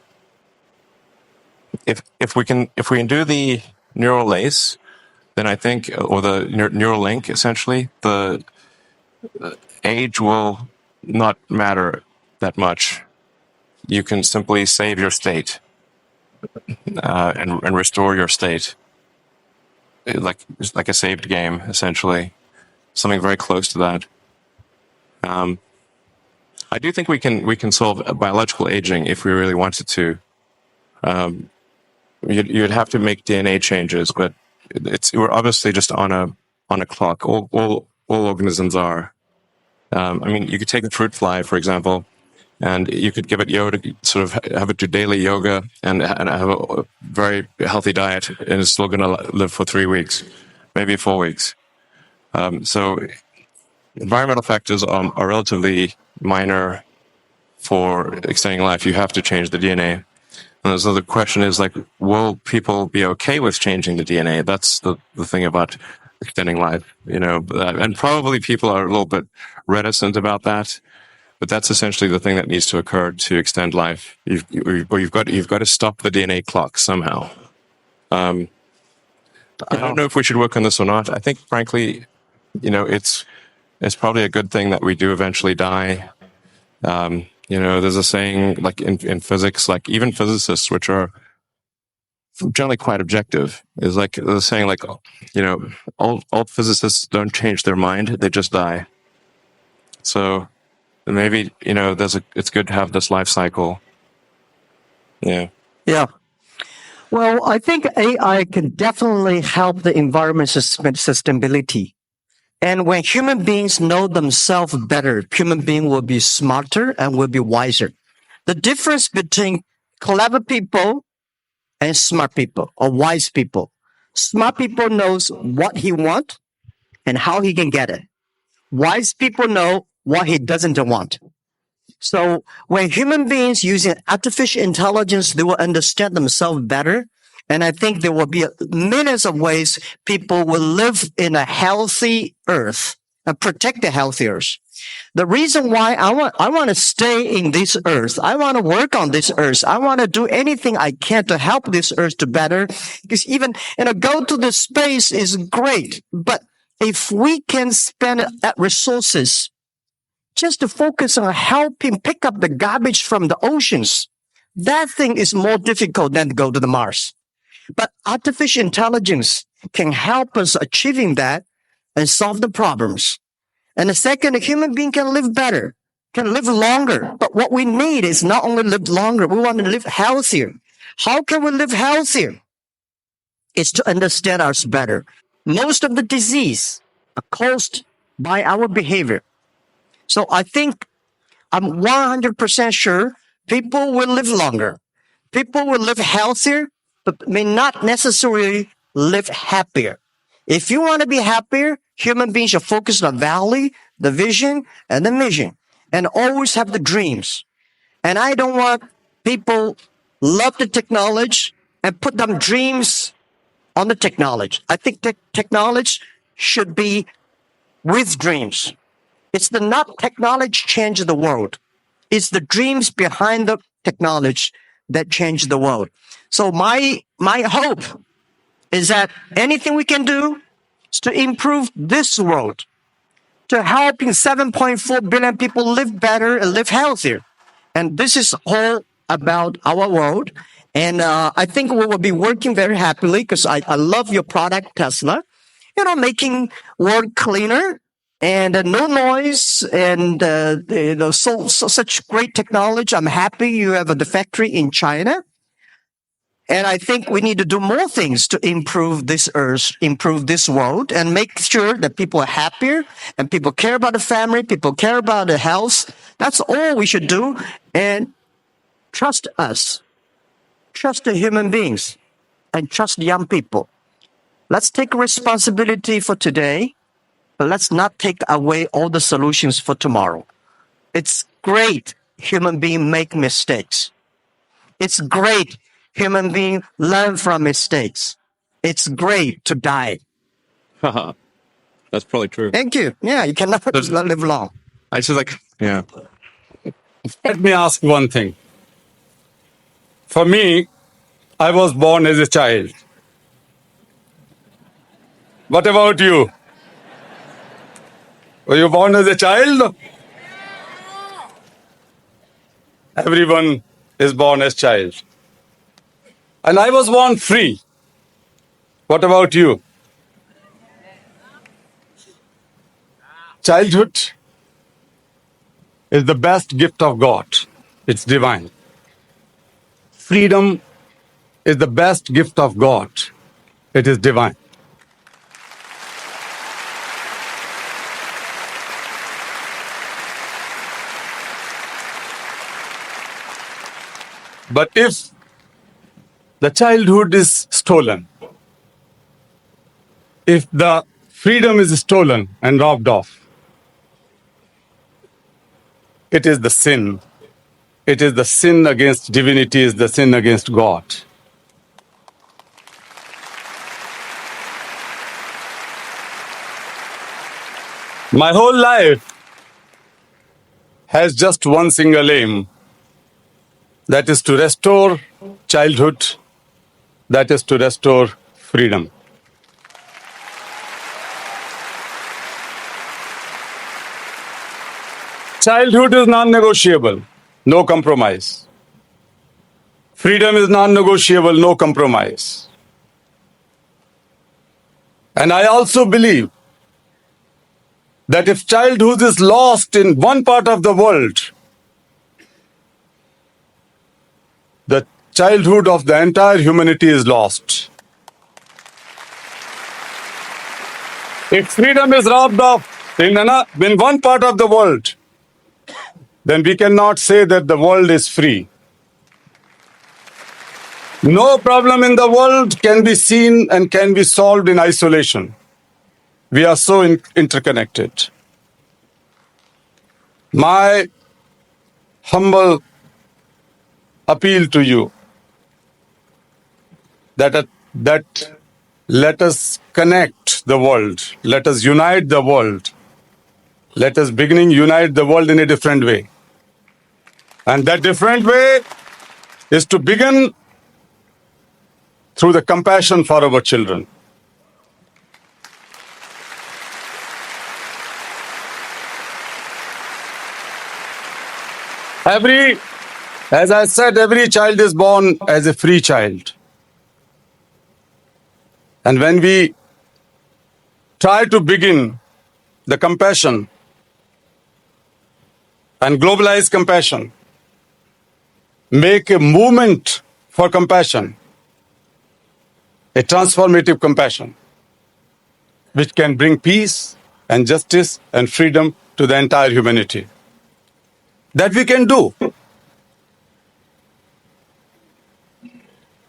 If we can do the neural lace, then I think, or the neural link, essentially, the age will not matter that much. You can simply save your state and restore your state, like a saved game, essentially, something very close to that. I do think we can solve biological aging if we really wanted to. You'd have to make DNA changes, but we're obviously just on a clock. All organisms are. I mean, you could take a fruit fly, for example, and you could give it yoga, sort of have it do daily yoga and have a very healthy diet, and it's still going to live for 3 weeks, maybe 4 weeks. So environmental factors are relatively minor for extending life. You have to change the DNA. And so the question is, like, will people be okay with changing the DNA? That's the thing about extending life, and probably people are a little bit reticent about that. But that's essentially the thing that needs to occur to extend life. You've got to stop the DNA clock somehow. I don't know if we should work on this or not. I think, frankly, it's probably a good thing that we do eventually die. There's a saying, like in physics, like even physicists, which are generally quite objective, is like the saying, like, all physicists don't change their mind; they just die. So maybe it's good to have this life cycle. Yeah. Yeah. Well, I think AI can definitely help the environment sustainability. And when human beings know themselves better, human beings will be smarter and will be wiser. The difference between clever people and smart people or wise people. Smart people knows what he wants and how he can get it. Wise people know what he doesn't want. So when human beings using artificial intelligence, they will understand themselves better. And I think there will be millions of ways people will live in a healthy earth and protect the healthier. The reason why I want to stay in this earth, I want to work on this earth, I want to do anything I can to help this earth to better. Because even, go to the space is great, but if we can spend that resources just to focus on helping pick up the garbage from the oceans, that thing is more difficult than to go to the Mars. But artificial intelligence can help us achieving that and solve the problems. And the second, a human being can live better, can live longer. But what we need is not only live longer, we want to live healthier. How can we live healthier? It's to understand us better. Most of the disease are caused by our behavior. So I think I'm 100% sure people will live longer. People will live healthier, but may not necessarily live happier. If you want to be happier, human beings should focus on the value, the vision, and the mission, and always have the dreams. And I don't want people love the technology and put them dreams on the technology. I think technology should be with dreams. It's not technology change the world. It's the dreams behind the technology that change the world. So my hope is that anything we can do is to improve this world, to helping 7.4 billion people live better and live healthier. And this is all about our world. And I think we will be working very happily because I love your product, Tesla. Making world cleaner and no noise and such great technology. I'm happy you have the factory in China. And I think we need to do more things to improve this earth, improve this world, and make sure that people are happier and people care about the family, people care about the health. That's all we should do. And trust us. Trust the human beings and trust young people. Let's take responsibility for today, but let's not take away all the solutions for tomorrow. It's great human beings make mistakes. It's great human beings learn from mistakes. It's great to die. That's probably true. Thank you. Yeah, you cannot live long. I just yeah. Let me ask one thing. For me, I was born as a child. What about you? Were you born as a child? Everyone is born as child. And I was born free. What about you? Childhood is the best gift of God. It's divine. Freedom is the best gift of God. It is divine. But if the childhood is stolen, if the freedom is stolen and robbed off, it is the sin. It is the sin against divinity, is the sin against God. My whole life has just one single aim. That is to restore childhood. That is to restore freedom. Childhood is non-negotiable, no compromise. Freedom is non-negotiable, no compromise. And I also believe that if childhood is lost in one part of the world, the childhood of the entire humanity is lost. If freedom is robbed off in one part of the world, then we cannot say that the world is free. No problem in the world can be seen and can be solved in isolation. We are so interconnected. My humble appeal to you that let us connect the world, let us unite the world Let us beginning unite the world in a different way. And that different way is to begin through the compassion for our children. As I said, every child is born as a free child. And when we try to begin the compassion and globalize compassion, make a movement for compassion, a transformative compassion, which can bring peace and justice and freedom to the entire humanity. That we can do.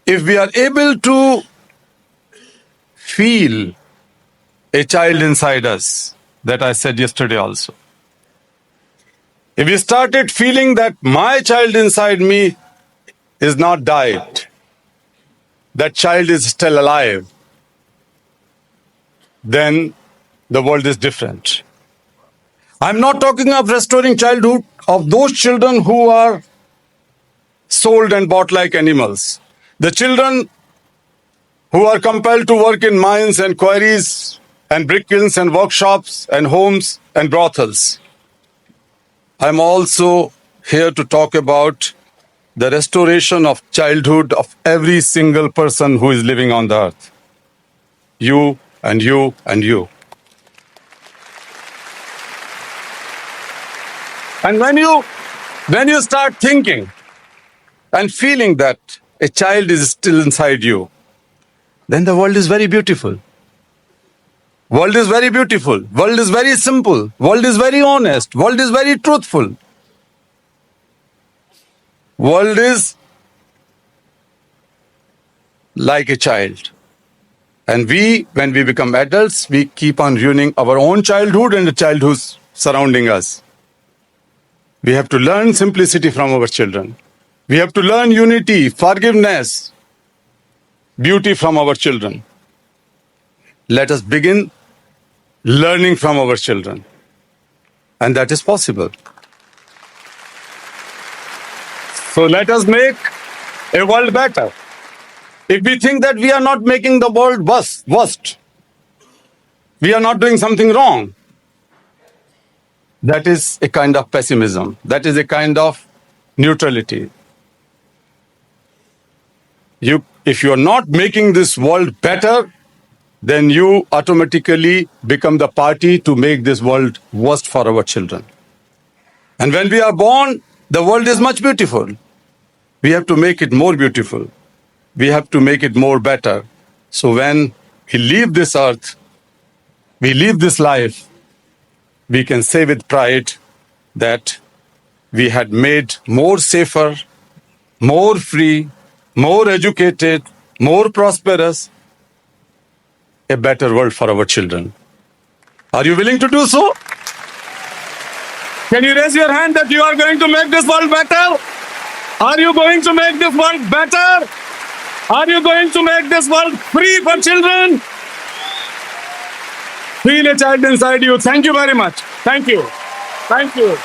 If we are able to feel a child inside us, that I said yesterday also. If we started feeling that my child inside me is not died, that child is still alive, then the world is different. I'm not talking of restoring childhood of those children who are sold and bought like animals. The children who are compelled to work in mines and quarries and brick kilns and workshops and homes and brothels. I'm also here to talk about the restoration of childhood of every single person who is living on the earth. You and you and you. And when you start thinking and feeling that a child is still inside you, then the world is very beautiful. World is very beautiful. World is very simple. World is very honest. World is very truthful. World is like a child. And when we become adults, we keep on ruining our own childhood and the childhood surrounding us. We have to learn simplicity from our children. We have to learn unity, forgiveness, beauty from our children. Let us begin learning from our children. And that is possible. So let us make a world better. If we think that we are not making the world worse, we are not doing something wrong, that is a kind of pessimism. That is a kind of neutrality. If you are not making this world better, then you automatically become the party to make this world worse for our children. And when we are born, the world is much beautiful. We have to make it more beautiful. We have to make it more better. So when we leave this earth, we leave this life, we can say with pride that we had made more safer, more free, more educated, more prosperous, a better world for our children. Are you willing to do so? Can you raise your hand that you are going to make this world better? Are you going to make this world better? Are you going to make this world free for children? Feel a child inside you. Thank you very much. Thank you. Thank you.